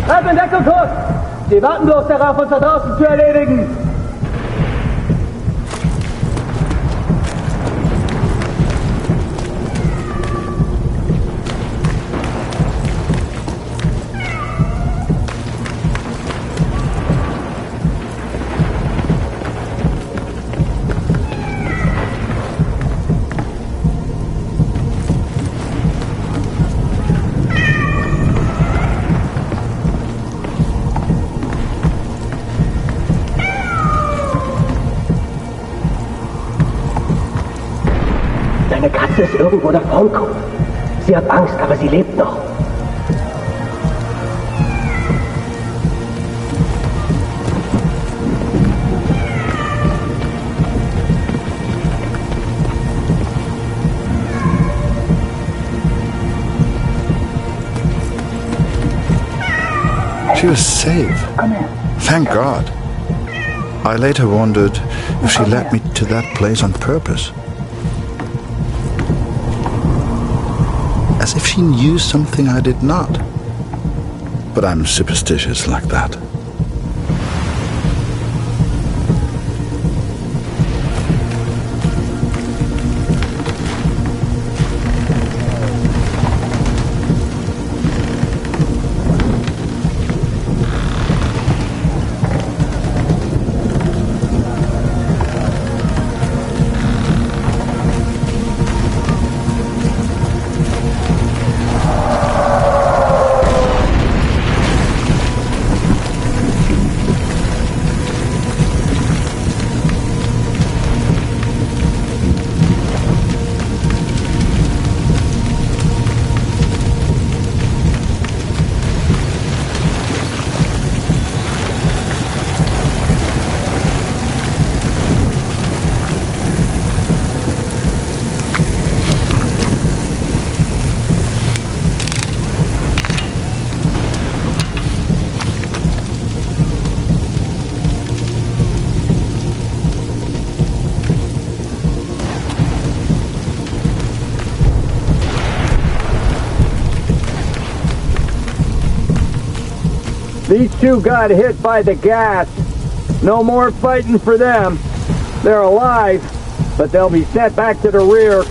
Halt den Deckel kurz! Sie warten bloß darauf, uns da draußen zu erledigen! Deine Katze ist irgendwo da vorn, Kuh. Sie hat Angst, aber sie lebt noch. She was safe. Thank God. I later wondered if she led me to that place on purpose. As if she knew something I did not. But I'm superstitious like that. These two got hit by the gas. No more fighting for them. They're alive, but they'll be sent back to the rear.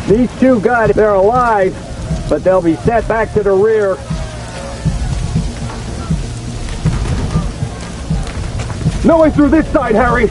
These two got it. They're alive, but they'll be sent back to the rear. No way through this side, Harry!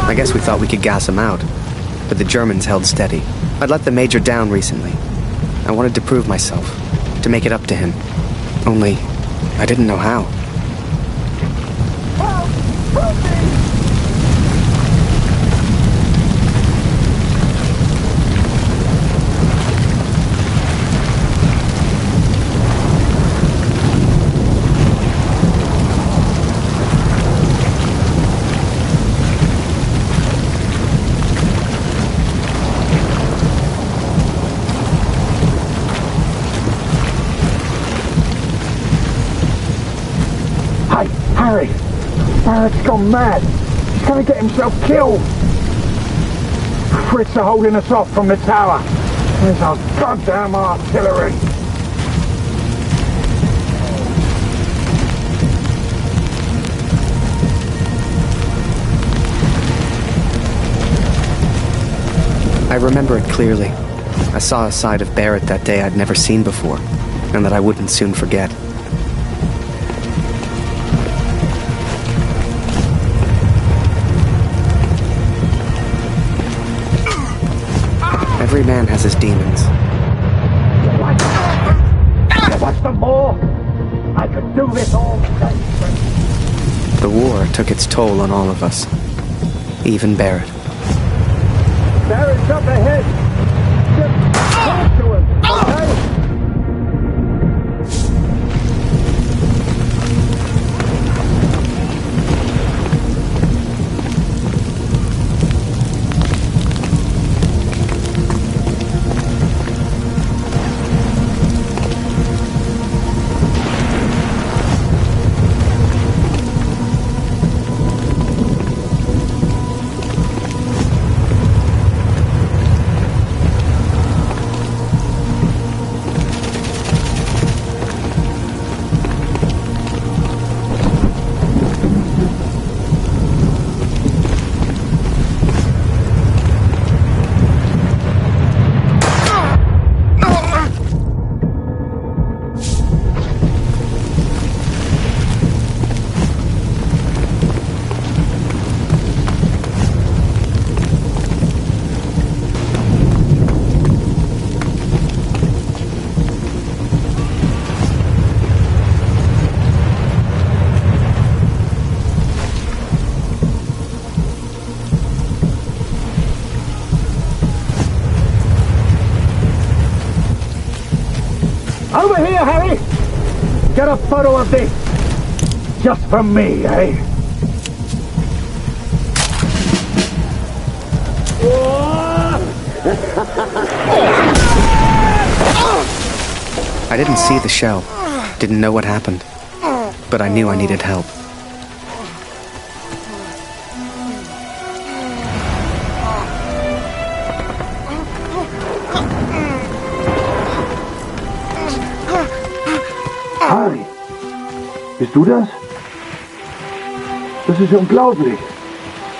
I guess we thought we could gas him out, but the Germans held steady. I'd let the Major down recently. I wanted to prove myself, to make it up to him. Only, I didn't know how. Harry! Barrett's gone mad. He's gonna get himself killed. Fritz are holding us off from the tower. There's our goddamn artillery. I remember it clearly. I saw a side of Barrett that day I'd never seen before, and that I wouldn't soon forget. Every man has his demons. What's the more? I could do this all day. The war took its toll on all of us. Even Barrett. Barrett's up ahead. Just talk to him, okay? Over here, Harry! Get a photo of this! Just for me, eh? I didn't see the shell, didn't know what happened, but I knew I needed help. Harry, bist du das? Das ist unglaublich.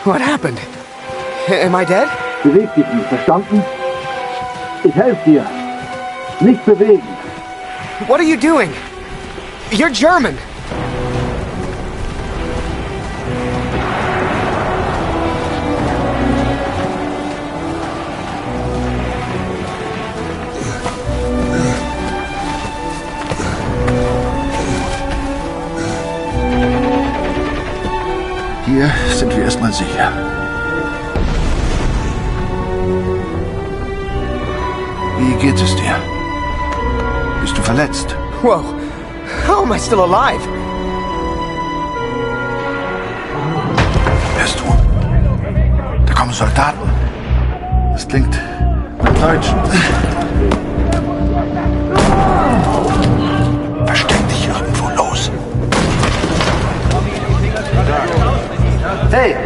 What happened? Am I dead? Beweg dich nicht, verstanden? Ich helfe dir. Nicht bewegen. What are you doing? You're German. Hier sind wir erstmal sicher. Wie geht es dir? Bist du verletzt? Whoa. How am I still alive? Hörst du? Da kommen Soldaten. Das klingt nach Deutschen. Versteck dich irgendwo los. Hey!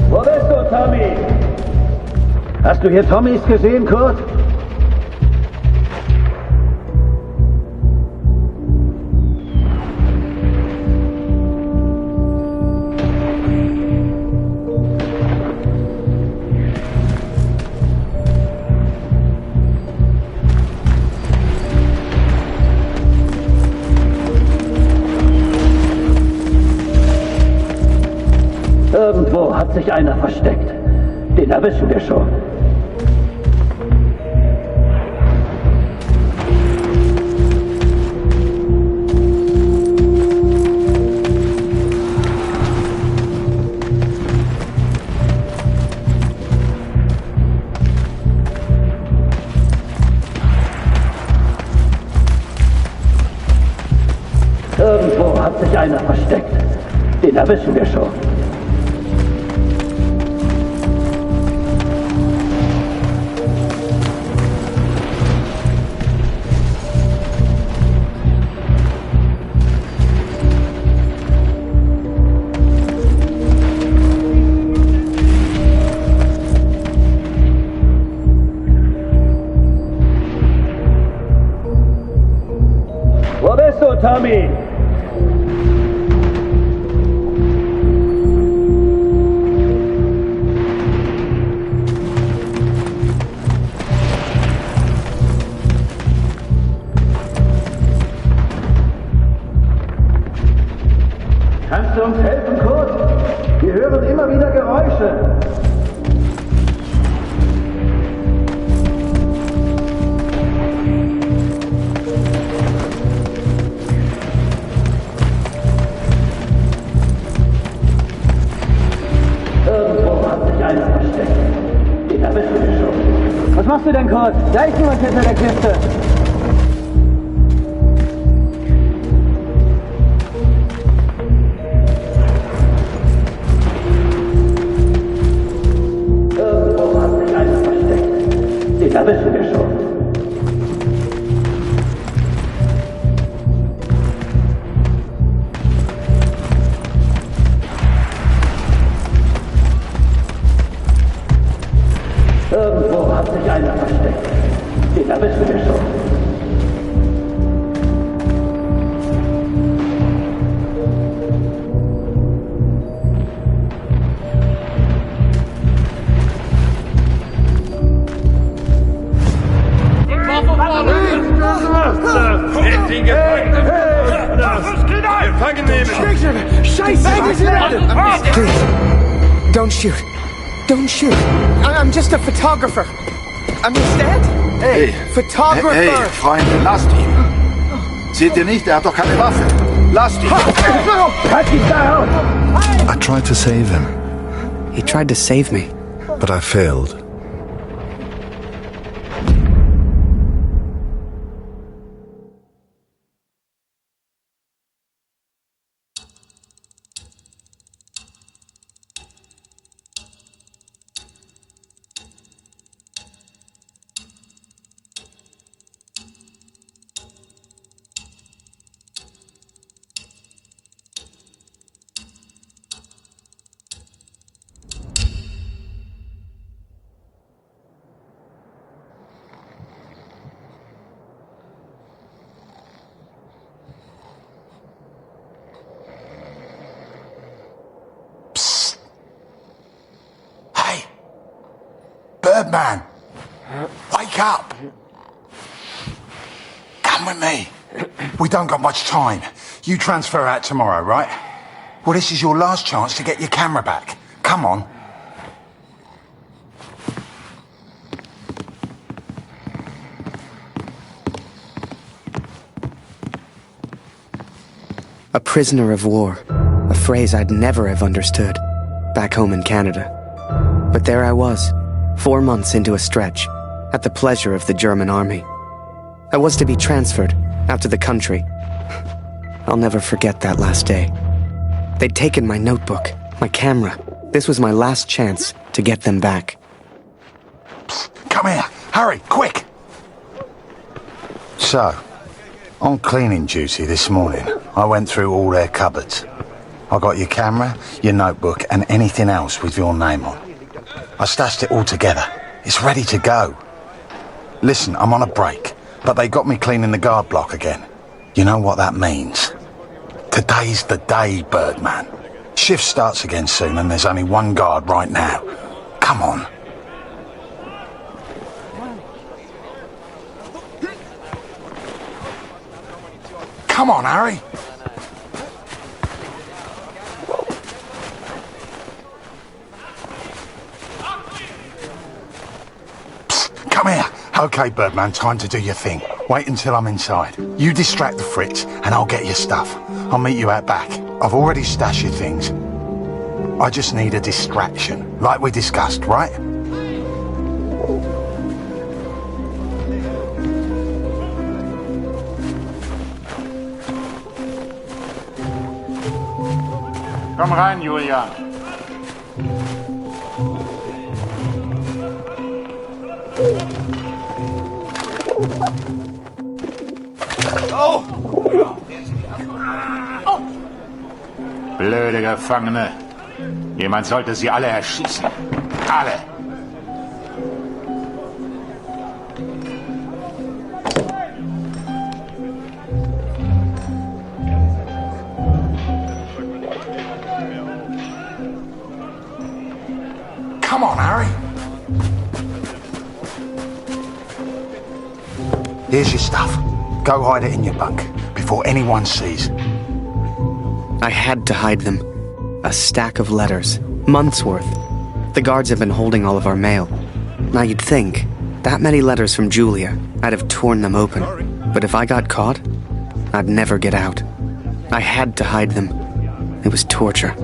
Wo bist du, Tommy? Hast du hier Tommys gesehen, Kurt? Irgendwo hat sich einer versteckt. Den erwischen wir schon. Irgendwo hat sich einer versteckt. Den erwischen wir schon. Wo bist du, Tommy? Kannst du uns helfen, Kurt? Wir hören immer wieder Geräusche. Irgendwo hat sich einer versteckt. Den erwischen wir schon. Was machst du denn, Kurt? Da ist jemand hinter der Kiste. Irgendwo hat sich einer versteckt. Den erwischen wir schon. Irgendwo hat sich einer versteckt. Den erwischen wir schon. Please, don't shoot. Don't shoot. I'm just a photographer. Understand? Hey, Photographer! Hey, Freunde, lasst ihn. Seht ihr nicht, er hat doch keine Waffe. Lasst ihn. I tried to save him. He tried to save me. But I failed. Birdman, wake up. Come with me. We don't got much time. You transfer out tomorrow, right? Well, this is your last chance to get your camera back. Come on. A prisoner of war. A phrase I'd never have understood back home in Canada. But there I was, 4 months into a stretch, at the pleasure of the German army. I was to be transferred out to the country. I'll never forget that last day. They'd taken my notebook, my camera. This was my last chance to get them back. Come here. Hurry, quick. So, on cleaning duty this morning, I went through all their cupboards. I got your camera, your notebook, and anything else with your name on. I stashed it all together. It's ready to go. Listen, I'm on a break, but they got me cleaning the guard block again. You know what that means? Today's the day, Birdman. Shift starts again soon and there's only one guard right now. Come on. Come on, Harry. Come here. Okay, Birdman, time to do your thing. Wait until I'm inside. You distract the Fritz, and I'll get your stuff. I'll meet you out back. I've already stashed your things. I just need a distraction, like we discussed, right? Komm rein, Julian. Blöde Gefangene. Jemand sollte sie alle erschießen. Alle. Come on, Harry. Here's your stuff. Go hide it in your bunk before anyone sees. I had to hide them. A stack of letters. Months' worth. The guards have been holding all of our mail. Now you'd think, that many letters from Julia, I'd have torn them open. But if I got caught, I'd never get out. I had to hide them. It was torture.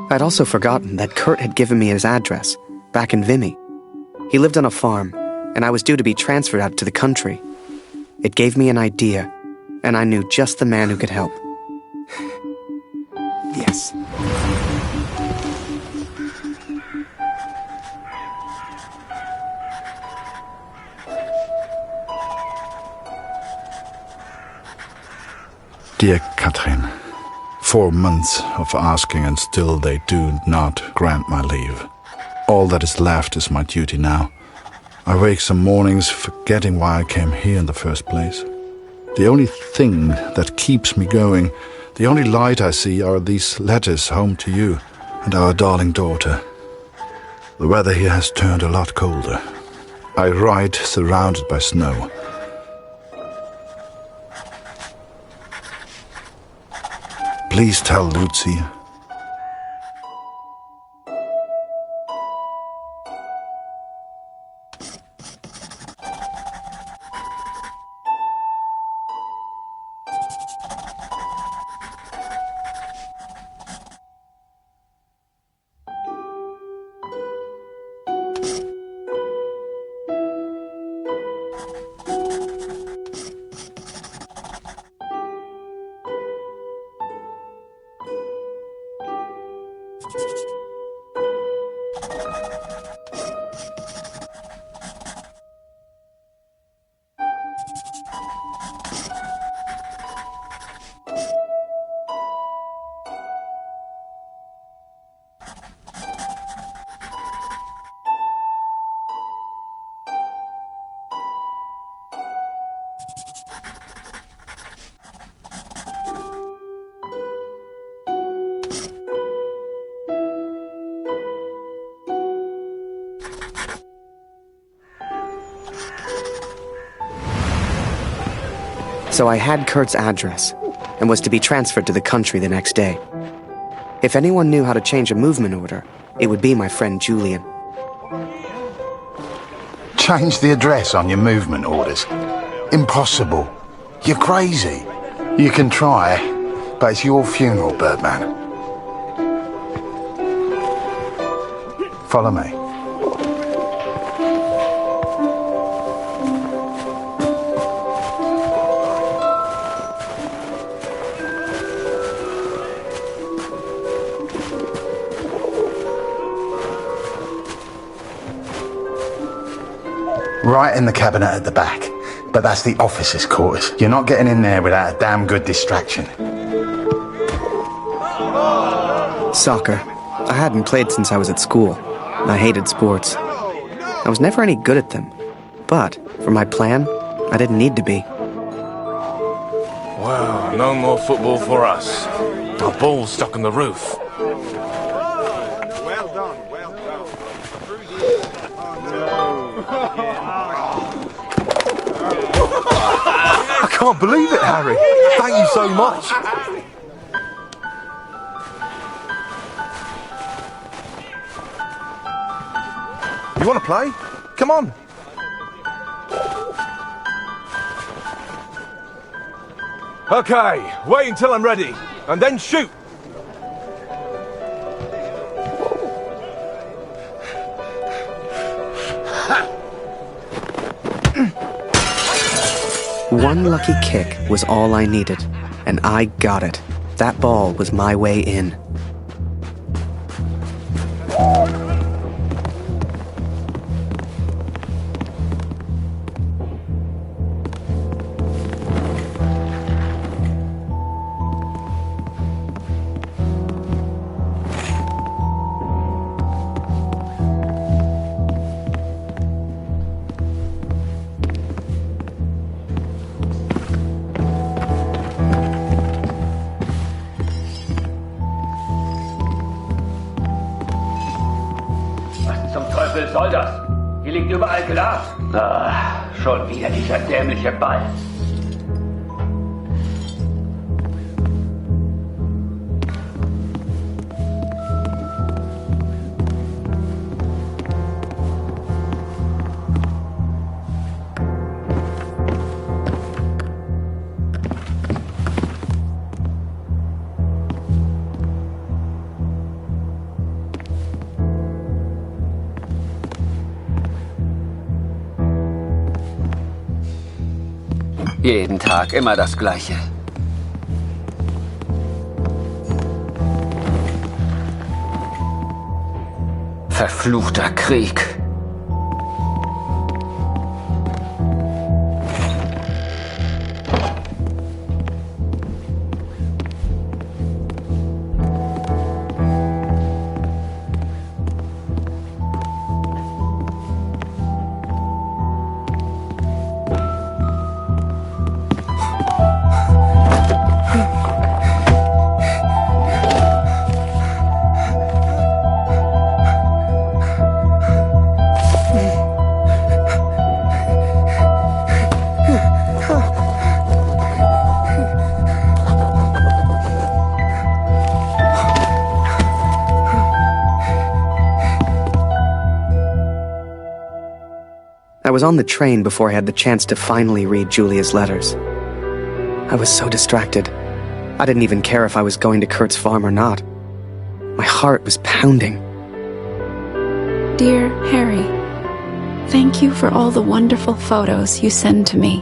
I'd also forgotten that Kurt had given me his address, back in Vimy. He lived on a farm, and I was due to be transferred out to the country. It gave me an idea, and I knew just the man who could help. Yes. Dear Catherine, 4 months of asking and still they do not grant my leave. All that is left is my duty now. I wake some mornings forgetting why I came here in the first place. The only thing that keeps me going, the only light I see are these letters home to you and our darling daughter. The weather here has turned a lot colder. I ride surrounded by snow. Please tell Lucy. So I had Kurt's address, and was to be transferred to the country the next day. If anyone knew how to change a movement order, it would be my friend Julian. Change the address on your movement orders? Impossible. You're crazy. You can try, but it's your funeral, Birdman. Follow me. Right in the cabinet at the back. But that's the officers' quarters. You're not getting in there without a damn good distraction. Soccer. I hadn't played since I was at school. I hated sports. I was never any good at them. But, for my plan, I didn't need to be. Well, no more football for us. Our ball's stuck on the roof. Well done, well done. I can't believe it, Harry. Thank you so much. You want to play? Come on. Okay, wait until I'm ready, and then shoot. One lucky kick was all I needed, and I got it. That ball was my way in. Was soll das? Hier liegt überall Glas. Ah, schon wieder dieser dämliche Ball. Jeden Tag immer das Gleiche. Verfluchter Krieg. I was on the train before I had the chance to finally read Julia's letters. I was so distracted. I didn't even care if I was going to Kurt's farm or not. My heart was pounding. Dear Harry, thank you for all the wonderful photos you send to me.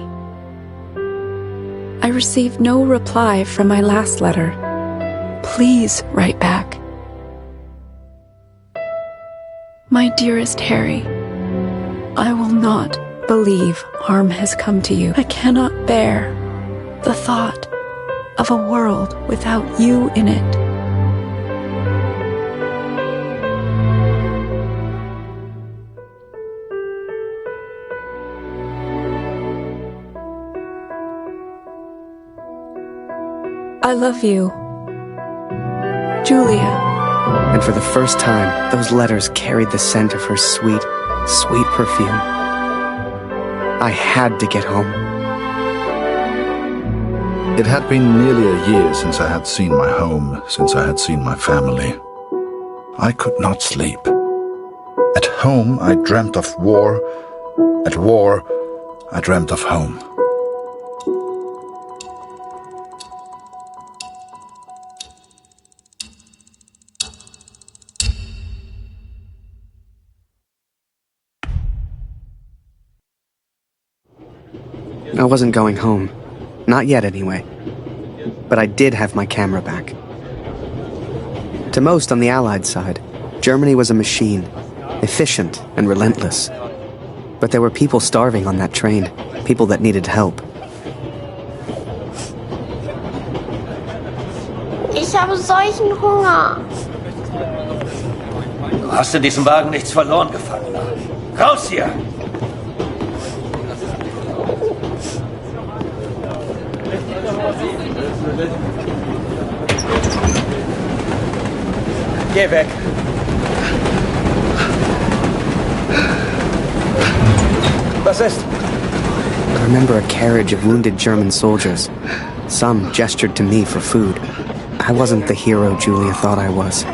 I received no reply from my last letter. Please write back. My dearest Harry, I will not believe harm has come to you. I cannot bear the thought of a world without you in it. I love you, Julia. And for the first time, those letters carried the scent of her sweet, sweet perfume. I had to get home. It had been nearly a year since I had seen my home, since I had seen my family. I could not sleep. At home, I dreamt of war. At war, I dreamt of home. I wasn't going home. Not yet, anyway. But I did have my camera back. To most on the Allied side, Germany was a machine, efficient and relentless. But there were people starving on that train, people that needed help. Ich habe solchen Hunger. Du hast in diesem Wagen nichts verloren, Gefangener. Raus hier! Geh weg! Was ist? I remember a carriage of wounded German soldiers. Some gestured to me for food. I wasn't the hero Julia thought I was.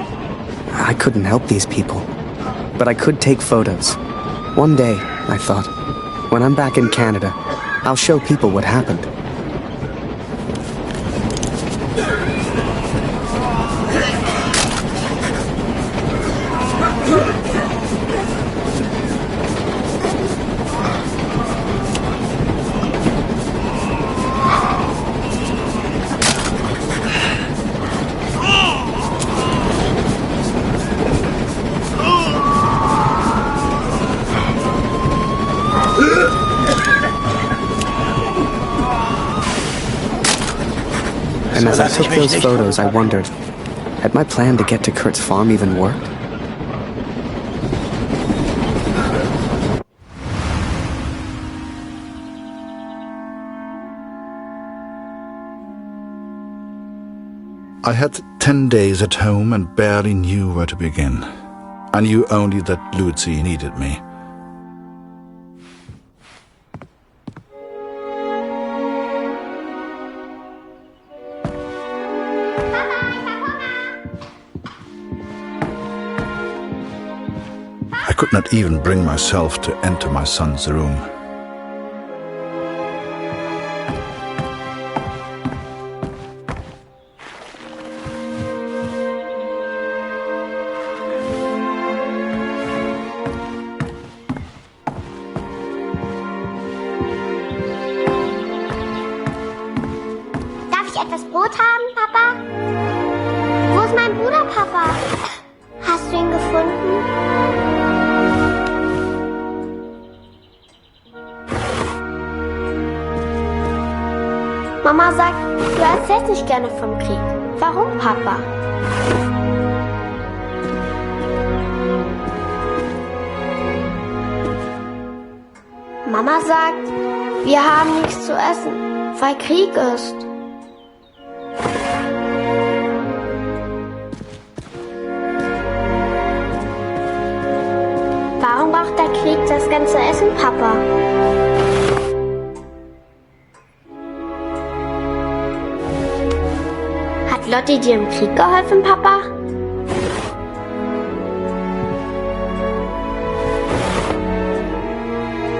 I couldn't help these people. But I could take photos. One day, I thought, when I'm back in Canada, I'll show people what happened. And as I took those photos, I wondered, had my plan to get to Kurt's farm even worked? I had 10 days at home and barely knew where to begin. I knew only that Lucy needed me. I could not even bring myself to enter my son's room. Mama sagt, du erzählst nicht gerne vom Krieg. Warum, Papa? Mama sagt, wir haben nichts zu essen, weil Krieg ist. Warum braucht der Krieg das ganze Essen, Papa? Hat Lotti dir im Krieg geholfen, Papa?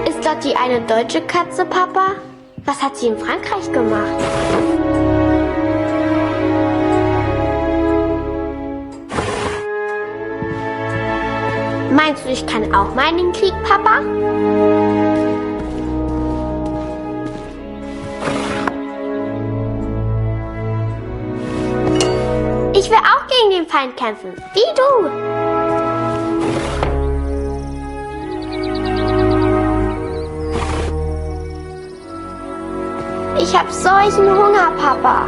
Ist Lotti eine deutsche Katze, Papa? Was hat sie in Frankreich gemacht? Meinst du, ich kann auch mal in den Krieg, Papa? Ich will auch gegen den Feind kämpfen, wie du. Ich hab solchen Hunger, Papa.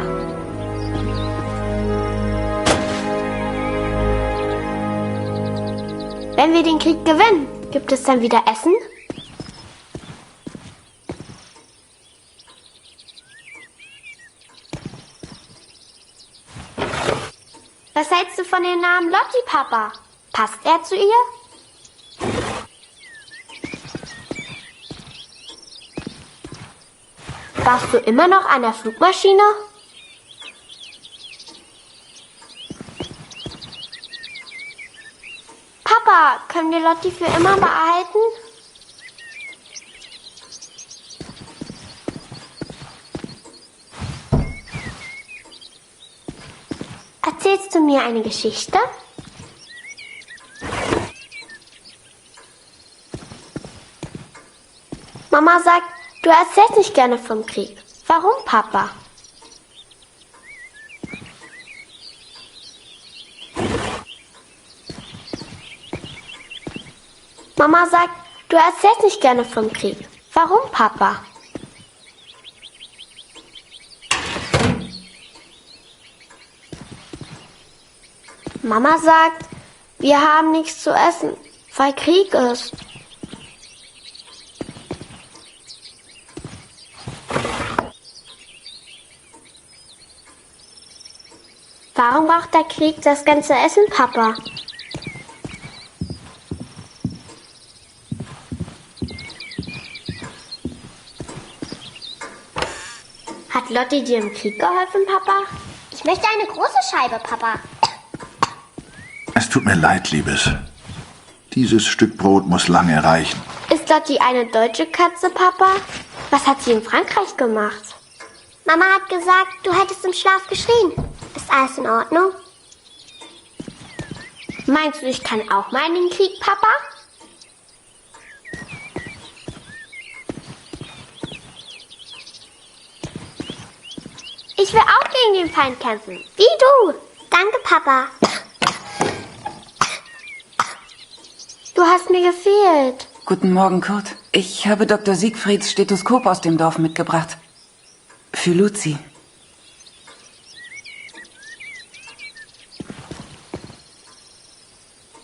Wenn wir den Krieg gewinnen, gibt es dann wieder Essen? Was hältst du von dem Namen Lotti, Papa? Passt er zu ihr? Warst du immer noch an der Flugmaschine? Papa, können wir Lotti für immer behalten? Erzählst du mir eine Geschichte? Mama sagt, du erzählst nicht gerne vom Krieg. Warum, Papa? Mama sagt, du erzählst nicht gerne vom Krieg. Warum, Papa? Mama sagt, wir haben nichts zu essen, weil Krieg ist. Warum braucht der Krieg das ganze Essen, Papa? Hat Lotti dir im Krieg geholfen, Papa? Ich möchte eine große Scheibe, Papa. Es tut mir leid, Liebes. Dieses Stück Brot muss lange reichen. Ist Lotti eine deutsche Katze, Papa? Was hat sie in Frankreich gemacht? Mama hat gesagt, du hättest im Schlaf geschrien. Ist alles in Ordnung? Meinst du, ich kann auch mal in den Krieg, Papa? Ich will auch gegen den Feind kämpfen, wie du. Danke, Papa. Du hast mir gefehlt. Guten Morgen, Kurt. Ich habe Dr. Siegfrieds Stethoskop aus dem Dorf mitgebracht. Für Luzi.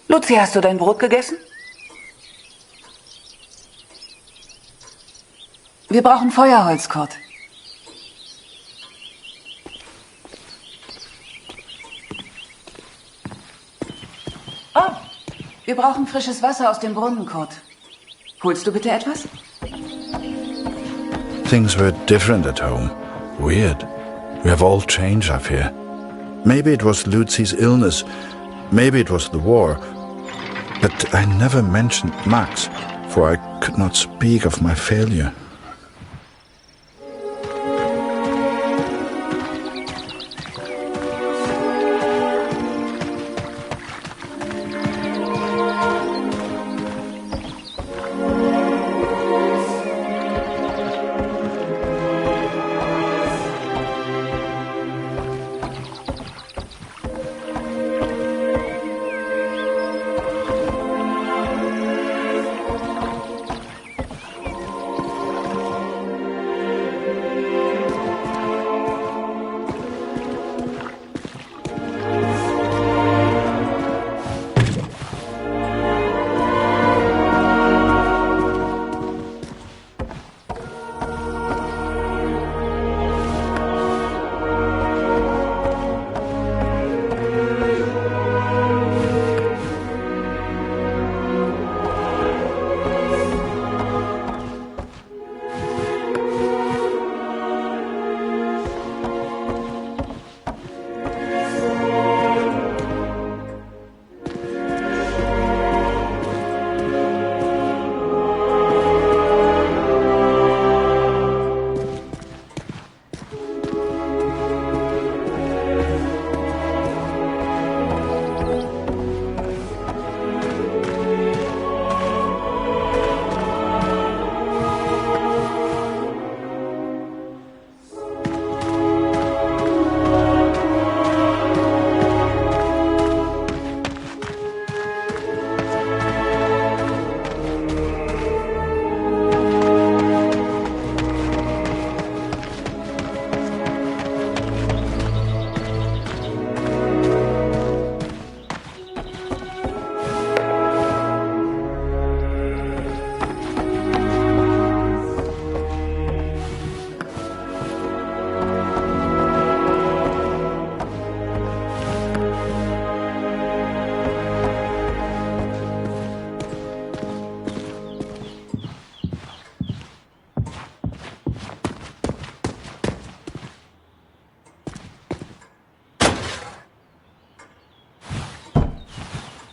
Luzi, hast du dein Brot gegessen? Wir brauchen Feuerholz, Kurt. Oh, wir brauchen frisches Wasser aus dem Brunnen, Kurt. Holst du bitte etwas? Things were different at home. Weird. We have all changed, I fear. Maybe it was Lucy's illness. Maybe it was the war. But I never mentioned Max, for I could not speak of my failure.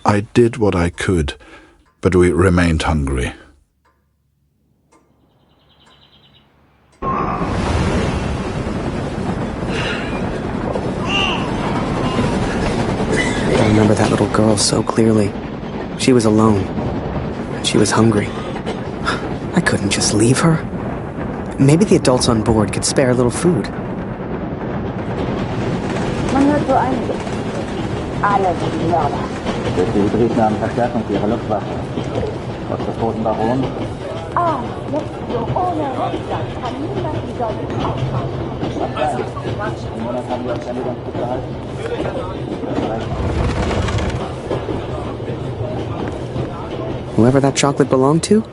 I did what I could, but we remained hungry. I remember that little girl so clearly. She was alone. She was hungry. I couldn't just leave her. Maybe the adults on board could spare a little food. Man hört so einiges. Alle sind Mörder. Durch die Hybriden Verstärkung für ihre Luftwaffe. Trotz des toten Baron. Jetzt so ohne Rückstand kann niemand die Deutschen aufhalten. Im Monat haben wir uns damit ganz gut gehalten. Whoever that chocolate belonged to,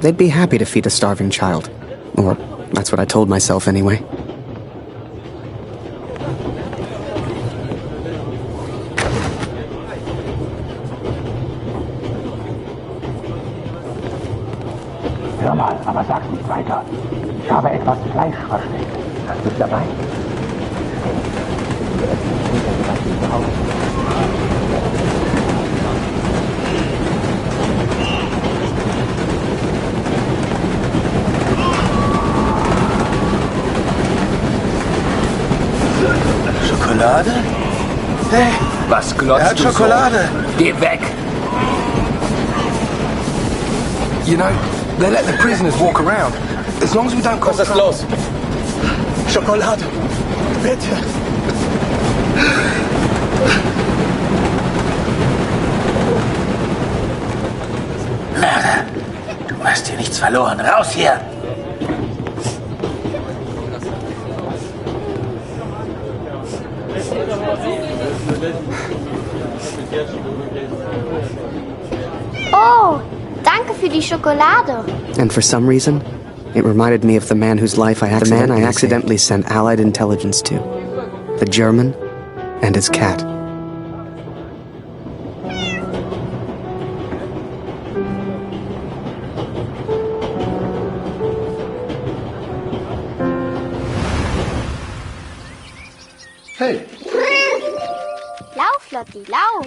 they'd be happy to feed a starving child. Or that's what I told myself anyway. Hör mal, aber sag's nicht weiter. Ich habe etwas Fleisch versteckt. Hast du's dabei? Schokolade? Hey, Was glotzt er hat du Schokolade. so? Geh weg! You know, they let the prisoners walk around. As long as we don't cause Was ist los? Schokolade. Bitte. Mörder. Du hast hier nichts verloren. Raus hier. Oh, danke für die Schokolade. And for some reason, it reminded me of the man whose life I accidentally sent Allied intelligence to. The German and his cat. Hey. Lauf, Lotti, lauf.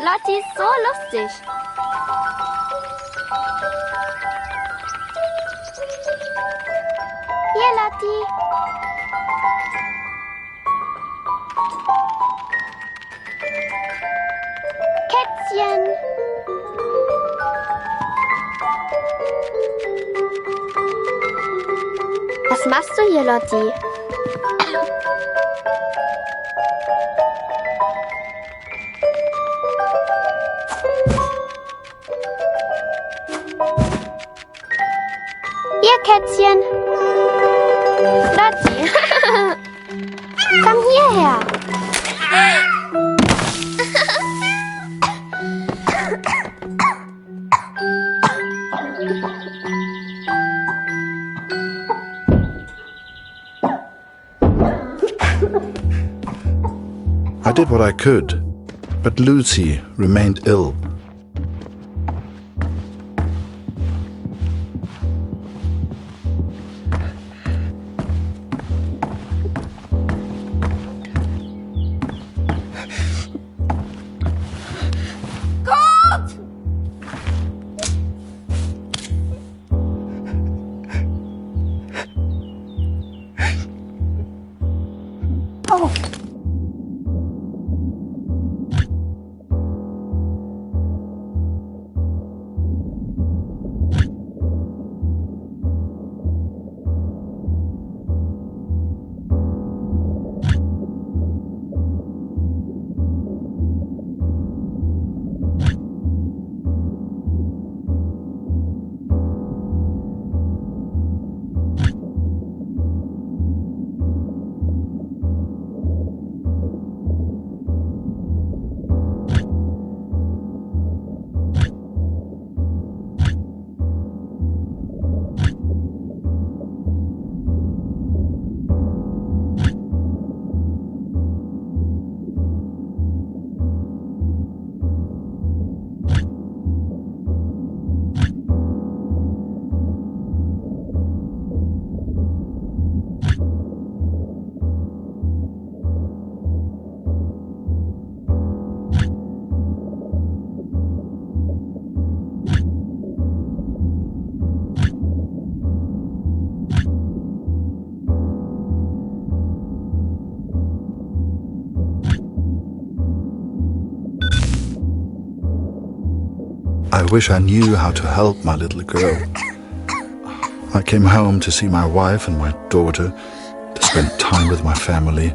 Lotti ist so lustig. Hier, Lotti. Kätzchen. Was machst du hier, Lotti? Hier, Kätzchen. Lotti. Komm hierher. I did what I could, but Lucy remained ill. wish I knew how to help my little girl. I came home to see my wife and my daughter, to spend time with my family,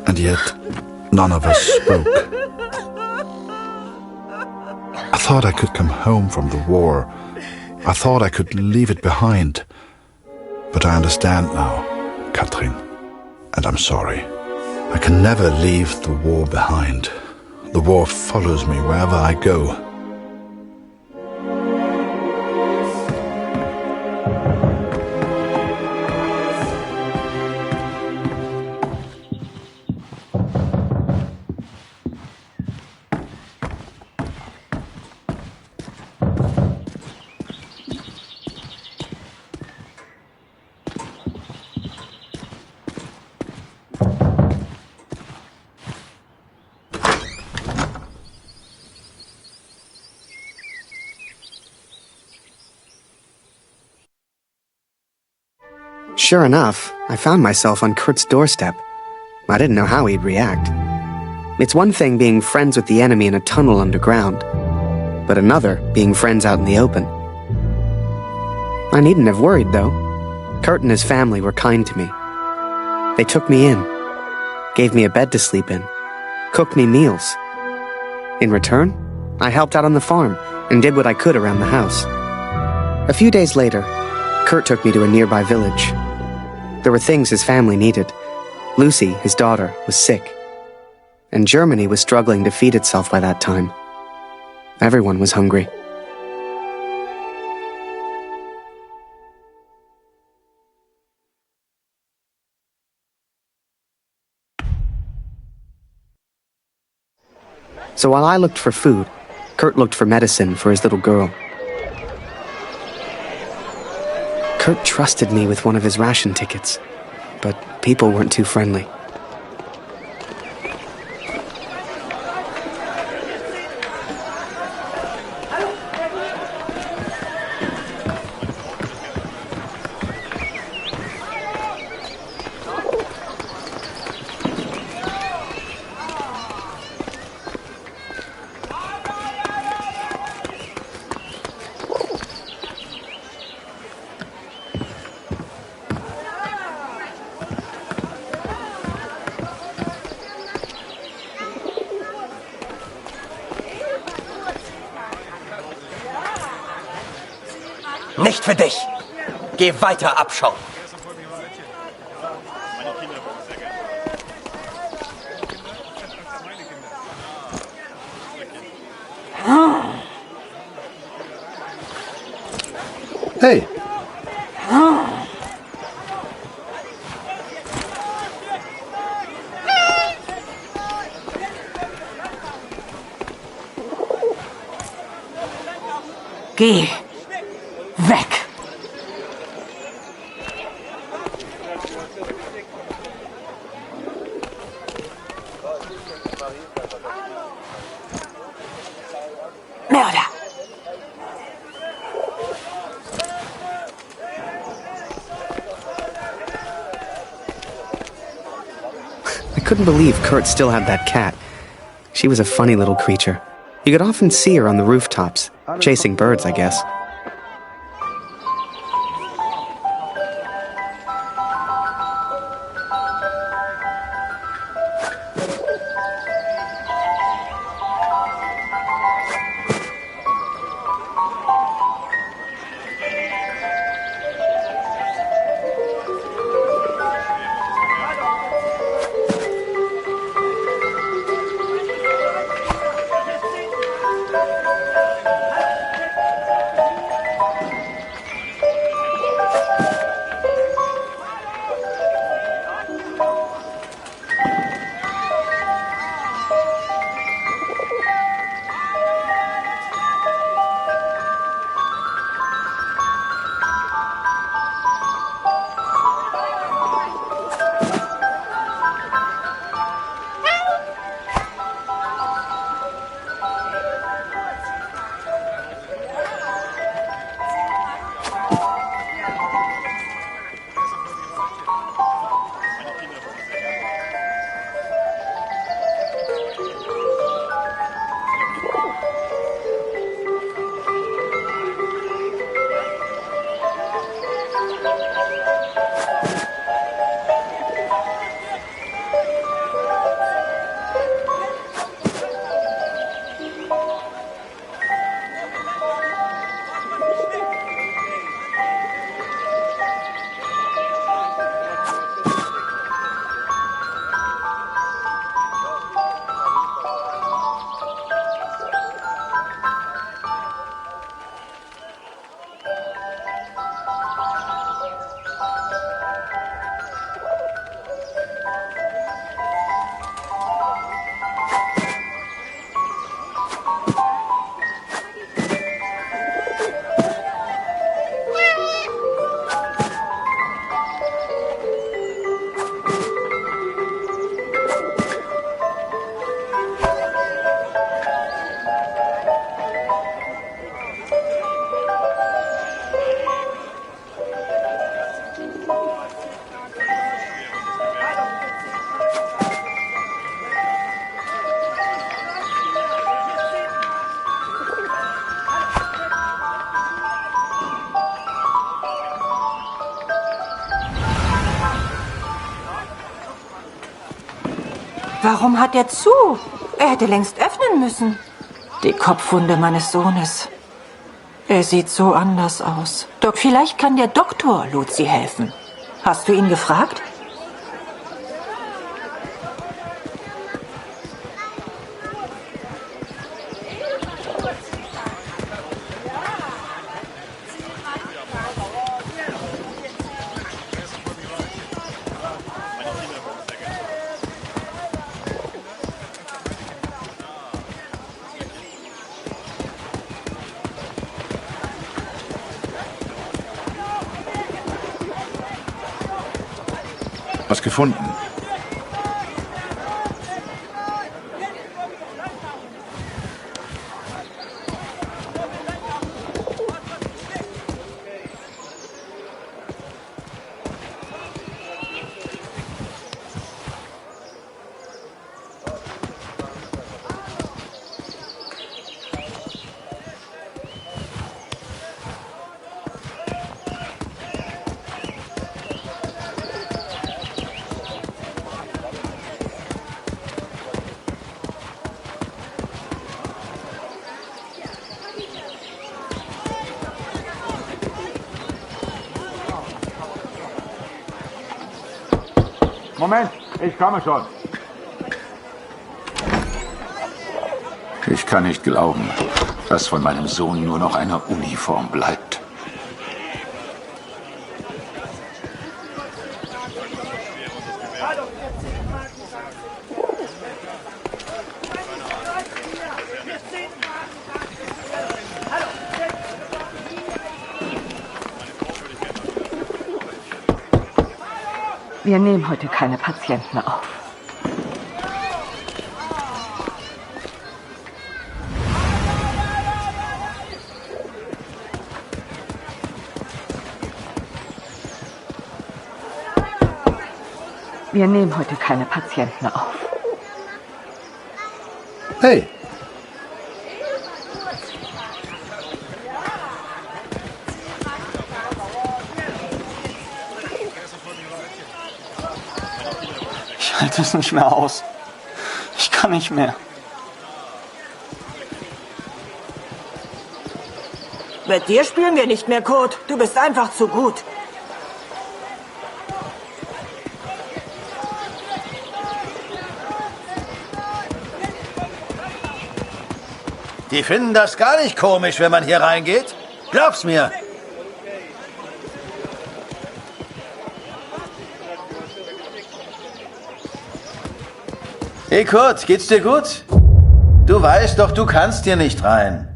and yet none of us spoke. I thought I could come home from the war. I thought I could leave it behind. But I understand now, Katrin, and I'm sorry. I can never leave the war behind. The war follows me wherever I go. Sure enough, I found myself on Kurt's doorstep. I didn't know how he'd react. It's one thing being friends with the enemy in a tunnel underground, but another being friends out in the open. I needn't have worried, though. Kurt and his family were kind to me. They took me in, gave me a bed to sleep in, cooked me meals. In return, I helped out on the farm and did what I could around the house. A few days later, Kurt took me to a nearby village. There were things his family needed. Lucy, his daughter, was sick. And Germany was struggling to feed itself by that time. Everyone was hungry. So while I looked for food, Kurt looked for medicine for his little girl. Kurt trusted me with one of his ration tickets, but people weren't too friendly. Nicht für dich. Geh weiter, Abschaum. Hey. Geh weg. Mörder. I couldn't believe Kurt still had that cat. She was a funny little creature. You could often see her on the rooftops, chasing birds, I guess. Warum hat er zu? Er hätte längst öffnen müssen. Die Kopfwunde meines Sohnes. Er sieht so anders aus. Doch vielleicht kann der Doktor Luzi helfen. Hast du ihn gefragt? Was gefunden? Moment, ich komme schon. Ich kann nicht glauben, dass von meinem Sohn nur noch eine Uniform bleibt. Wir nehmen heute keine Patienten auf. Wir nehmen heute keine Patienten auf. Hey. Ich halte es nicht mehr aus. Ich kann nicht mehr. Mit dir spielen wir nicht mehr, Kurt. Du bist einfach zu gut. Die finden das gar nicht komisch, wenn man hier reingeht. Glaub's mir. Hey Kurt, geht's dir gut? Du weißt doch, du kannst hier nicht rein.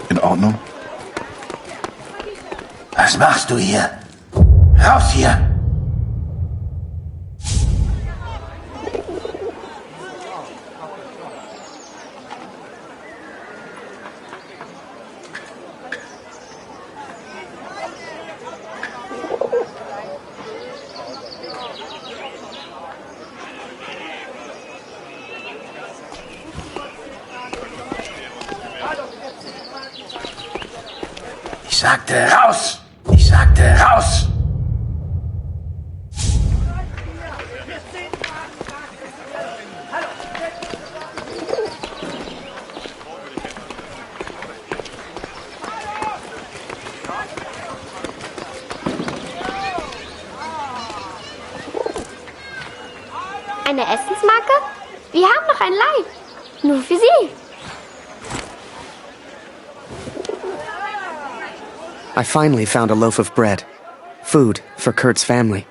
In Ordnung? Was machst du hier? Raus hier! Ich sagte raus! Ich sagte raus! Eine Essensmarke? Wir haben noch ein Leib. Nur für Sie. I finally found a loaf of bread. Food for Kurt's family.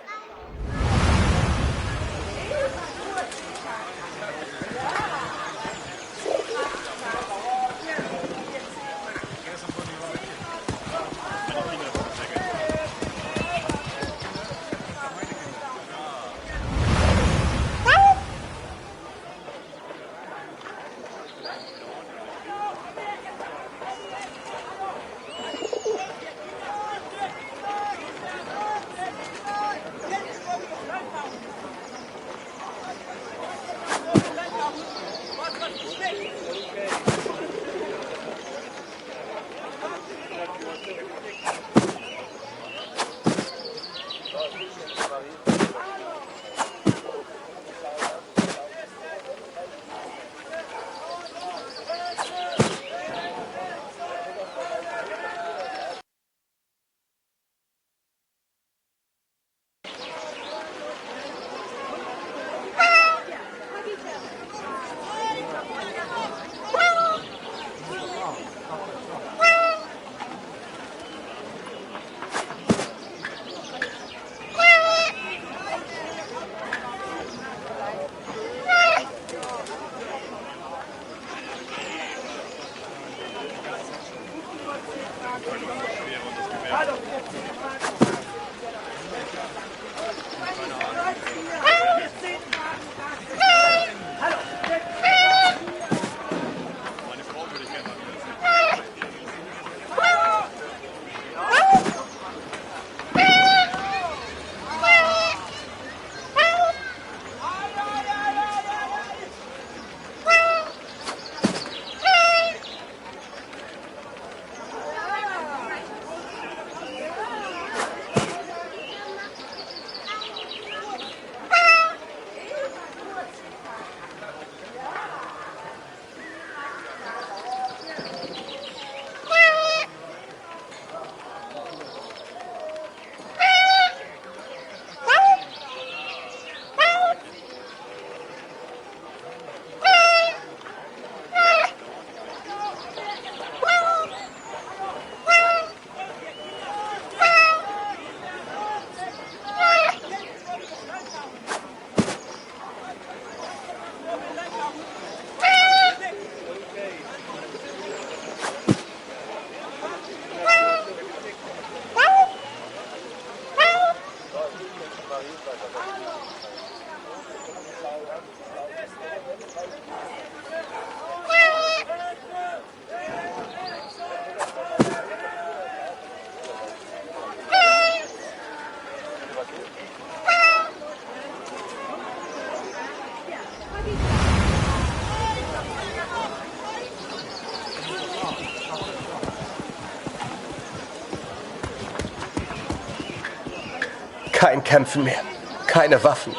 Kein Kämpfen mehr. Keine Waffen.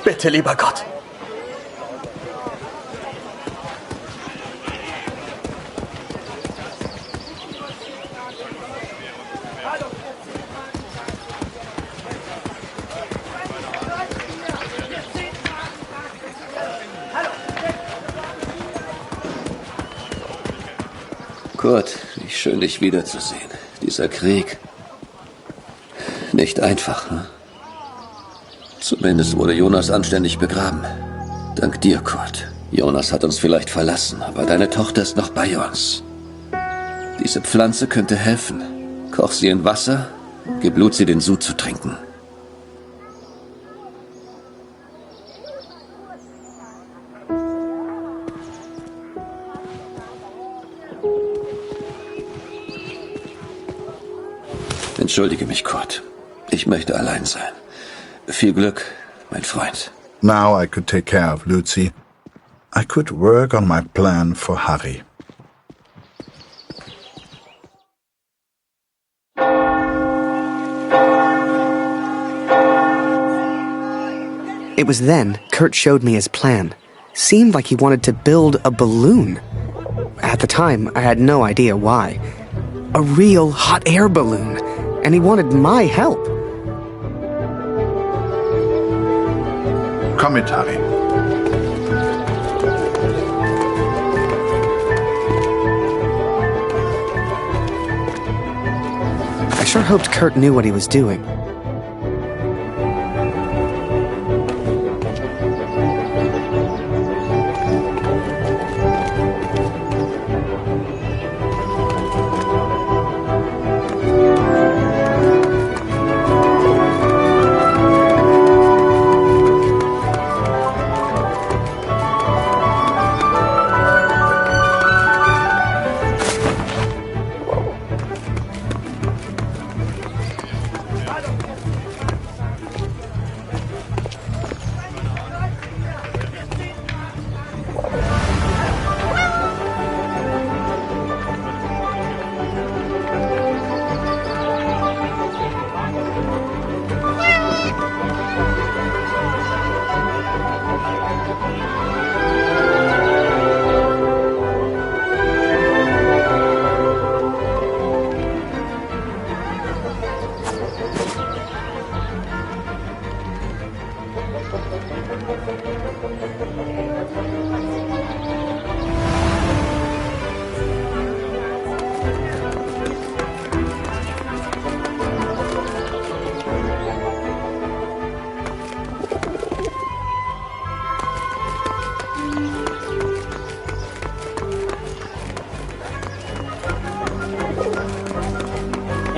Bitte, lieber Gott. Kurt, wie schön, dich wiederzusehen. Dieser Krieg. Nicht einfach, hm? Zumindest wurde Jonas anständig begraben. Dank dir, Kurt. Jonas hat uns vielleicht verlassen, aber deine Tochter ist noch bei uns. Diese Pflanze könnte helfen. Koch sie in Wasser, gib Luzi den Sud zu trinken. Entschuldige mich, Kurt. Ich möchte allein sein. Viel Glück, mein Freund. Now I could take care of Lucy. I could work on my plan for Harry. It was then Kurt showed me his plan. Seemed like he wanted to build a balloon. At the time, I had no idea why. A real hot air balloon. And he wanted my help. Komm mit, Harry. I sure hoped Kurt knew what he was doing.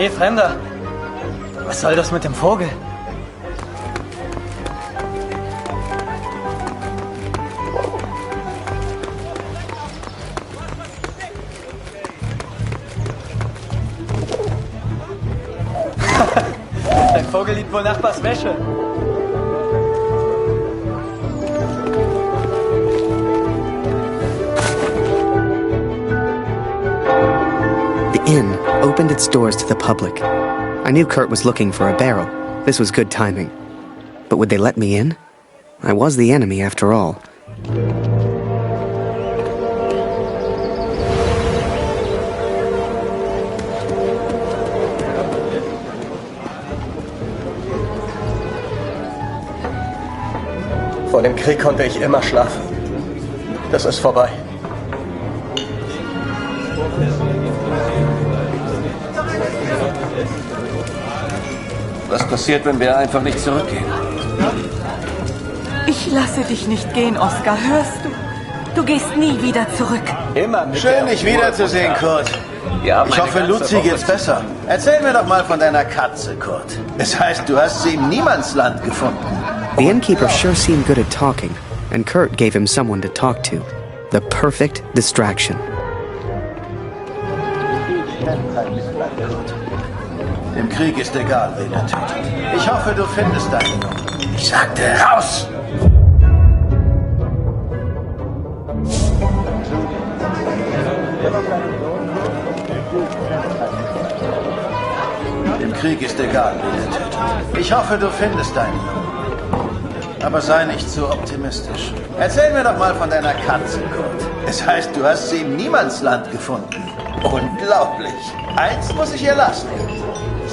Hey, Fremder. Was soll das mit dem Vogel? Ein Vogel liebt wohl Nachbars Wäsche. The inn opened its doors to the public. I knew Kurt was looking for a barrel. This was good timing. But would they let me in? I was the enemy after all. Vor dem Krieg konnte ich immer schlafen. Das ist vorbei. Was passiert, wenn wir einfach nicht zurückgehen? Ich lasse dich nicht gehen, Oscar, hörst du? Du gehst nie wieder zurück. Immer mit Schön, dich wiederzusehen, Kurt. Ich hoffe, Luzi geht's besser. Erzähl mir doch mal von deiner Katze, Kurt. Es heißt, du hast sie im Niemandsland gefunden. The innkeeper sure seemed good at talking, and Kurt gave him someone to talk to. The perfect distraction. Im Krieg ist egal, wen er tötet. Ich hoffe, du findest deinen Jungen. Ich sagte, raus! Im Krieg ist egal, wen er tötet. Ich hoffe, du findest deinen Jungen. Aber sei nicht so optimistisch. Erzähl mir doch mal von deiner Katze, Kurt. Es heißt, du hast sie im Niemandsland gefunden. Unglaublich. Eins muss ich ihr lassen.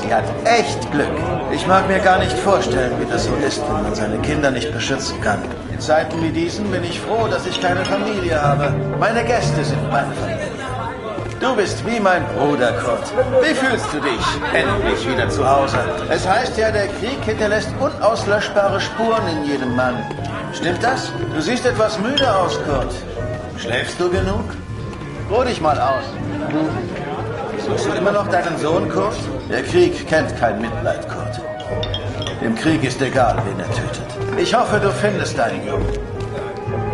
Sie hat echt Glück. Ich mag mir gar nicht vorstellen, wie das so ist, wenn man seine Kinder nicht beschützen kann. In Zeiten wie diesen bin ich froh, dass ich keine Familie habe. Meine Gäste sind meine Familie. Du bist wie mein Bruder, Kurt. Wie fühlst du dich? Endlich wieder zu Hause. Es heißt ja, der Krieg hinterlässt unauslöschbare Spuren in jedem Mann. Stimmt das? Du siehst etwas müde aus, Kurt. Schläfst du genug? Ruh dich mal aus. Suchst du immer noch deinen Sohn, Kurt? Der Krieg kennt kein Mitleid, Kurt. Im Krieg ist egal, wen er tötet. Ich hoffe, du findest deinen Jungen.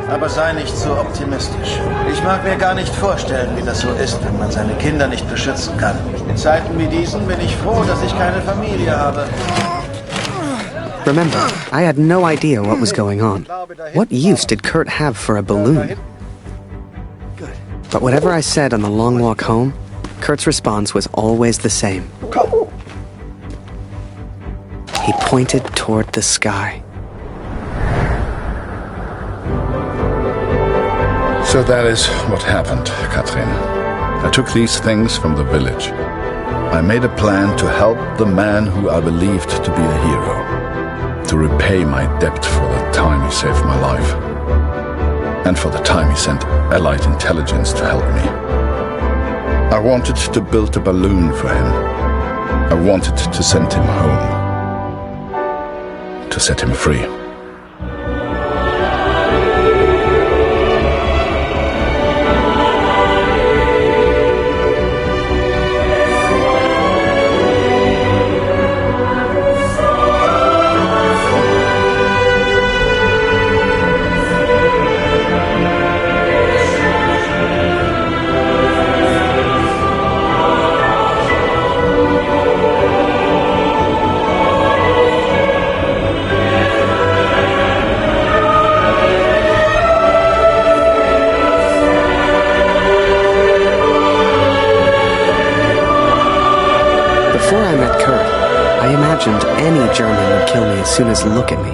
Aber sei nicht so optimistisch. Ich mag mir gar nicht vorstellen, wie das so ist, wenn man seine Kinder nicht beschützen kann. In Zeiten wie diesen bin ich froh, dass ich keine Familie habe. Remember, I had no idea what was going on. What use did Kurt have for a balloon? But whatever I said on the long walk home, Kurt's response was always the same. He pointed toward the sky. So that is what happened, Katrin. I took these things from the village. I made a plan to help the man who I believed to be a hero. To repay my debt for the time he saved my life. And for the time he sent Allied intelligence to help me. I wanted to build a balloon for him. I wanted to send him home. To set him free. Any German would kill me as soon as look at me.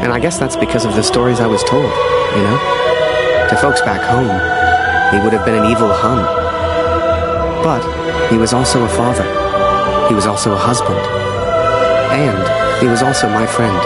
And I guess that's because of the stories I was told, you know? To folks back home, he would have been an evil Hun. But he was also a father. He was also a husband. And he was also my friend.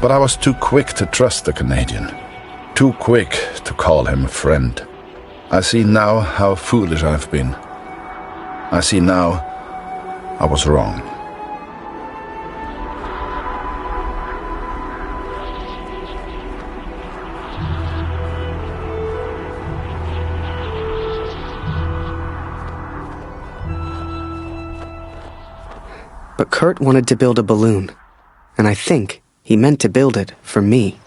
But I was too quick to trust the Canadian. too quick to call him a friend. I see now how foolish I've been. I see now I was wrong. But Kurt wanted to build a balloon, and I think he meant to build it for me.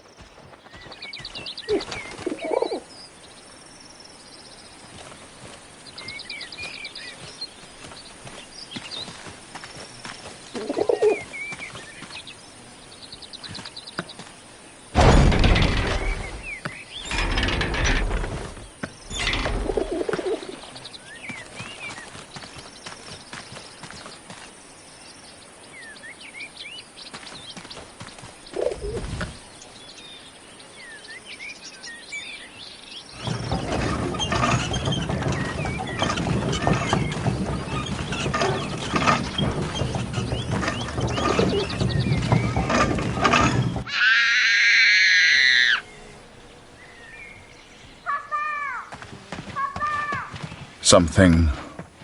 Something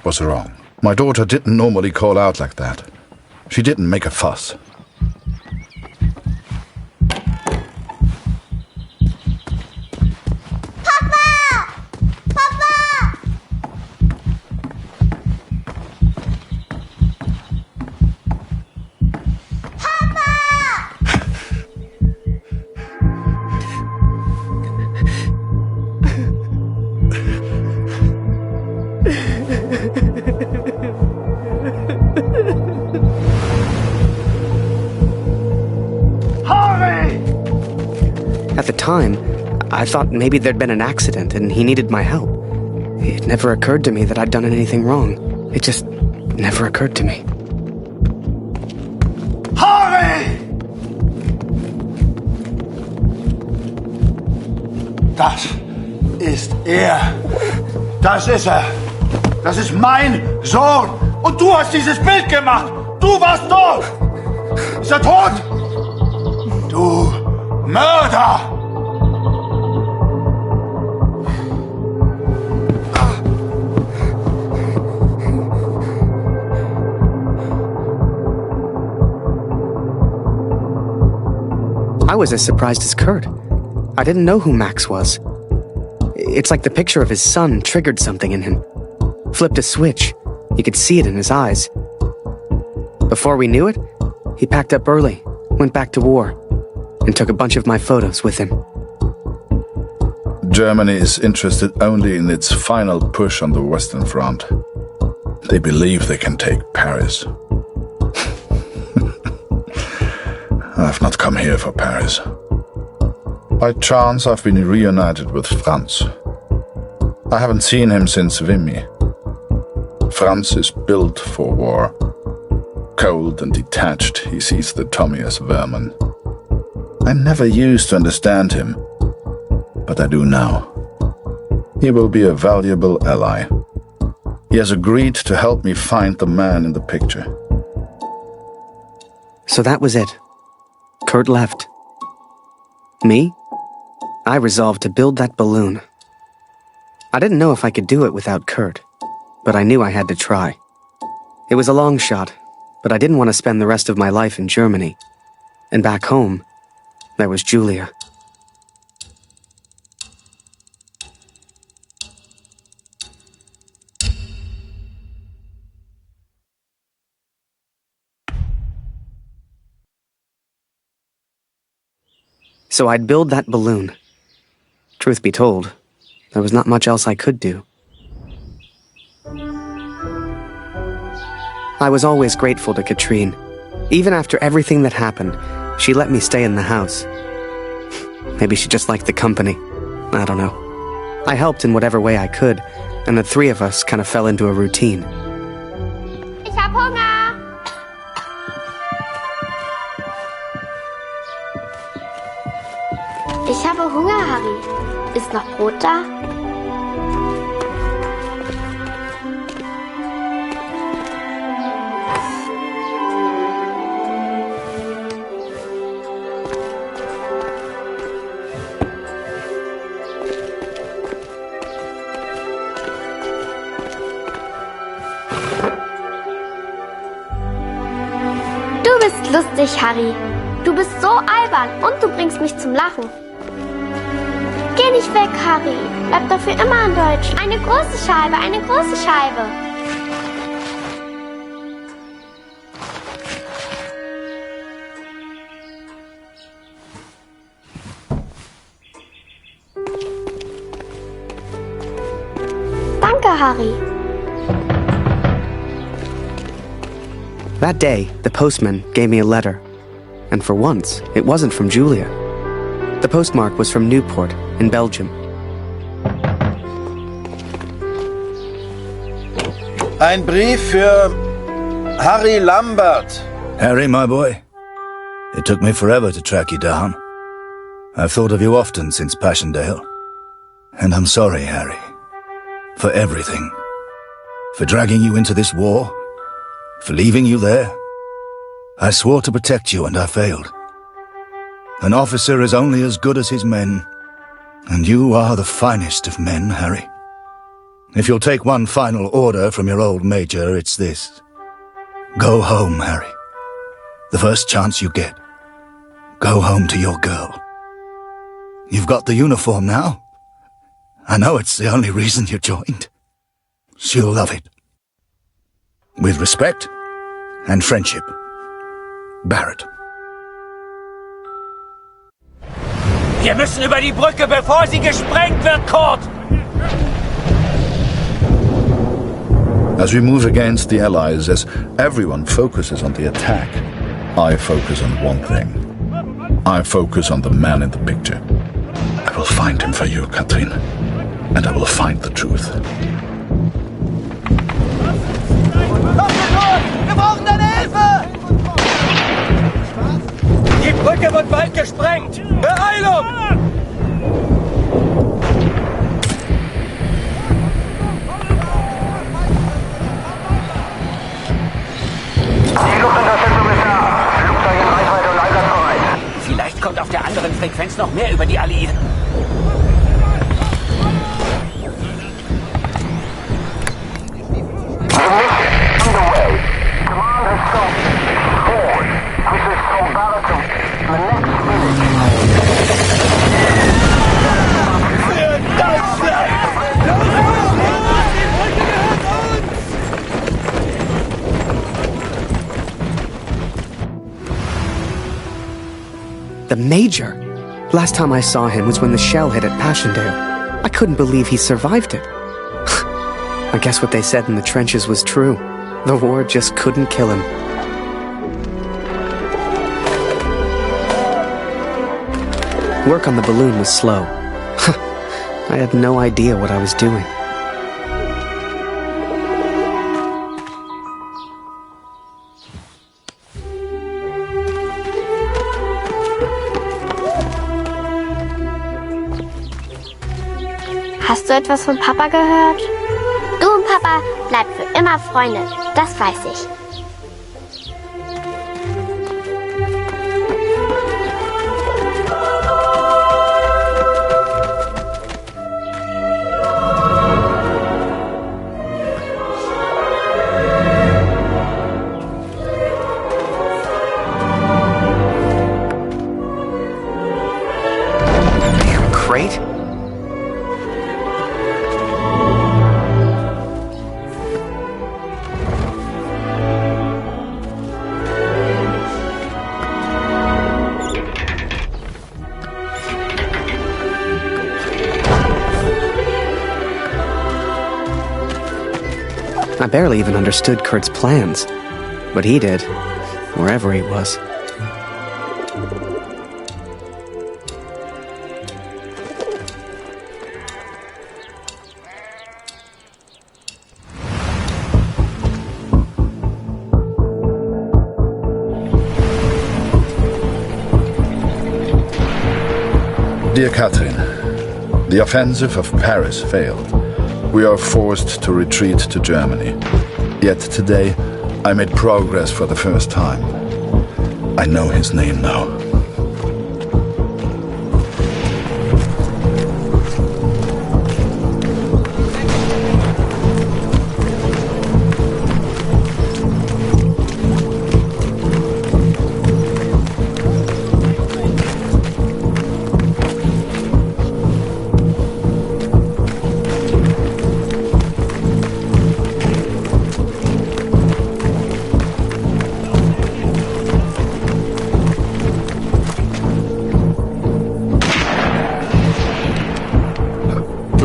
was wrong. My daughter didn't normally call out like that. She didn't make a fuss. At the time, I thought maybe there'd been an accident and he needed my help. It never occurred to me that I'd done anything wrong. It just never occurred to me. Harry! Das ist er. Das ist er. Das ist mein Sohn. Und du hast dieses Bild gemacht. Du warst tot. Ist er tot? Du Mörder! I was as surprised as Kurt. I didn't know who Max was. It's like the picture of his son triggered something in him. Flipped a switch. You could see it in his eyes. Before we knew it, he packed up early, went back to war, and took a bunch of my photos with him. Germany is interested only in its final push on the Western Front. They believe they can take Paris. I've not come here for Paris. By chance, I've been reunited with Franz. I haven't seen him since Vimy. Franz is built for war. Cold and detached, he sees the Tommy as vermin. I never used to understand him, but I do now. He will be a valuable ally. He has agreed to help me find the man in the picture. So that was it. Kurt left. Me? I resolved to build that balloon. I didn't know if I could do it without Kurt, but I knew I had to try. It was a long shot, but I didn't want to spend the rest of my life in Germany. And back home, there was Julia. So I'd build that balloon. Truth be told, there was not much else I could do. I was always grateful to Katrine. Even after everything that happened, she let me stay in the house. Maybe she just liked the company. I don't know. I helped in whatever way I could, and the three of us kind of fell into a routine. Ich hab Hunger! Ich habe Hunger, Harry. Ist noch Brot da? Lustig, Harry. Du bist so albern und du bringst mich zum Lachen. Geh nicht weg, Harry. Bleib doch für immer in Deutschland. Eine große Scheibe, eine große Scheibe. Danke, Harry. That day, the postman gave me a letter. And for once, it wasn't from Julia. The postmark was from Newport, in Belgium. Ein Brief für Harry Lambert. Harry, my boy. It took me forever to track you down. I've thought of you often since Passchendaele. And I'm sorry, Harry. For everything. For dragging you into this war. For leaving you there. I swore to protect you and I failed. An officer is only as good as his men. And you are the finest of men, Harry. If you'll take one final order from your old major, it's this. Go home, Harry. The first chance you get. Go home to your girl. You've got the uniform now. I know it's the only reason you joined. She'll love it. With respect and friendship. Barrett. Wir müssen über die Brücke, bevor sie gesprengt wird, Kurt! As we move against the Allies, as everyone focuses on the attack, I focus on one thing. I focus on the man in the picture. I will find him for you, Katrin. And I will find the truth. Wir brauchen deine Hilfe! Die Brücke wird bald gesprengt! Beeilung! Vielleicht kommt auf der anderen Frequenz noch mehr über die Alliierten. The Major! Last time I saw him was when the shell hit at Passchendaele. I couldn't believe he survived it. I guess what they said in the trenches was true. The war just couldn't kill him. Work on the balloon was slow. I had no idea what I was doing. Hast du etwas von Papa gehört? Du und Papa bleibt für immer Freunde, das weiß ich. Crate? I barely even understood Kurt's plans, but he did, wherever he was. Dear Catherine, the offensive of Paris failed. We are forced to retreat to Germany. Yet today, I made progress for the first time. I know his name now.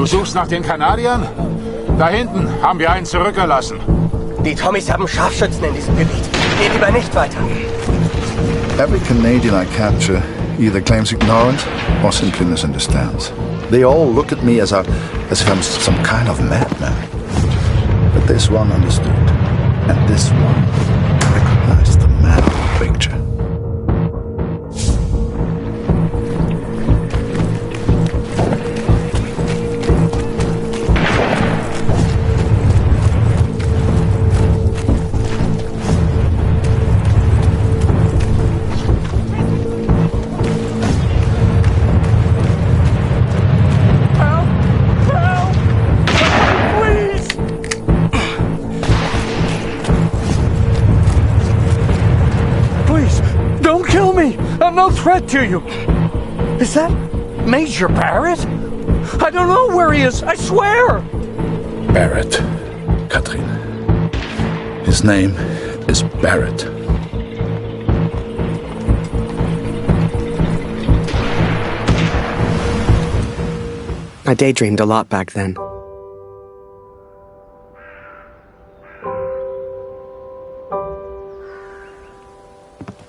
Du suchst nach den Kanadiern? Da hinten haben wir einen zurückgelassen. Die Tommys haben Scharfschützen in diesem Gebiet. Geht lieber nicht weiter. Every Canadian I capture either claims ignorance or simply misunderstands. They all look at me as if I'm some kind of madman. But this one understood, and this one recognized the man of the picture. I'm no threat to you. Is that Major Barrett? I don't know where he is, I swear. Barrett, Katrin. His name is Barrett. I daydreamed a lot back then.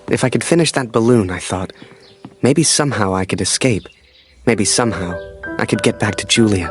If I could finish that balloon, I thought, maybe somehow I could escape. Maybe somehow I could get back to Julia.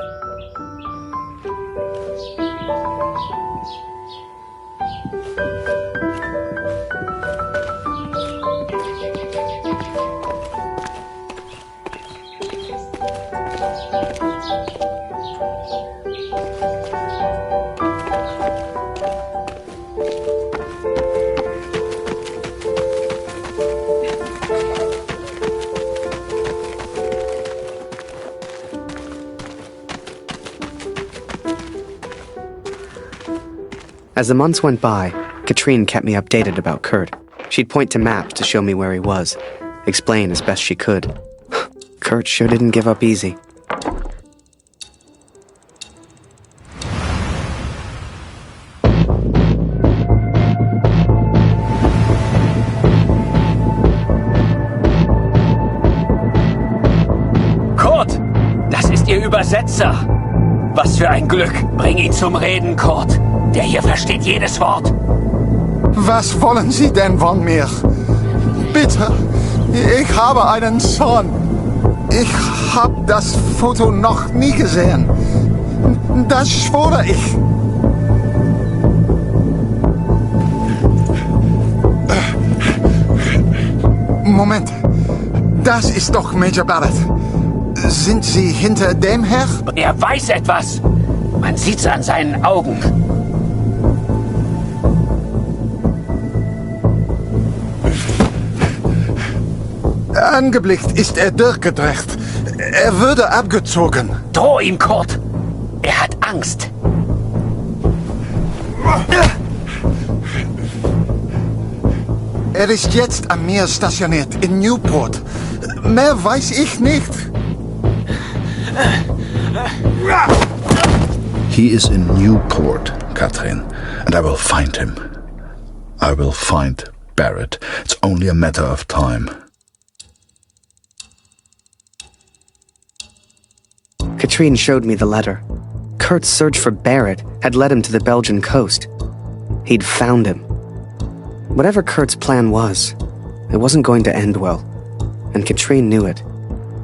As the months went by, Katrine kept me updated about Kurt. She'd point to maps to show me where he was, explain as best she could. Kurt sure didn't give up easy. Kurt, das ist Ihr Übersetzer. Was für ein Glück. Bring ihn zum Reden, Kurt. Der hier versteht jedes Wort. Was wollen Sie denn von mir? Bitte, ich habe einen Sohn. Ich habe das Foto noch nie gesehen. Das schwöre ich. Moment, das ist doch Major Barrett. Sind Sie hinter dem Herr? Er weiß etwas. Man sieht's an seinen Augen. Angeblickt ist er durchgedreht. Er würde abgezogen. Droh ihm, Kurt. Er hat Angst. Er ist jetzt am Meer stationiert, in Newport. Mehr weiß ich nicht. He is in Newport, Katrin, and I will find him. I will find Barrett. It's only a matter of time. Katrine showed me the letter. Kurt's search for Barrett had led him to the Belgian coast. He'd found him. Whatever Kurt's plan was, it wasn't going to end well. And Katrine knew it.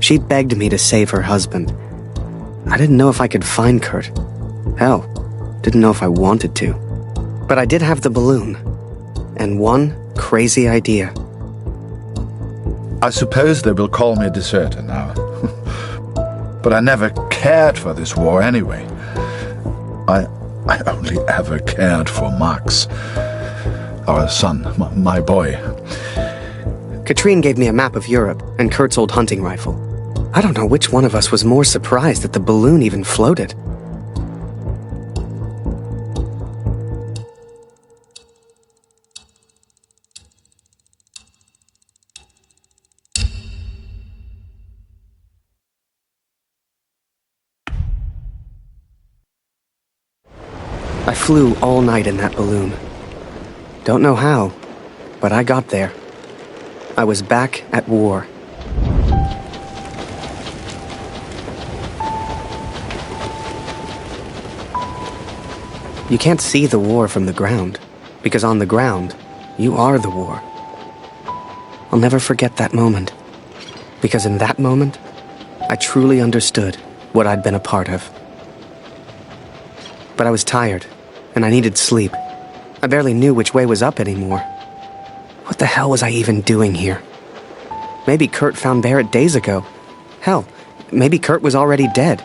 She begged me to save her husband. I didn't know if I could find Kurt. Hell, didn't know if I wanted to. But I did have the balloon. And one crazy idea. I suppose they will call me a deserter now. But I never cared for this war anyway. I only ever cared for Max. Our son, my boy. Katrine gave me a map of Europe and Kurt's old hunting rifle. I don't know which one of us was more surprised that the balloon even floated. I flew all night in that balloon. Don't know how, but I got there. I was back at war. You can't see the war from the ground, because on the ground, you are the war. I'll never forget that moment, because in that moment, I truly understood what I'd been a part of. But I was tired, and I needed sleep. I barely knew which way was up anymore. What the hell was I even doing here? Maybe Kurt found Barrett days ago. Hell, maybe Kurt was already dead.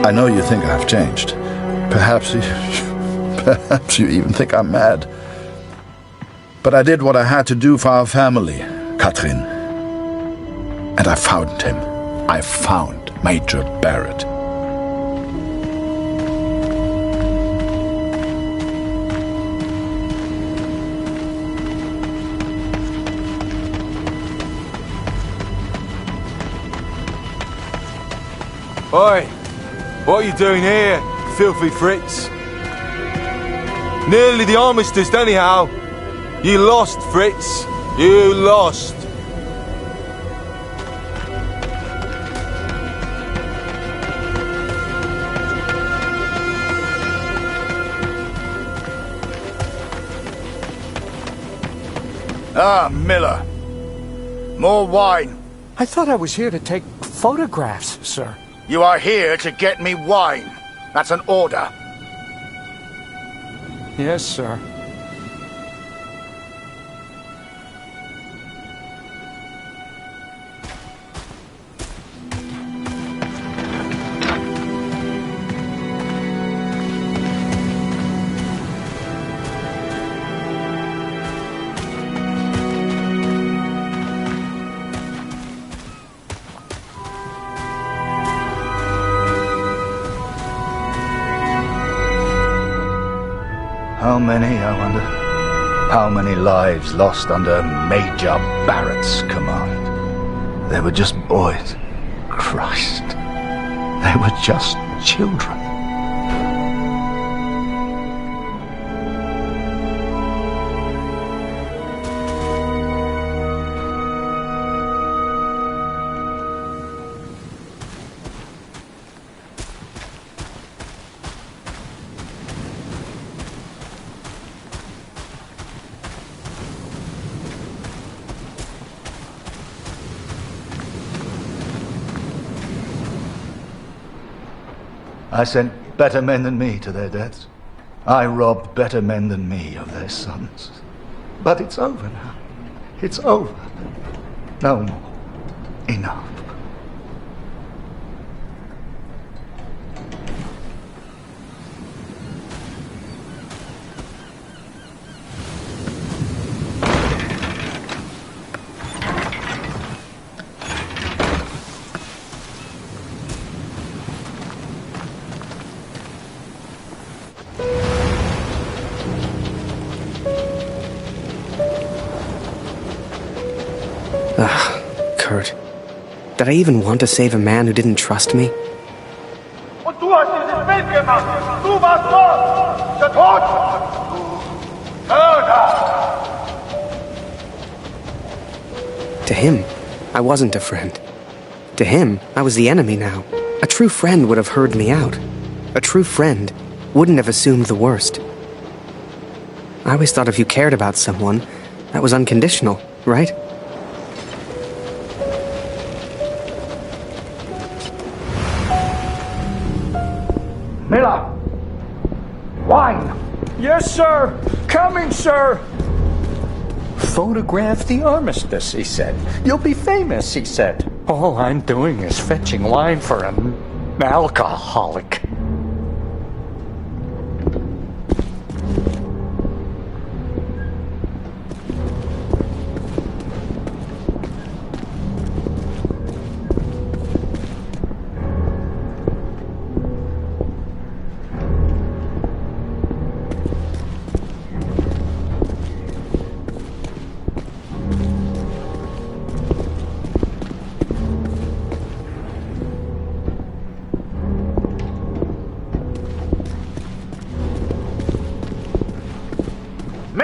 I know you think I've changed. Perhaps you even think I'm mad. But I did what I had to do for our family, Katrin. And I found him. I found Major Barrett. Oi! What are you doing here, filthy Fritz? Nearly the armistice, anyhow. You lost, Fritz. You lost. Ah, Miller. More wine. I thought I was here to take photographs, sir. You are here to get me wine. That's an order. Yes, sir. How many, I wonder? How many lives lost under Major Barrett's command? They were just boys. Christ. They were just children. I sent better men than me to their deaths. I robbed better men than me of their sons. But it's over now. It's over. No more. Enough. Kurt. Did I even want to save a man who didn't trust me? Und du hast dieses Bild gemacht. Du warst dort. Der Tod. Mörder. To him, I wasn't a friend. To him, I was the enemy now. A true friend would have heard me out. A true friend wouldn't have assumed the worst. I always thought if you cared about someone, that was unconditional, right? Miller! Wine! Yes, sir! Coming, sir! Photograph the armistice, he said. You'll be famous, he said. All I'm doing is fetching wine for an alcoholic.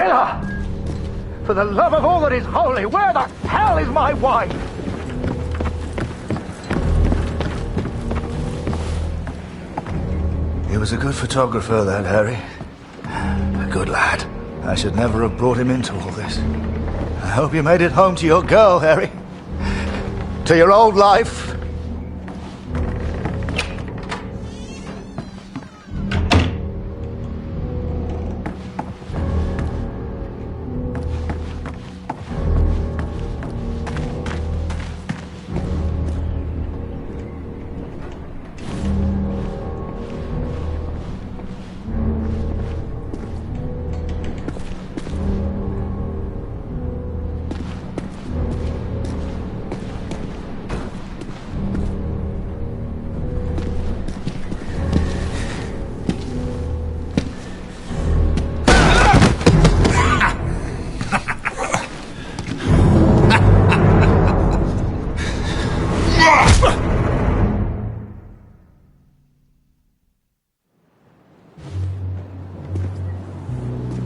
Miller! For the love of all that is holy, where the hell is my wife? He was a good photographer, that Harry. A good lad. I should never have brought him into all this. I hope you made it home to your girl, Harry. To your old life.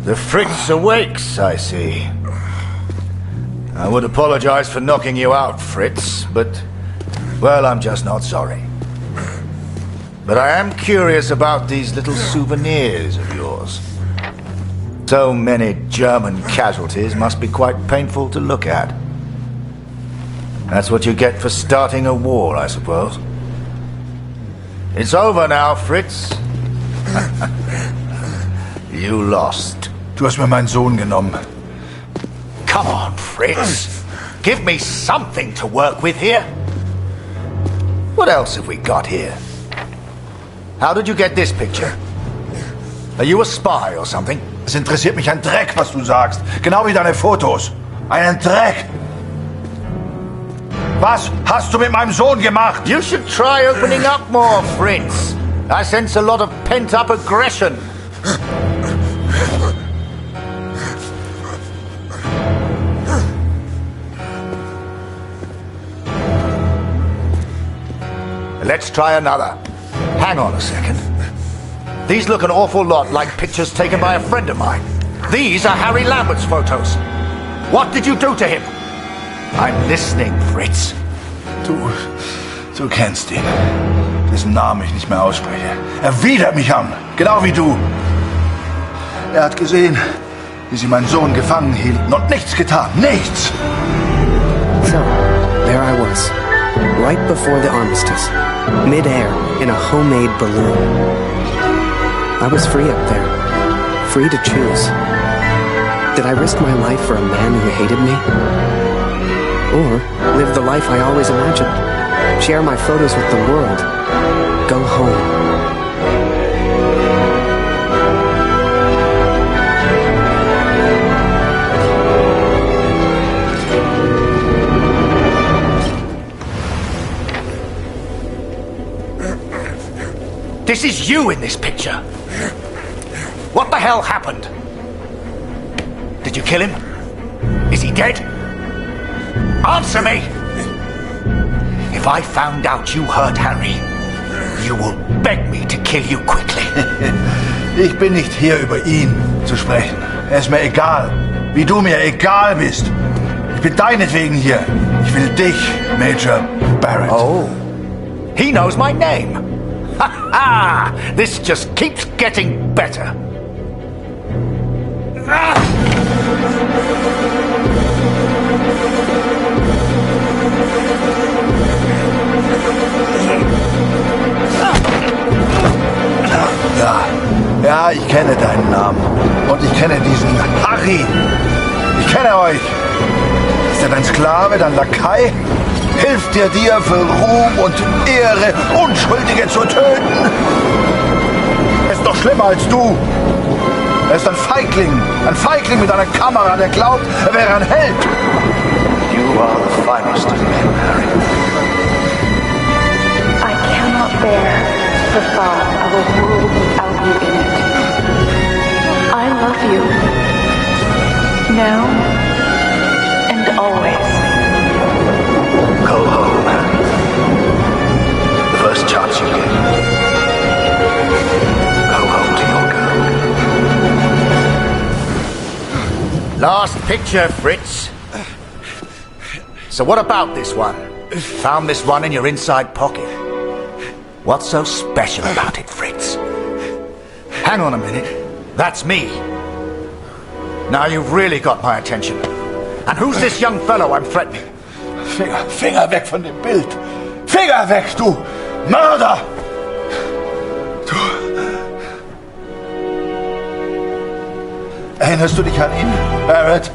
The Fritz awakes, I see. I would apologize for knocking you out, Fritz, but, well, I'm just not sorry. But I am curious about these little souvenirs of yours. So many German casualties must be quite painful to look at. That's what you get for starting a war, I suppose. It's over now, Fritz. You lost. Du hast mir meinen Sohn genommen. Come on, Fritz. Give me something to work with here. What else have we got here? How did you get this picture? Are you a spy or something? Es interessiert mich ein Dreck, was du sagst. Genau wie deine Fotos. Einen Dreck. Was hast du mit meinem Sohn gemacht? You should try opening up more, Fritz. I sense a lot of pent-up aggression. Let's try another. Hang on a second. These look an awful lot like pictures taken by a friend of mine. These are Harry Lambert's photos. What did you do to him? I'm listening, Fritz. Du kennst ihn. Dessen Namen ich nicht mehr ausspreche. Er widert mich an, genau wie du. Er hat gesehen, wie sie meinen Sohn gefangen hielten und nichts getan. Nichts! So, there I was, right before the armistice, mid-air in a homemade balloon. I was free up there, free to choose. Did I risk my life for a man who hated me? Or live the life I always imagined? Share my photos with the world? Go home? This is you in this picture. What the hell happened? Did you kill him? Is he dead? Answer me! If I found out you hurt Harry, you will beg me to kill you quickly. Ich bin nicht hier, über ihn zu sprechen. Er ist mir egal, wie du mir egal bist. Ich bin deinetwegen hier. Ich will dich, Major Barrett. Oh, he knows my name. Ha ha! This just keeps getting better. Ja, ich kenne deinen Namen. Und ich kenne diesen Harry. Ich kenne euch. Ist er dein Sklave, dein Lakai? Hilft dir für Ruhm und Ehre, Unschuldige zu töten? Er ist doch schlimmer als du. Er ist ein Feigling mit einer Kamera, der glaubt, er wäre ein Held. You are the finest of men, Harry. I cannot bear the thought of a world without you in it. I love you. Now and always. Go home, Harry. The first chance you get. Go home to your girl. Last picture, Fritz. So what about this one? Found this one in your inside pocket. What's so special about it, Fritz? Hang on a minute. That's me. Now you've really got my attention. And who's this young fellow I'm threatening? Finger weg von dem Bild! Finger weg, du Mörder! Erinnerst du dich an ihn, Barrett?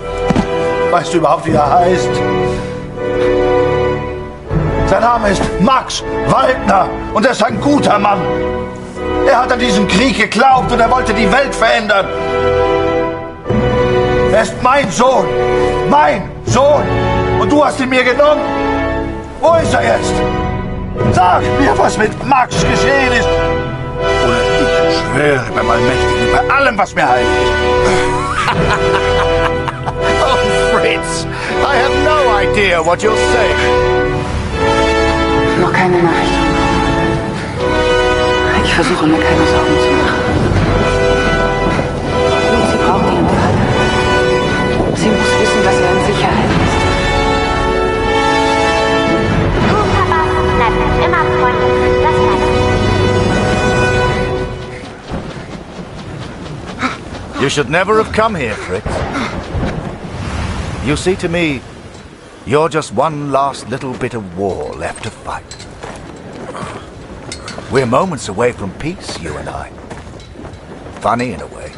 Weißt du überhaupt, wie er heißt? Sein Name ist Max Waldner und er ist ein guter Mann. Er hat an diesen Krieg geglaubt und er wollte die Welt verändern. Er ist mein Sohn. Mein Sohn. Und du hast ihn mir genommen. Wo ist er jetzt? Sag mir, was mit Max geschehen ist. Oder ich schwöre beim Allmächtigen, bei allem, was mir heilig ist. Oh, Fritz, I have no idea what you're saying. Noch keine Nachricht. Ich versuche mir keine Sorgen zu machen. Und sie braucht ihren Vater. Sie muss wissen, dass er in Sicherheit ist. Du, Papa, bleib immer freundlich. Das bleibt. You should never have come here, Fritz. You see, to me, you're just one last little bit of war left to fight. We're moments away from peace, you and I. Funny in a way.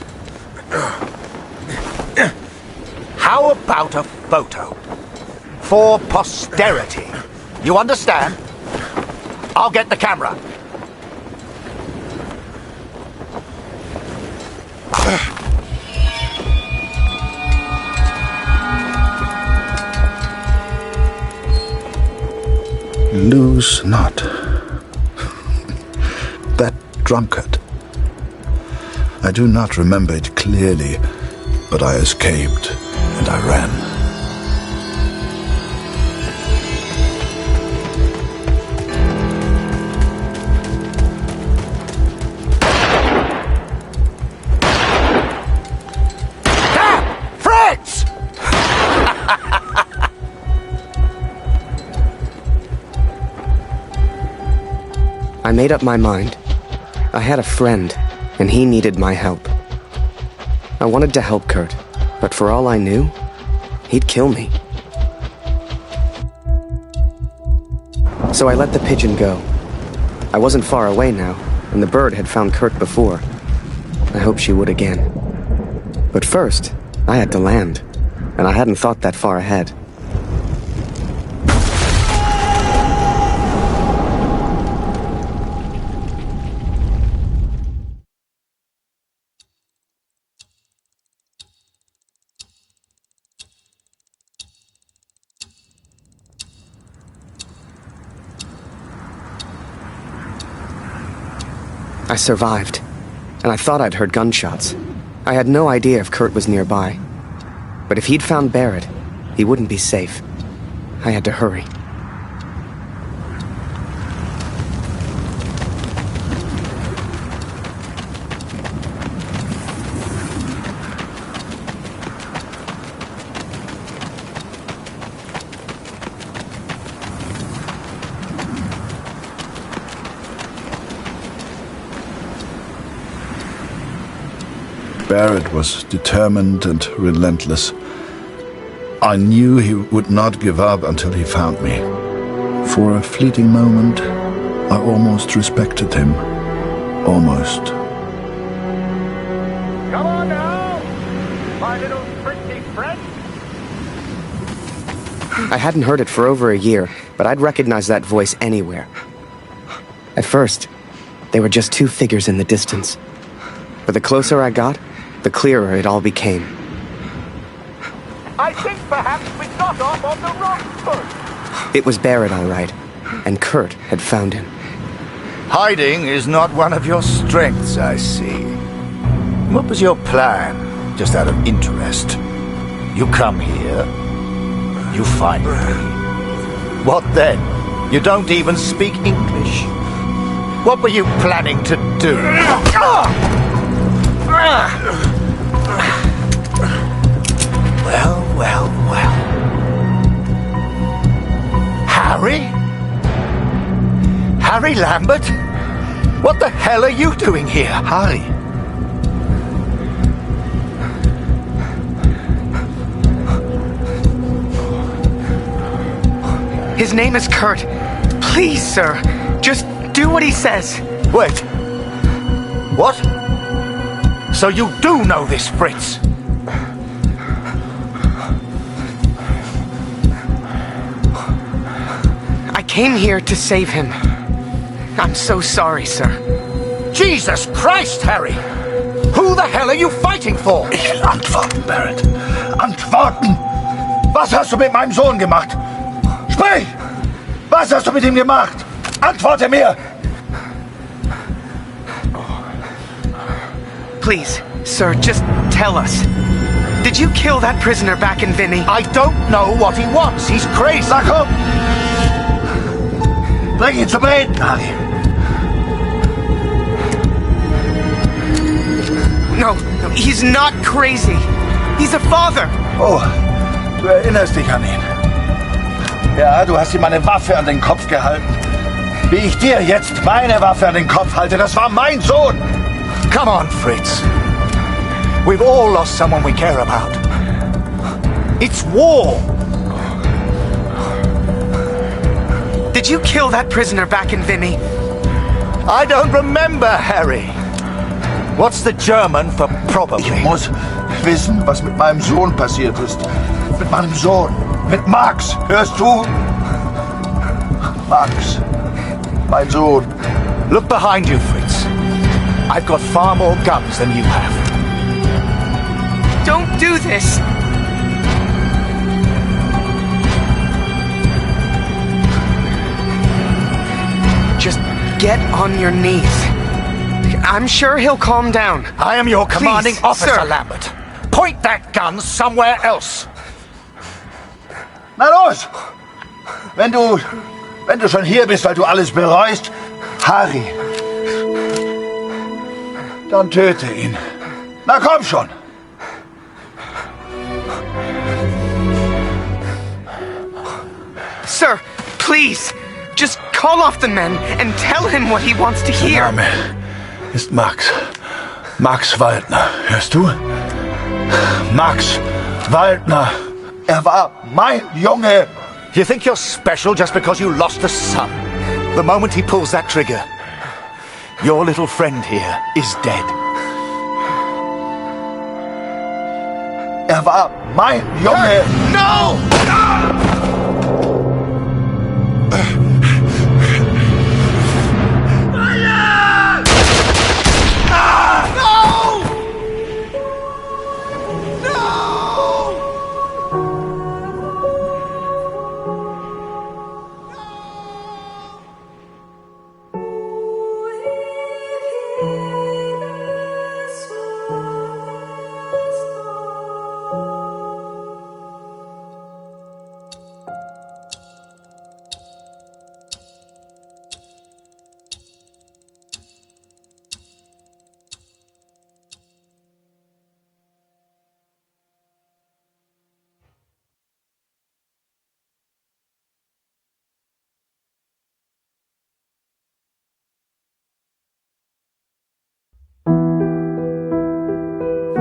How about a photo? For posterity. You understand? I'll get the camera. Lose not. That drunkard. I do not remember it clearly, but I escaped and I ran. Fritz! I made up my mind. I had a friend, and he needed my help. I wanted to help Kurt, but for all I knew, he'd kill me. So I let the pigeon go. I wasn't far away now, and the bird had found Kurt before. I hoped she would again. But first, I had to land, and I hadn't thought that far ahead. I survived, and I thought I'd heard gunshots. I had no idea if Kurt was nearby. But if he'd found Barrett, he wouldn't be safe. I had to hurry. Barrett was determined and relentless. I knew he would not give up until he found me. For a fleeting moment, I almost respected him. Almost. Come on now, my little pretty friend. I hadn't heard it for over a year, but I'd recognize that voice anywhere. At first, they were just two figures in the distance. But the closer I got, the clearer it all became. I think perhaps we got off on the wrong foot. It was Barrett, all right, and Kurt had found him. Hiding is not one of your strengths, I see. What was your plan, just out of interest? You come here, you find me. What then? You don't even speak English. What were you planning to do? Well, well, well. Harry? Harry Lambert? What the hell are you doing here, Harry? His name is Kurt. Please, sir, just do what he says. Wait. What? So you do know this Fritz? I came here to save him. I'm so sorry, sir. Jesus Christ, Harry! Who the hell are you fighting for? Ich will antworten, Barrett. Antworten! Was hast du mit meinem Sohn gemacht? Sprich! Was hast du mit ihm gemacht? Antworte mir! Please, sir, just tell us. Did you kill that prisoner back in Vinny? I don't know what he wants. He's crazy. Na komm! Bring ihn zum Reden, Harry. No, he's not crazy. He's a father. Oh, du erinnerst dich an ihn. Ja, du hast ihm eine Waffe an den Kopf gehalten. Wie ich dir jetzt meine Waffe an den Kopf halte, das war mein Sohn. Come on, Fritz. We've all lost someone we care about. It's war. Did you kill that prisoner back in Vinny? I don't remember, Harry. What's the German for probably? Ich muss wissen, was mit meinem Sohn passiert ist. Mit meinem Sohn. Mit Max. Hörst du? Max. Mein Sohn. Look behind you, Fritz. I've got far more guns than you have. Don't do this! Just get on your knees. I'm sure he'll calm down. I am your commanding Please, officer, sir. Lambert. Point that gun somewhere else. Na los! Wenn du schon hier bist, weil du alles bereust, Harry, dann töte ihn. Na komm schon! Sir, please, just call off the men and tell him what he wants to hear. Der Name ist Max. Max Waldner. Hörst du? Max Waldner. Er war mein Junge. You think you're special just because you lost a son? The moment he pulls that trigger, your little friend here is dead. Er war mein Junge. No!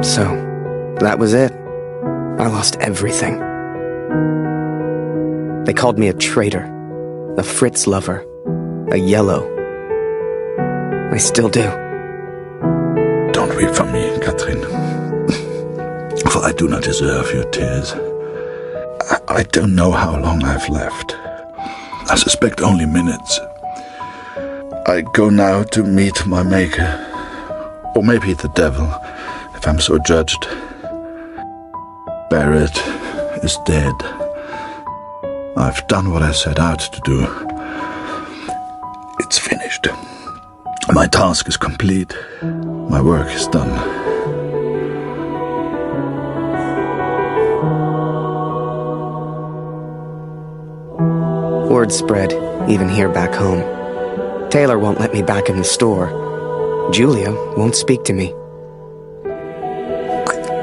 So, that was it. I lost everything. They called me a traitor, a Fritz lover, a yellow. I still do. Don't weep for me, Catherine. For I do not deserve your tears. I don't know how long I've left. I suspect only minutes. I go now to meet my maker. Or maybe the devil, if I'm so judged. Barrett is dead. I've done what I set out to do. It's finished. My task is complete. My work is done. Word spread, even here back home. Taylor won't let me back in the store. Julia won't speak to me.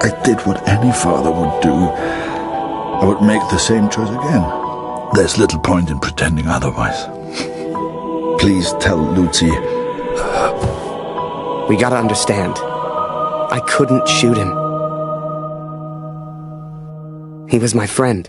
I did what any father would do. I would make the same choice again. There's little point in pretending otherwise. Please tell Lucy. We gotta understand. I couldn't shoot him. He was my friend.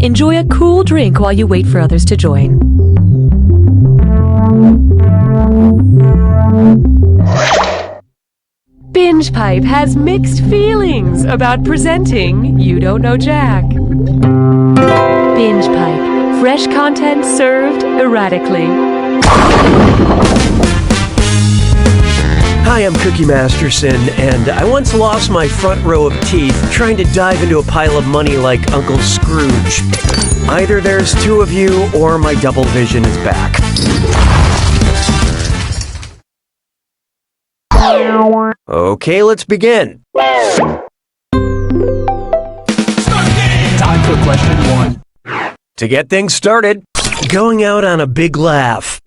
enjoy a cool drink while you wait for others to join. Binge Pipe has mixed feelings about presenting You Don't Know Jack. Binge Pipe. Fresh content served erratically. Hi, I'm Cookie Masterson, and I once lost my front row of teeth trying to dive into a pile of money like Uncle Scrooge. Either there's two of you, or my double vision is back. Okay, let's begin. Time for question 1. To get things started, going out on a big laugh.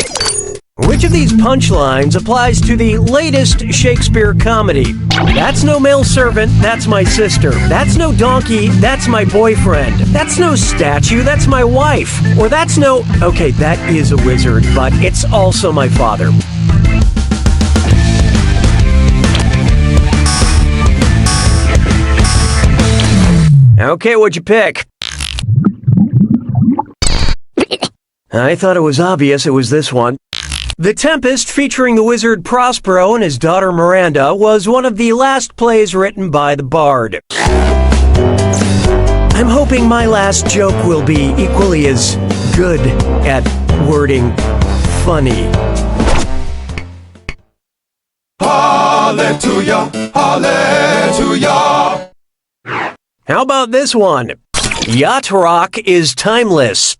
Which of these punchlines applies to the latest Shakespeare comedy? That's no male servant, that's my sister. That's no donkey, that's my boyfriend. That's no statue, that's my wife. Or that's no... Okay, that is a wizard, but it's also my father. Okay, what'd you pick? I thought it was obvious it was this one. The Tempest, featuring the wizard Prospero and his daughter Miranda, was one of the last plays written by the bard. I'm hoping my last joke will be equally as good at wording funny. Hallelujah, hallelujah. How about this one? Yacht rock is timeless.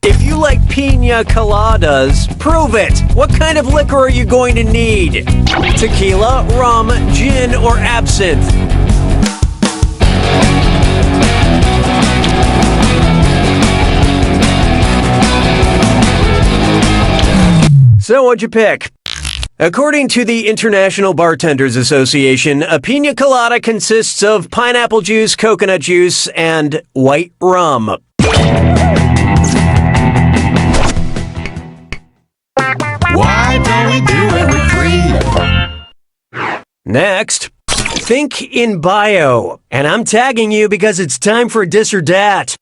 If you like pina coladas, prove it. What kind of liquor are you going to need? Tequila, rum, gin, or absinthe? So what'd you pick? According to the International Bartenders Association, a pina colada consists of pineapple juice, coconut juice, and white rum. Why don't we do it with cream? Next, think in bio. And I'm tagging you because it's time for this or that.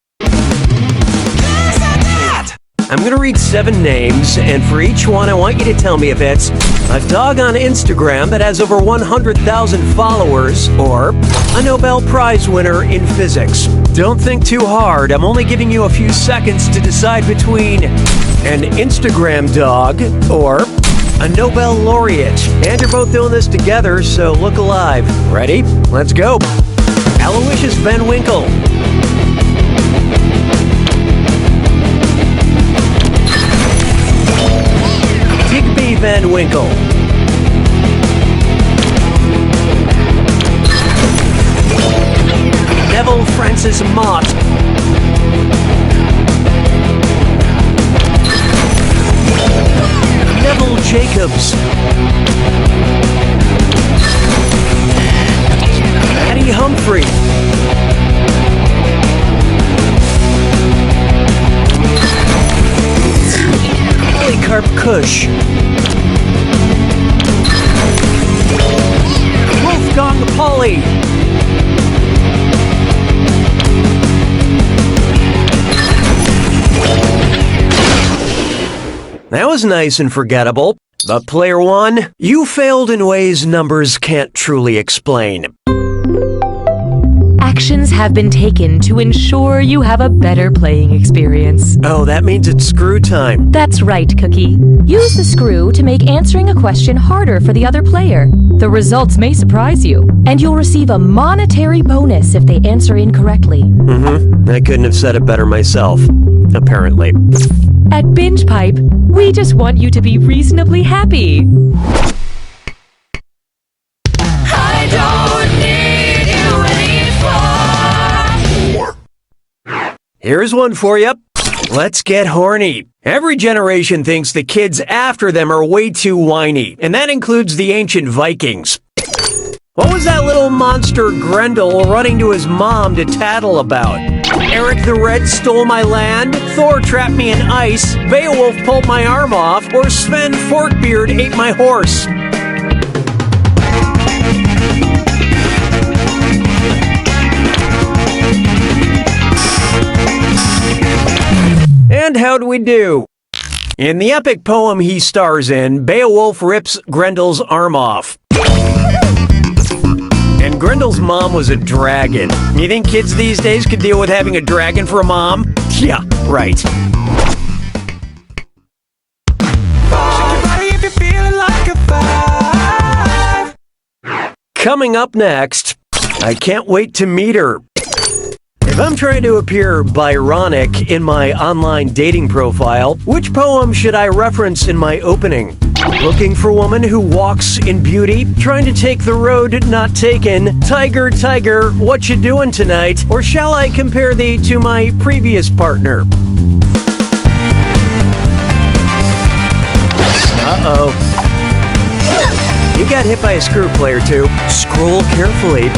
I'm going to read 7 names, and for each one, I want you to tell me if it's a dog on Instagram that has over 100,000 followers, or a Nobel Prize winner in physics. Don't think too hard. I'm only giving you a few seconds to decide between an Instagram dog or a Nobel laureate. And you're both doing this together, so look alive. Ready? Let's go. Aloysius Van Winkle. Digby Van Winkle. Neville Francis Mott. Neville Jacobs. Maddie Humphrey. Polycarp Kush. Wolfgang Pauli. That was nice and forgettable. But player 1, you failed in ways numbers can't truly explain. Actions have been taken to ensure you have a better playing experience. Oh, that means it's screw time. That's right, Cookie. Use the screw to make answering a question harder for the other player. The results may surprise you, and you'll receive a monetary bonus if they answer incorrectly. I couldn't have said it better myself, apparently. At Binge Pipe, we just want you to be reasonably happy. I don't need you anymore. Here's one for you. Let's get horny. Every generation thinks the kids after them are way too whiny, and that includes the ancient Vikings. What was that little monster Grendel running to his mom to tattle about? Eric the Red stole my land, Thor trapped me in ice, Beowulf pulled my arm off, or Sven Forkbeard ate my horse. And how'd we do? In the epic poem he stars in, Beowulf rips Grendel's arm off. And Grendel's mom was a dragon. You think kids these days could deal with having a dragon for a mom? Yeah, right. Coming up next, I can't wait to meet her. If I'm trying to appear Byronic in my online dating profile, which poem should I reference in my opening? Looking for woman who walks in beauty, trying to take the road not taken, tiger, tiger, what you doing tonight? Or shall I compare thee to my previous partner? Uh-oh. You got hit by a screw, player 2. Scroll carefully.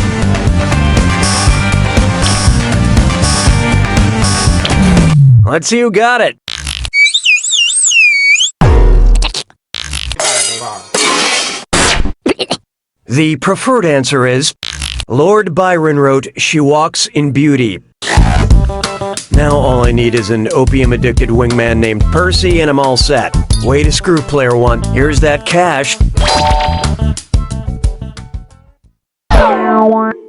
Let's see who got it. The preferred answer is Lord Byron wrote, "She walks in beauty." Now all I need is an opium-addicted wingman named Percy and I'm all set. Way to screw, player 1. Here's that cash.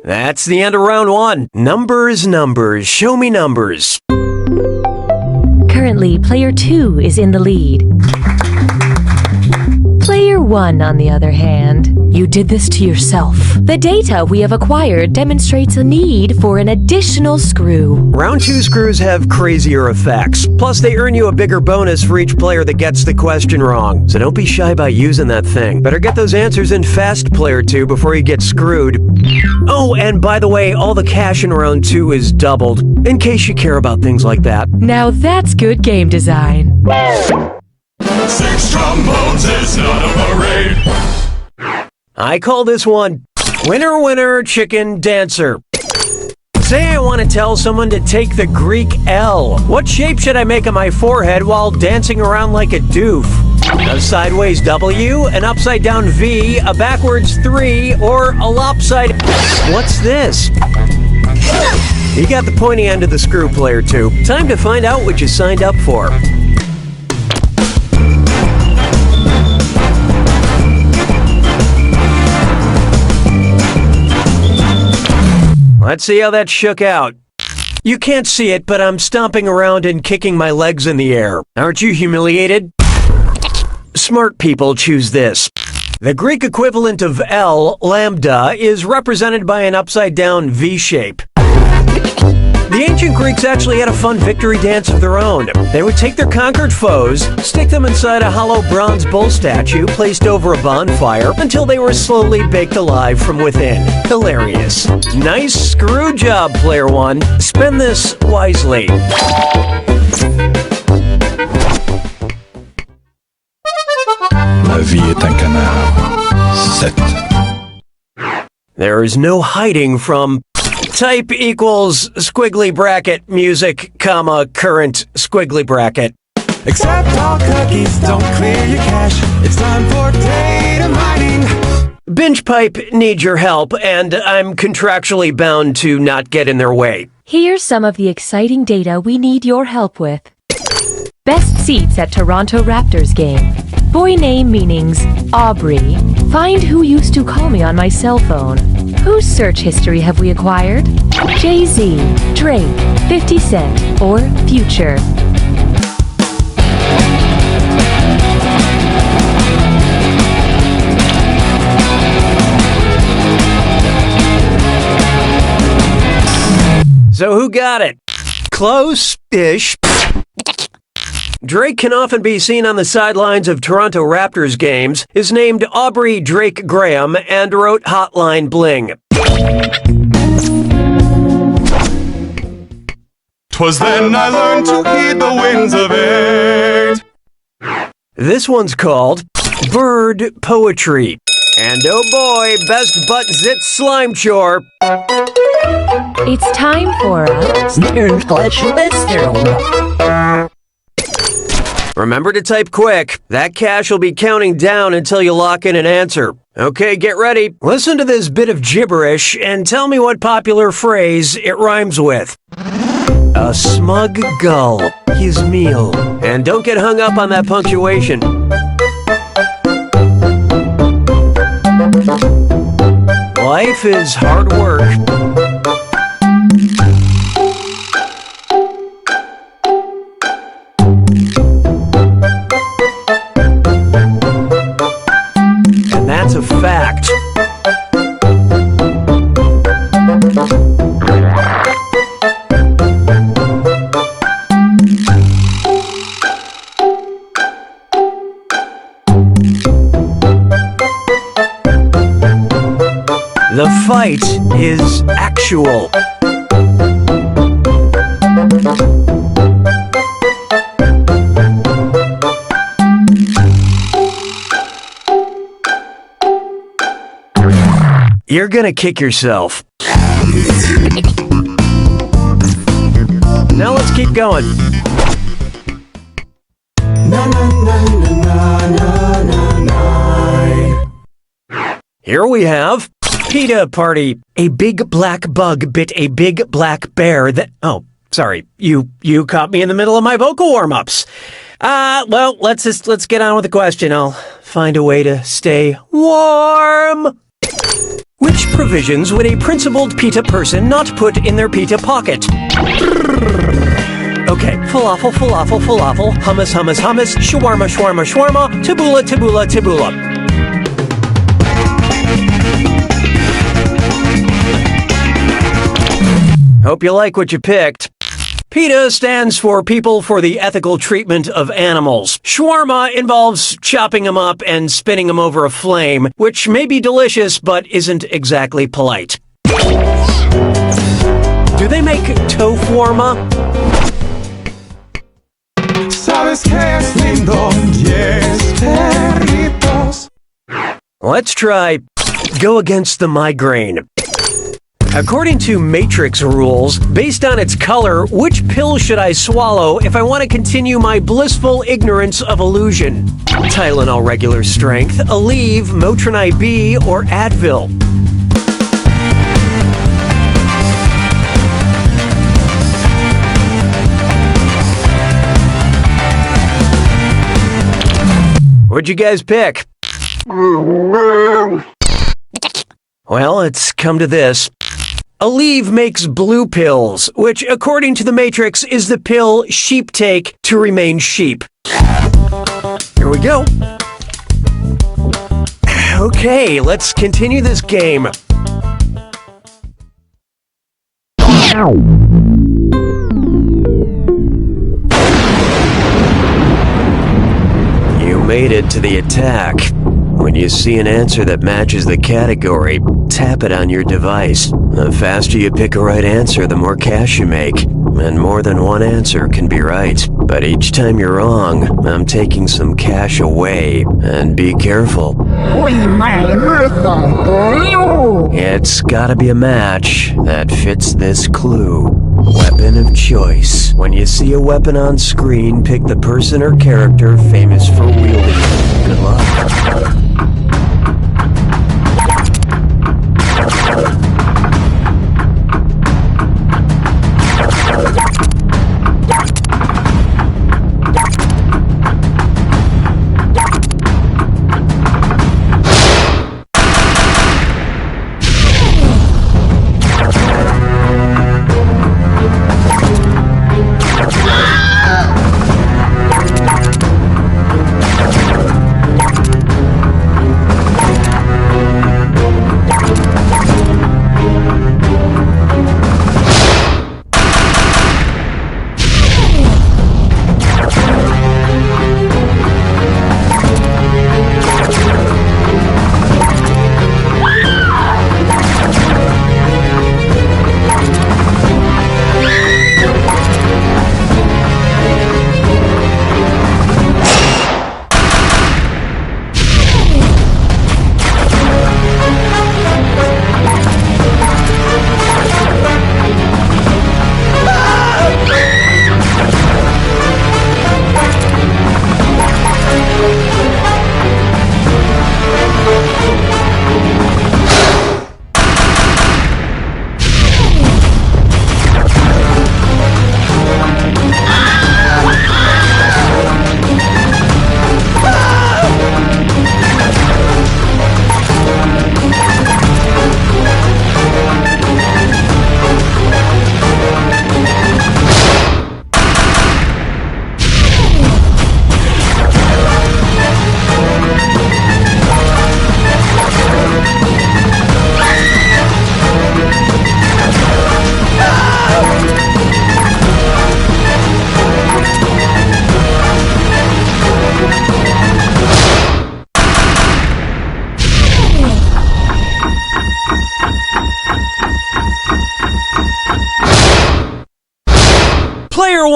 That's the end of round 1. Numbers, numbers. Show me numbers. Currently, player 2 is in the lead. Player 1, on the other hand, you did this to yourself. The data we have acquired demonstrates a need for an additional screw. Round 2 screws have crazier effects. Plus, they earn you a bigger bonus for each player that gets the question wrong. So don't be shy about using that thing. Better get those answers in fast, player 2, before you get screwed. Oh, and by the way, all the cash in round 2 is doubled, in case you care about things like that. Now that's good game design. 6 trombones is not a parade. I call this one Winner, Winner, Chicken Dancer. Say I want to tell someone to take the Greek L. What shape should I make on my forehead while dancing around like a doof? A sideways W, an upside down V, a backwards 3, or a lopsided... What's this? You got the pointy end of the screw, player 2. Time to find out what you signed up for. Let's see how that shook out. You can't see it, but I'm stomping around and kicking my legs in the air. Aren't you humiliated? Smart people choose this. The Greek equivalent of L, lambda, is represented by an upside-down V shape. The ancient Greeks actually had a fun victory dance of their own. They would take their conquered foes, stick them inside a hollow bronze bull statue placed over a bonfire until they were slowly baked alive from within. Hilarious. Nice screw job, player 1. Spend this wisely. La vie est un canard. 7. There is no hiding from... Type equals squiggly bracket music, comma, current squiggly bracket. Accept all cookies, don't clear your cache. It's time for data mining. Binge Pipe needs your help, and I'm contractually bound to not get in their way. Here's some of the exciting data we need your help with. Best seats at Toronto Raptors game. Boy name meanings Aubrey. Find who used to call me on my cell phone. Whose search history have we acquired? Jay-Z, Drake, 50 Cent, or Future. So who got it? Close-ish. Drake can often be seen on the sidelines of Toronto Raptors games, is named Aubrey Drake Graham, and wrote Hotline Bling. 'Twas then I learned to heed the winds of eight. This one's called Bird Poetry. And oh boy, best butt zit slime chore. It's time for Remember to type quick. That cash will be counting down until you lock in an answer. Okay, get ready. Listen to this bit of gibberish and tell me what popular phrase it rhymes with. A smug gull, his meal. And don't get hung up on that punctuation. Life is hard work. And that's a fact. The fight is actual. You're gonna kick yourself. Now let's keep going. Here we have PETA Party. A big black bug bit a big black bear that... Oh, sorry. You caught me in the middle of my vocal warm-ups. Well, let's get on with the question. I'll find a way to stay warm. Which provisions would a principled PETA person not put in their PETA pocket? Okay, falafel, falafel, falafel, hummus, hummus, hummus, shawarma, shawarma, shawarma, tabbouleh, tabbouleh, tabbouleh. Hope you like what you picked. PETA stands for People for the Ethical Treatment of Animals. Shawarma involves chopping them up and spinning them over a flame, which may be delicious but isn't exactly polite. Do they make tofuarma? Sabes que es lindo, yes, perritos. Let's try go against the migraine. According to Matrix rules, based on its color, which pill should I swallow if I want to continue my blissful ignorance of illusion? Tylenol regular strength, Aleve, Motrin IB, or Advil? What'd you guys pick? Well, it's come to this. Aleve makes blue pills, which, according to the Matrix, is the pill sheep take to remain sheep. Here we go. Okay, let's continue this game. You made it to the attack. When you see an answer that matches the category, tap it on your device. The faster you pick a right answer, the more cash you make. And more than one answer can be right. But each time you're wrong, I'm taking some cash away. And be careful. It's gotta be a match that fits this clue. Weapon of choice. When you see a weapon on screen, pick the person or character famous for wielding it. Good luck.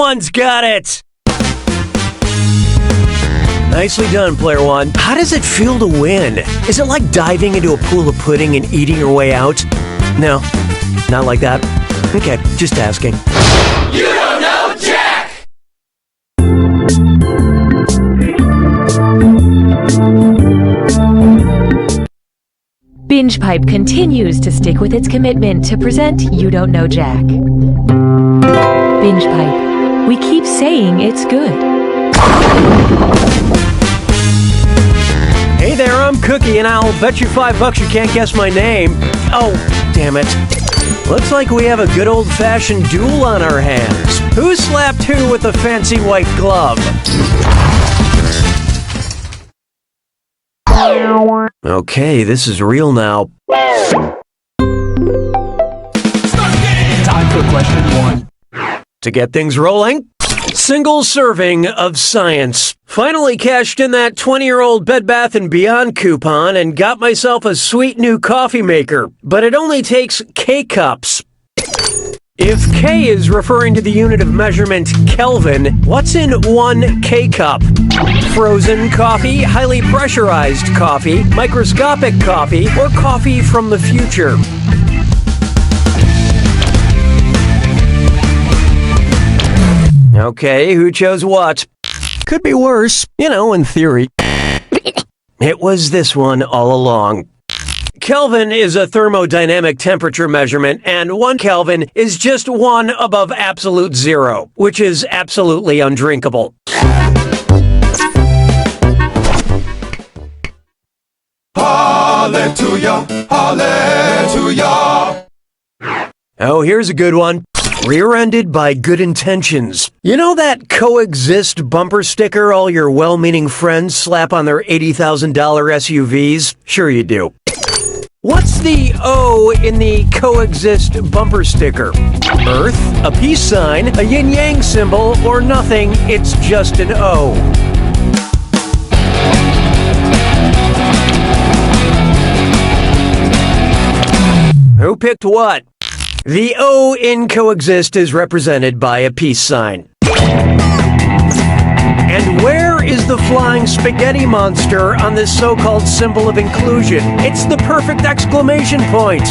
One's got it! Nicely done, player one. How does it feel to win? Is it like diving into a pool of pudding and eating your way out? No, not like that. Okay, just asking. You don't know Jack! Binge Pipe continues to stick with its commitment to present You Don't Know Jack. Binge Pipe. We keep saying it's good. Hey there, I'm Cookie, and I'll bet you $5 you can't guess my name. Oh, damn it. Looks like we have a good old-fashioned duel on our hands. Who slapped who with a fancy white glove? Okay, this is real now. Time for question one. To get things rolling, single serving of science. Finally cashed in that 20-year-old Bed Bath & Beyond coupon and got myself a sweet new coffee maker, but it only takes K-cups. If K is referring to the unit of measurement Kelvin, what's in 1 K-cup? Frozen coffee, highly pressurized coffee, microscopic coffee, or coffee from the future? Okay, who chose what? Could be worse, in theory. It was this one all along. Kelvin is a thermodynamic temperature measurement, and 1 Kelvin is just 1 above absolute zero, which is absolutely undrinkable. Hallelujah, hallelujah. Oh, here's a good one. Rear-ended by good intentions. You know that coexist bumper sticker all your well-meaning friends slap on their $80,000 SUVs? Sure you do. What's the O in the coexist bumper sticker? Earth, a peace sign, a yin-yang symbol, or nothing, it's just an O. Who picked what? The O in coexist is represented by a peace sign. And where is the flying spaghetti monster on this so-called symbol of inclusion? It's the perfect exclamation point.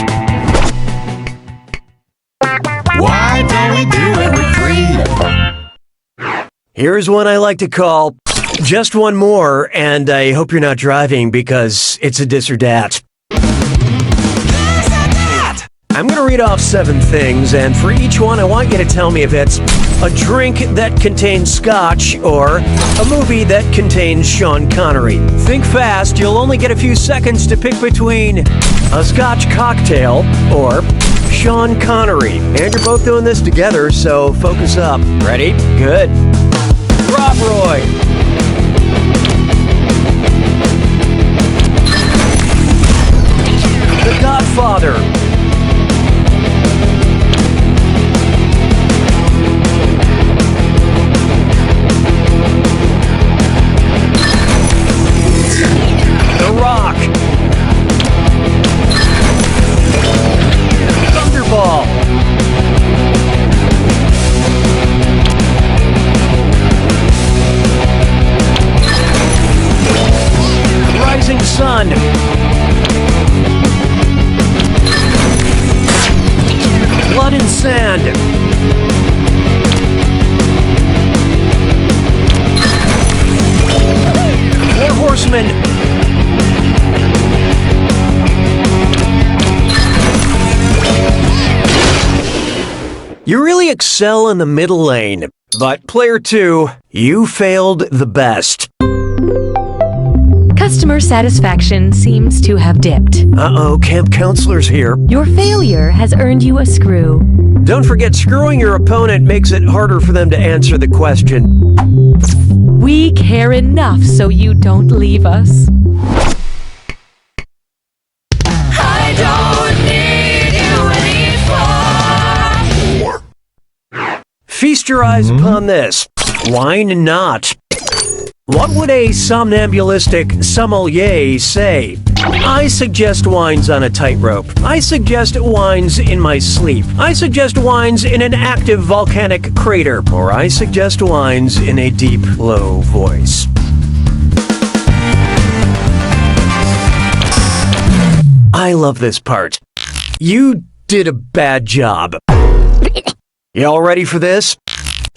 Why don't we do it with 3? Here's one I like to call Just One More, and I hope you're not driving because it's a dis or dat. I'm going to read off 7 things, and for each one, I want you to tell me if it's a drink that contains scotch or a movie that contains Sean Connery. Think fast, you'll only get a few seconds to pick between a scotch cocktail or Sean Connery. And you're both doing this together, so focus up. Ready? Good. Rob Roy. The Godfather. The Rock. Thunderball. Rising Sun. Blood and Sand. Four Horsemen. You really excel in the middle lane, but player 2, you failed the best. Customer satisfaction seems to have dipped. Uh-oh, camp counselor's here. Your failure has earned you a screw. Don't forget, screwing your opponent makes it harder for them to answer the question. We care enough so you don't leave us. I don't need you anymore. Feast your eyes upon this. Wine not. What would a somnambulistic sommelier say? I suggest wines on a tightrope. I suggest wines in my sleep. I suggest wines in an active volcanic crater. Or I suggest wines in a deep, low voice. I love this part. You did a bad job. Y'all ready for this?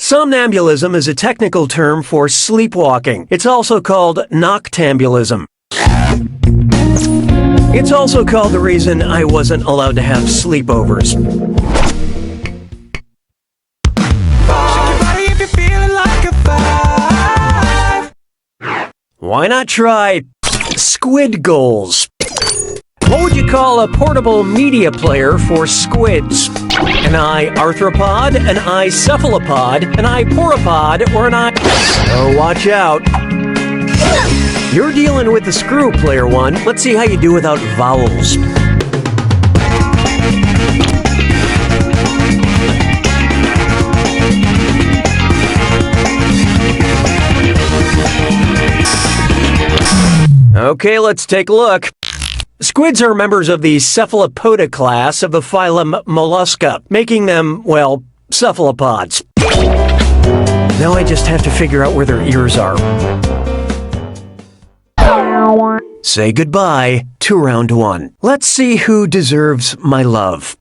Somnambulism is a technical term for sleepwalking. It's also called noctambulism. It's also called the reason I wasn't allowed to have sleepovers. Why not try squid goals? What would you call a portable media player for squids? An eye arthropod, an eye cephalopod, an eye poropod, or an eye... Oh, watch out. You're dealing with the screw, player one. Let's see how you do without vowels. Okay, let's take a look. Squids are members of the cephalopoda class of the phylum Mollusca, making them, well, cephalopods. Now I just have to figure out where their ears are. Say goodbye to round one. Let's see who deserves my love.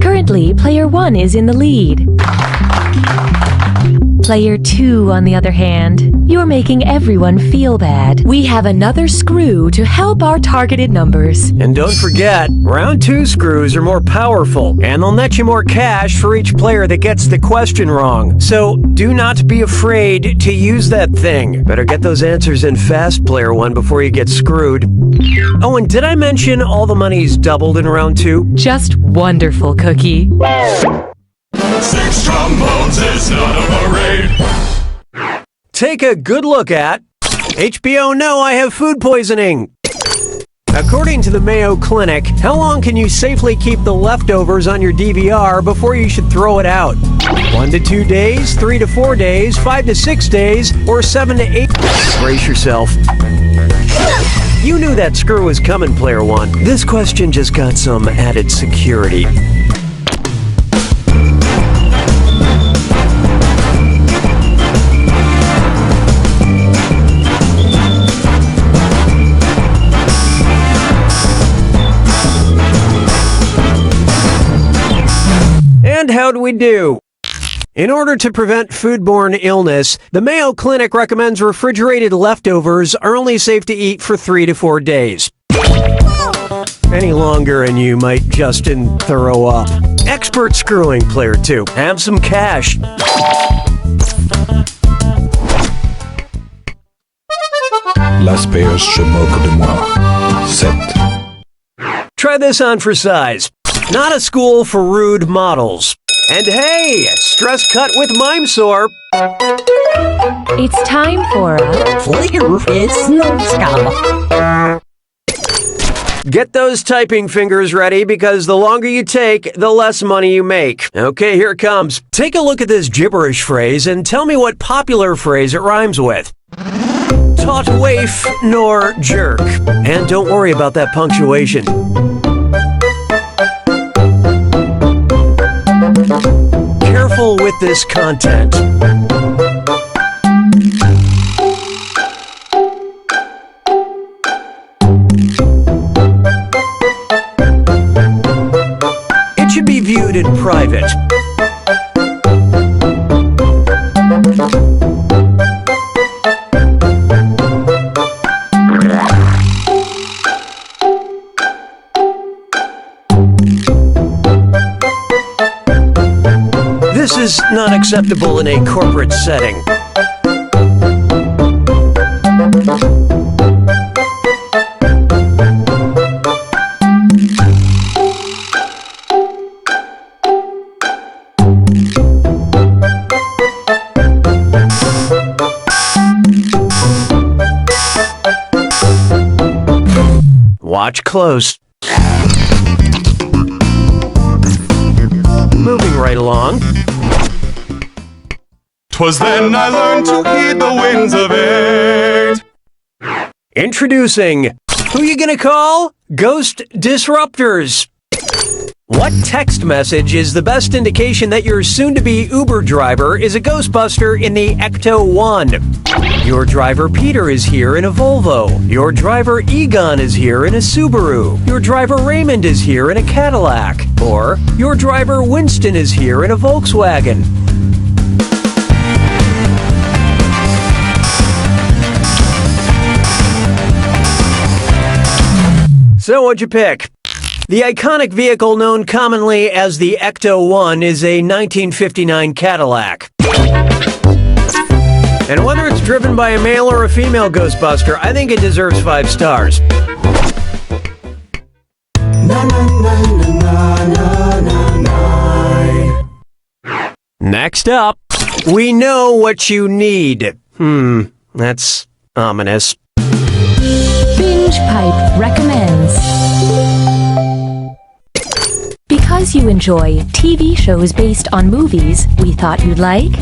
Currently, player 1 is in the lead. Player 2, on the other hand, you're making everyone feel bad. We have another screw to help our targeted numbers. And don't forget, round 2 screws are more powerful, and they'll net you more cash for each player that gets the question wrong. So do not be afraid to use that thing. Better get those answers in fast, player 1, before you get screwed. Oh, and did I mention all the money's doubled in round 2? Just wonderful, Cookie. 6 trombones is not a parade. Take a good look at HBO No, I have food poisoning. According to the Mayo Clinic, how long can you safely keep the leftovers on your DVR before you should throw it out? 1 to 2 days, 3 to 4 days, 5 to 6 days, or 7 to 8? Brace yourself. You knew that screw was coming, player 1. This question just got some added security. And how'd we do? In order to prevent foodborne illness, the Mayo Clinic recommends refrigerated leftovers are only safe to eat for 3 to 4 days. Any longer and you might just throw up. Expert screwing, player 2. Have some cash. L'asperge se moque de moi. 7. Try this on for size. Not a school for rude models. And hey, stress cut with mime sore. It's time for a... Get those typing fingers ready because the longer you take, the less money you make. Okay, here it comes. Take a look at this gibberish phrase and tell me what popular phrase it rhymes with. Taut waif nor jerk. And don't worry about that punctuation. Careful with this content. It should be viewed in private. This is not acceptable in a corporate setting. Watch close. Moving right along. 'Twas then I learned to heed the winds of eight. Introducing, who you gonna call? Ghost Disruptors. What text message is the best indication that your soon-to-be Uber driver is a Ghostbuster in the Ecto 1? Your driver Peter is here in a Volvo. Your driver Egon is here in a Subaru. Your driver Raymond is here in a Cadillac. Or your driver Winston is here in a Volkswagen. So what'd you pick? The iconic vehicle known commonly as the Ecto 1 is a 1959 Cadillac. And whether it's driven by a male or a female Ghostbuster, I think it deserves 5 stars. Next up, we know what you need. That's ominous. Binge Pipe recommends. Because you enjoy TV shows based on movies we thought you'd like,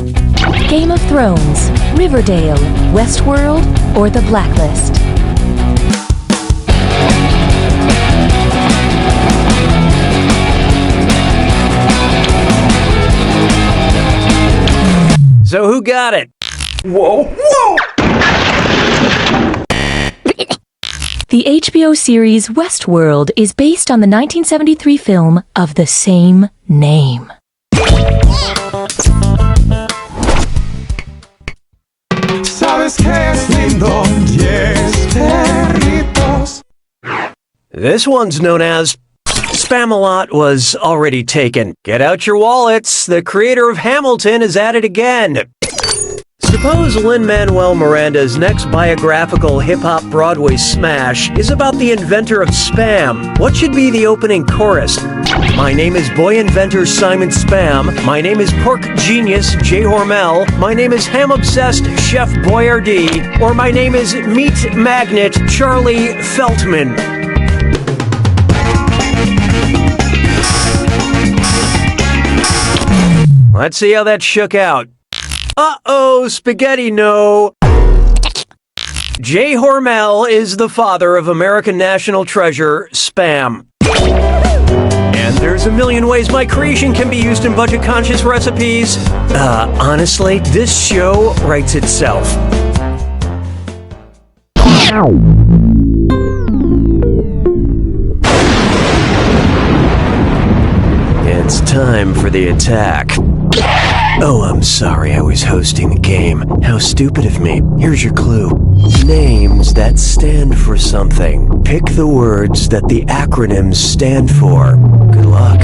Game of Thrones, Riverdale, Westworld, or The Blacklist. So who got it? Whoa, whoa! The HBO series Westworld is based on the 1973 film of the same name. Sabes que es lindo, yes, perritos. This one's known as Spamalot was already taken. Get out your wallets. The creator of Hamilton is at it again. Suppose Lin-Manuel Miranda's next biographical hip-hop Broadway smash is about the inventor of Spam. What should be the opening chorus? My name is Boy Inventor Simon Spam. My name is Pork Genius Jay Hormel. My name is Ham-Obsessed Chef Boyardee. Or my name is Meat Magnet Charlie Feltman. Let's see how that shook out. Uh-oh, spaghetti no. Jay Hormel is the father of American national treasure, Spam. And there's a million ways my creation can be used in budget-conscious recipes. Honestly, this show writes itself. It's time for the attack. Oh, I'm sorry, I was hosting the game. How stupid of me. Here's your clue. Names that stand for something. Pick the words that the acronyms stand for. Good luck.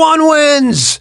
one wins!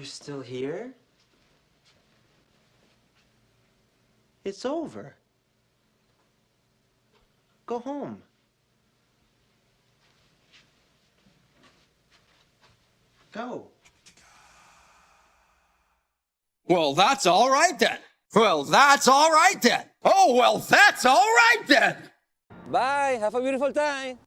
You're still here? It's over. Go home. Go. Well, that's all right then. Well, that's all right then. Oh, well, that's all right then. Bye. Have a beautiful time.